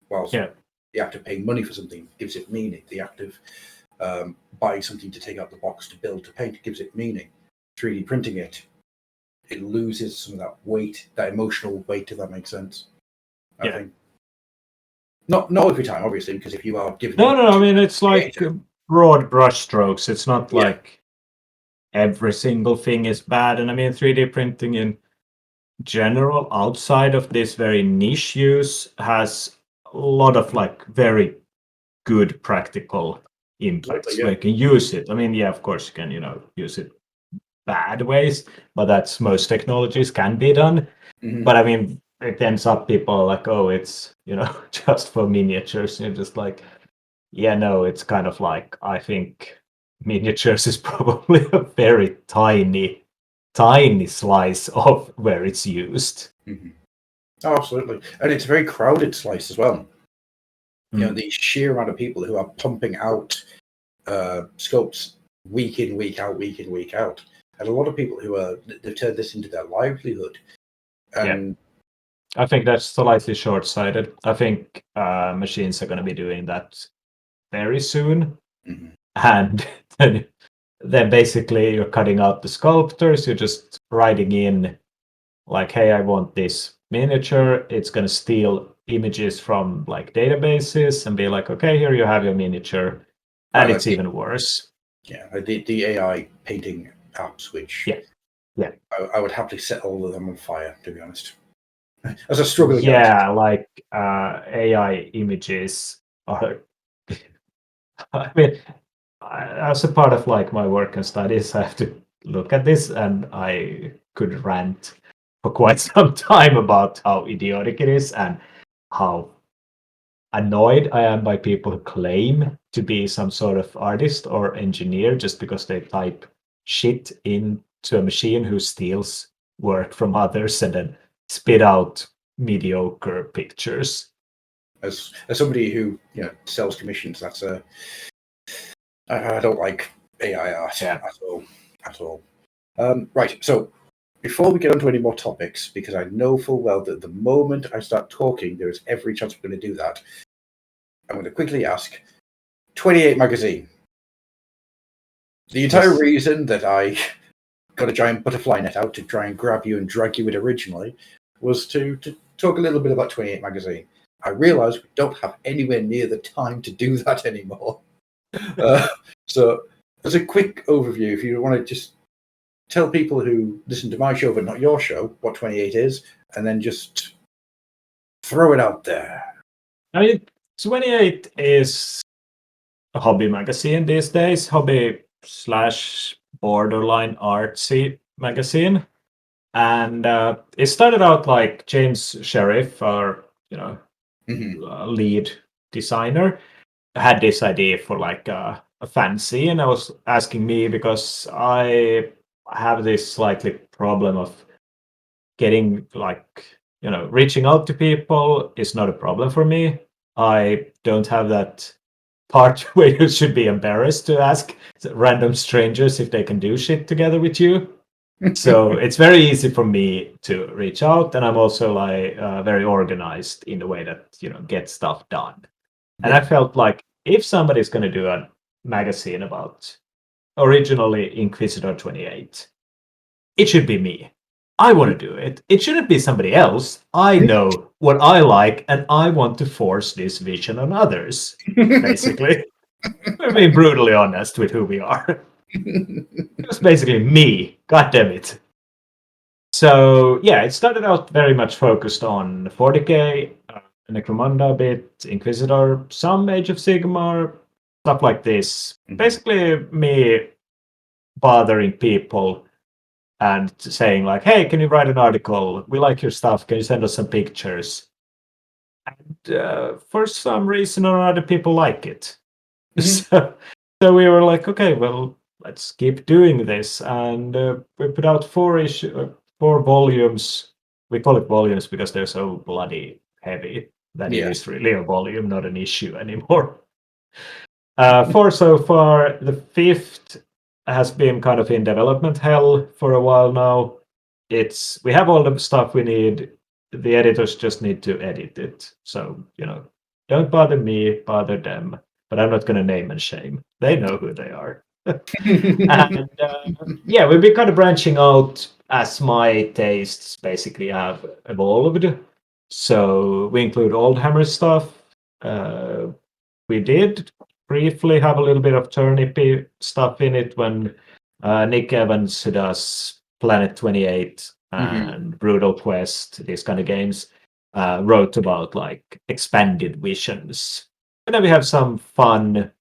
Whilst the act of paying money for something gives it meaning. The act of buying something to take out the box to build, to paint, gives it meaning. 3D printing it loses some of that weight, that emotional weight, if that makes sense. I think. Not every time, obviously, because if you are given... No, I mean, it's like broad brushstrokes. It's not like every single thing is bad. And I mean, 3D printing in general, outside of this very niche use, has a lot of very good practical impacts where you can use it. I mean, of course you can, use it bad ways, but that's most technologies can be done. But I mean, it ends up people are like, oh, it's just for miniatures. And you're just like, it's kind of like, I think miniatures is probably a very tiny slice of where it's used. Oh, absolutely. And it's a very crowded slice as well. The sheer amount of people who are pumping out scopes week in, week out. And a lot of people they've turned this into their livelihood. And I think that's slightly short-sighted. I think machines are going to be doing that very soon. And then basically you're cutting out the sculptors. You're just writing in like, hey, I want this miniature. It's going to steal images from databases and be like, okay, here you have your miniature. And it's even worse. Yeah, the AI painting apps, which Yeah. I would happily set all of them on fire, to be honest. As a struggling artist. Yeah, like AI images are. I mean, as a part of like my work and studies, I have to look at this, and I could rant for quite some time about how idiotic it is and how annoyed I am by people who claim to be some sort of artist or engineer just because they type shit into a machine who steals work from others and then spit out mediocre pictures. As somebody who sells commissions, that's I don't like AI art at all. Right, so before we get on to any more topics, because I know full well that the moment I start talking, there is every chance we're going to do that. I'm going to quickly ask 28 magazine. The entire reason that I got a giant butterfly net out to try and grab you and drag you in originally was to talk a little bit about 28 magazine. I realize we don't have anywhere near the time to do that anymore. So as a quick overview, if you want to just tell people who listen to my show but not your show what 28 is, and then just throw it out there. I mean, 28 is a hobby magazine these days, hobby / borderline artsy magazine. And it started out like James Sheriff, our lead designer, had this idea for like a fanzine, and I was asking me because I have this slightly problem of getting like reaching out to people is not a problem for me. I don't have that part where you should be embarrassed to ask random strangers if they can do shit together with you. So it's very easy for me to reach out, and I'm also like very organized in the way that get stuff done. And I felt like if somebody's going to do a magazine about originally Inquisitor 28, it should be me. I want to do it. It shouldn't be somebody else. I know what I like, and I want to force this vision on others, basically. We're being brutally honest with who we are. It was basically me. God damn it. So, yeah, it started out very much focused on 40k, Necromunda a bit, Inquisitor, some Age of Sigmar, stuff like this. Basically, me bothering people and saying like, hey, can you write an article? We like your stuff. Can you send us some pictures? And for some reason or other, people like it. So we were like, okay, well, let's keep doing this. And we put out 4 volumes. We call it volumes because they're so bloody heavy that it is really a volume, not an issue anymore. 4 so far. The 5th has been kind of in development hell for a while now. We have all the stuff we need. The editors just need to edit it. So, don't bother me, bother them. But I'm not going to name and shame. They know who they are. And yeah, we've been kind of branching out as my tastes basically have evolved. So we include old Hammer stuff. We did briefly have a little bit of turnipy stuff in it when Nick Evans, who does Planet 28 and Brutal Quest, these kind of games, wrote about like expanded visions. And then we have some fun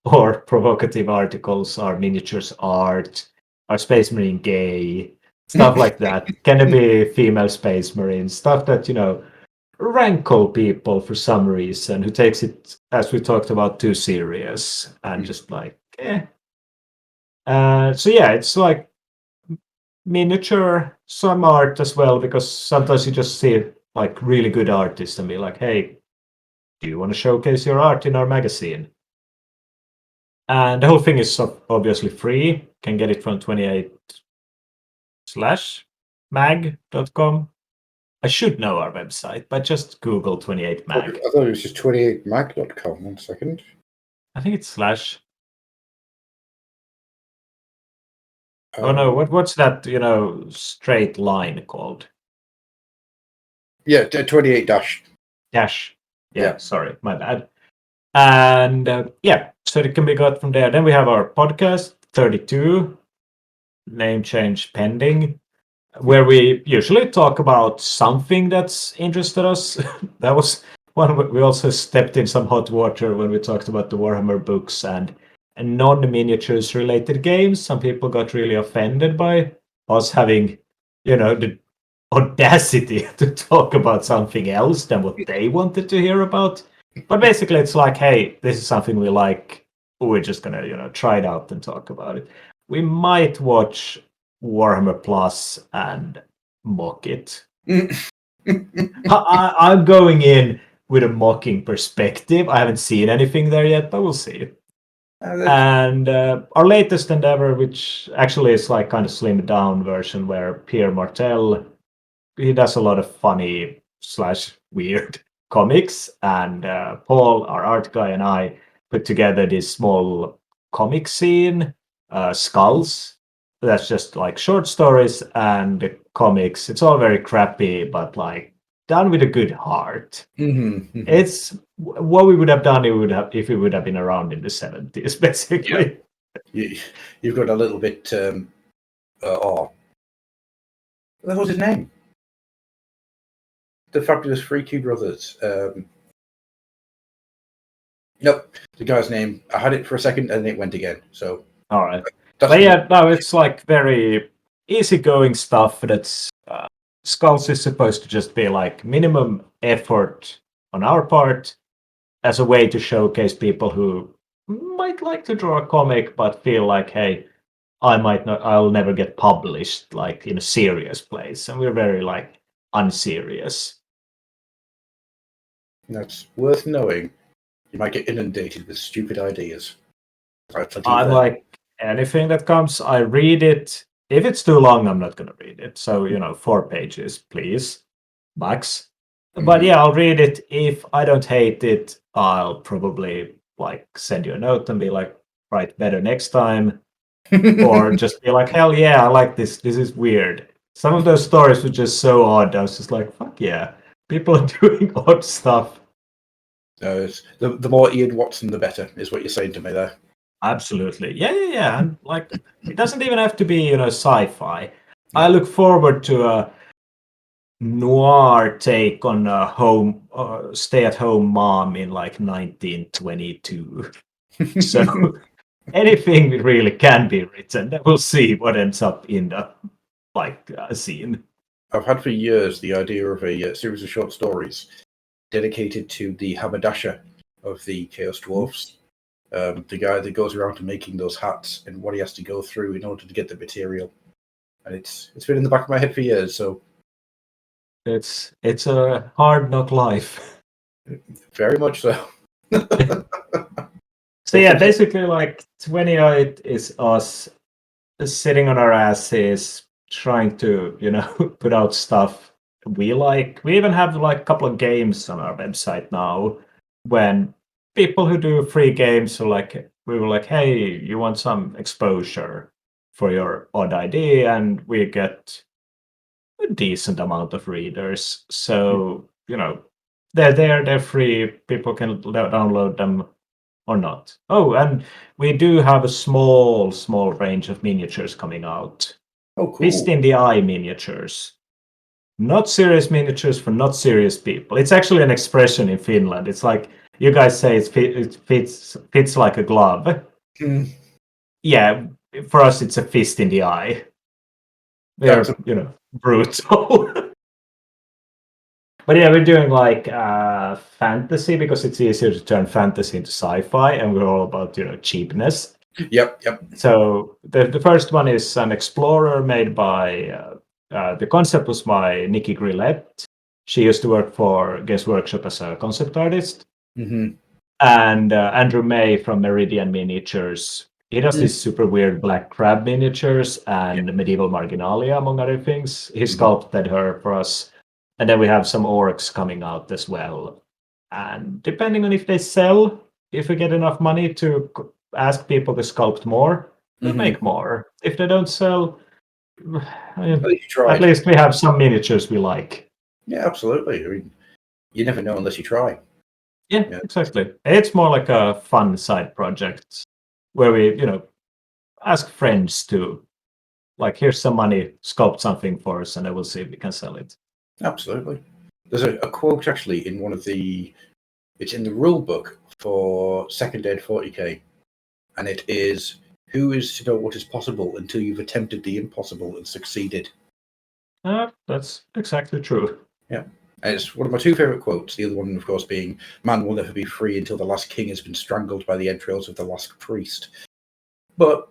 or provocative articles, our miniatures art, our Space Marine gay, stuff like that. Can it be female Space Marines? Stuff that, rankle people for some reason who takes it, as we talked about, too serious and just like, eh. So yeah, it's like miniature, some art as well, because sometimes you just see like really good artists and be like, hey, do you want to showcase your art in our magazine? And the whole thing is obviously free. Can get it from 28/mag.com. I should know our website, but just Google 28mag. I thought it was just 28mag.com. 1 second. I think it's slash. Oh no, what's that, straight line called? Yeah, 28 dash. Dash. Yeah, sorry, my bad. And so it can be got from there. Then we have our podcast 32, name change pending, where we usually talk about something that's interested us. That was one. We also stepped in some hot water when we talked about the Warhammer books and non-miniatures related games. Some people got really offended by us having, the audacity to talk about something else than what they wanted to hear about. But basically, it's like, hey, this is something we like. We're just gonna, try it out and talk about it. We might watch Warhammer Plus and mock it. I'm going in with a mocking perspective. I haven't seen anything there yet, but we'll see. And our latest endeavor, which actually is like kind of slimmed down version, where Pierre Martel, he does a lot of funny / weird comics, and Paul, our art guy, and I put together this small comic scene, Skulls. That's just like short stories and comics. It's all very crappy, but like done with a good heart. Mm-hmm. It's what we would have done if we would have been around in the 70s, basically. You've got a little bit. What was his name? The fabulous Freaky Brothers. Nope, the guy's name. I had it for a second and it went again. So all right. But yeah, no, it's like very easygoing stuff. That's Skulls is supposed to just be like minimum effort on our part as a way to showcase people who might like to draw a comic but feel like, hey, I'll never get published like in a serious place, and we're very like unserious. That's worth knowing. You might get inundated with stupid ideas. I like anything that comes. I read it. If it's too long, I'm not going to read it. So, 4 pages, please, max. But yeah, I'll read it. If I don't hate it, I'll probably like send you a note and be like, write better next time. Or just be like, hell yeah, I like this. This is weird. Some of those stories were just so odd. I was just like, fuck yeah. People are doing odd stuff. The more Ian Watson, the better, is what you're saying to me there. Absolutely. Yeah. And like, it doesn't even have to be, sci-fi. Yeah. I look forward to a noir take on a stay-at-home mom in like 1922. So anything really can be written. We'll see what ends up in the scene. I've had for years the idea of a series of short stories dedicated to the haberdasher of the Chaos Dwarfs. The guy that goes around to making those hats and what he has to go through in order to get the material. And it's been in the back of my head for years, so it's a hard knock life. Very much so. So yeah, basically like 28 is us sitting on our asses trying to, put out stuff we like. We even have like a couple of games on our website now when people who do free games are like, we were like, hey, you want some exposure for your odd idea, and we get a decent amount of readers. So, they're there, they're free. People can download them or not. Oh, and we do have a small range of miniatures coming out. Oh, cool. Fist in the eye miniatures. Not serious miniatures for not serious people. It's actually an expression in Finland. It's like, you guys say it fits like a glove. Mm. Yeah, for us it's a fist in the eye. They're, brutal. But yeah, we're doing like fantasy because it's easier to turn fantasy into sci-fi, and we're all about cheapness. Yep. So the first one is an explorer made by the concept was by Nikki Grillette. She used to work for Games Workshop as a concept artist. Mm-hmm. And Andrew May from Meridian Miniatures. He does these super weird black crab miniatures and medieval marginalia, among other things. He sculpted her for us. And then we have some orcs coming out as well. And depending on if they sell, if we get enough money to ask people to sculpt more, we'll make more. If they don't sell, at least we have some miniatures we like. Yeah, absolutely. I mean, you never know unless you try. Yeah, exactly. It's more like a fun side project where we, ask friends to, like, here's some money, sculpt something for us, and then we'll see if we can sell it. Absolutely. There's a quote actually in it's in the rule book for Second Ed 40k, and it is, "Who is to know what is possible until you've attempted the impossible and succeeded?" That's exactly true. Yeah. And it's one of my two favourite quotes. The other one, of course, being, "Man will never be free until the last king has been strangled by the entrails of the last priest." But,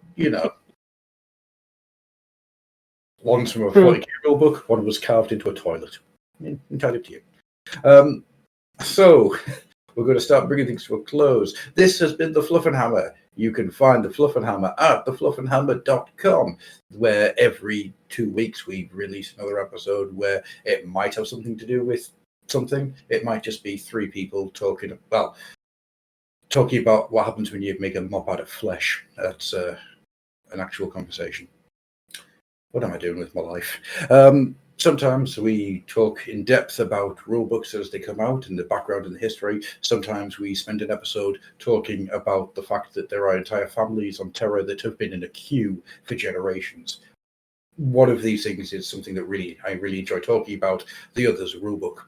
one's from a 40k rule book, one was carved into a toilet. Entirely up to you. So, we're going to start bringing things to a close. This has been the Fluffenhammer. You can find the Fluffenhammer at thefluffenhammer.com, where every 2 weeks we release another episode where it might have something to do with something. It might just be three people talking about what happens when you make a mop out of flesh. That's an actual conversation. What am I doing with my life? Sometimes we talk in depth about rulebooks as they come out and the background and the history. Sometimes we spend an episode talking about the fact that there are entire families on Terra that have been in a queue for generations. One of these things is something that I really enjoy talking about. The other is a rulebook.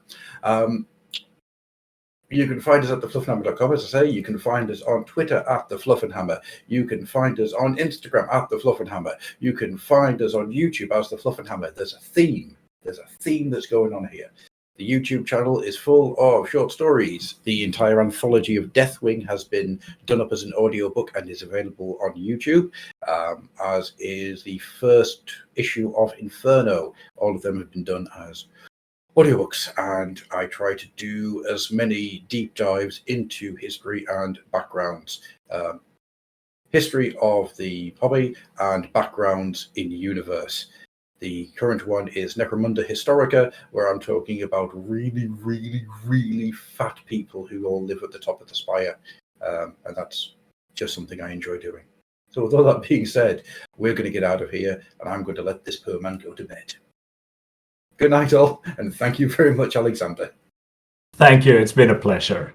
You can find us at thefluffenhammer.com, as I say. You can find us on Twitter at thefluffenhammer. You can find us on Instagram at thefluffenhammer. You can find us on YouTube as thefluffenhammer. There's a theme. There's a theme that's going on here. The YouTube channel is full of short stories. The entire anthology of Deathwing has been done up as an audiobook and is available on YouTube, as is the first issue of Inferno. All of them have been done as audiobooks, and I try to do as many deep dives into history and backgrounds. History of the hobby and backgrounds in the universe. The current one is Necromunda Historica, where I'm talking about really, really, really fat people who all live at the top of the spire. And that's just something I enjoy doing. So with all that being said, we're going to get out of here, and I'm going to let this poor man go to bed. Good night, all, and thank you very much, Alexander. Thank you. It's been a pleasure.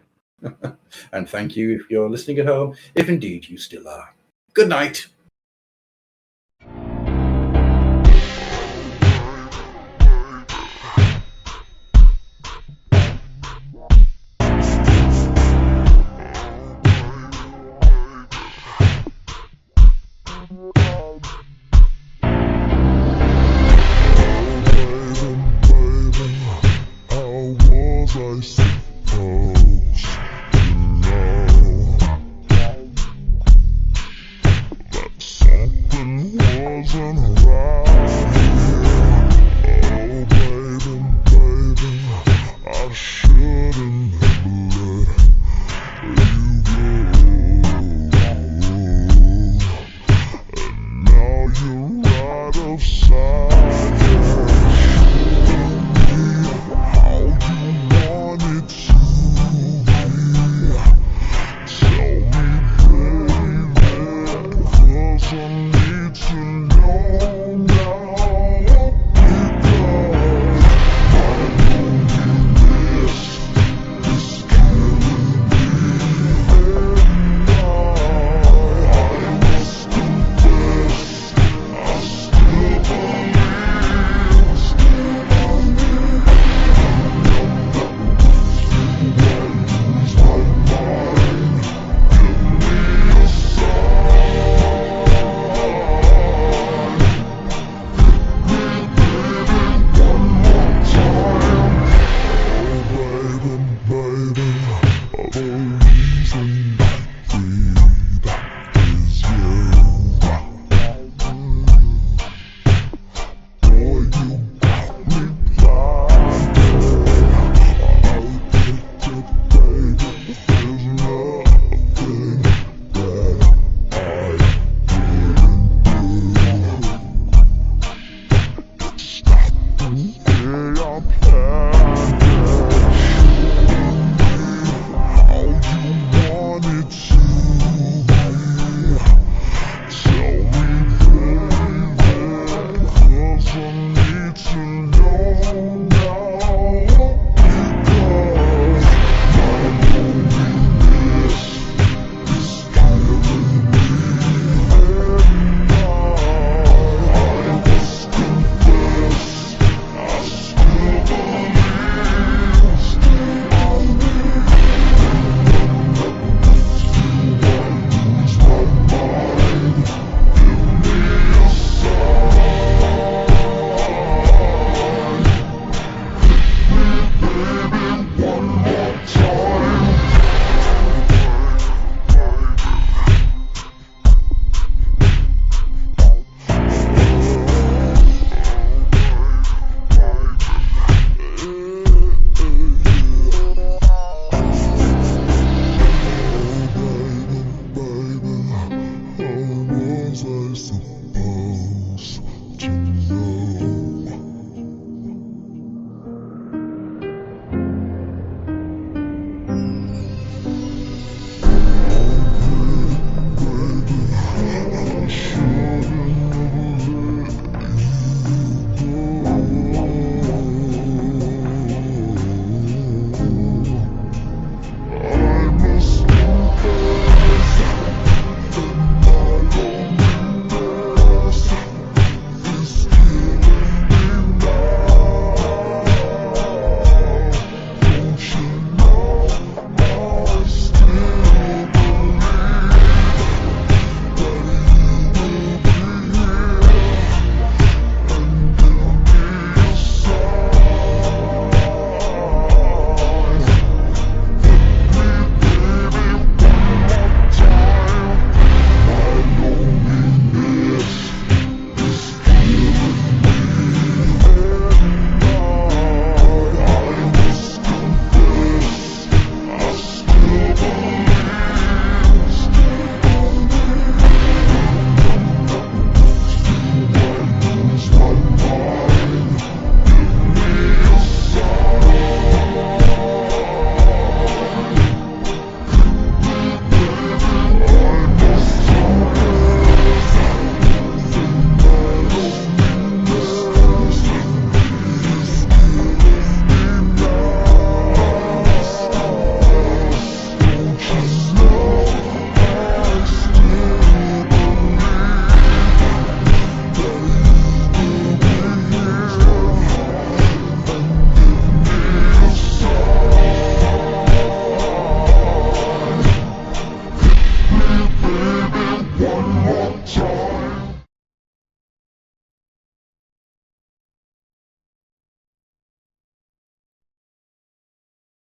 And thank you if you're listening at home, if indeed you still are. Good night. I suppose to know that something wasn't right here. Oh, baby, I shouldn't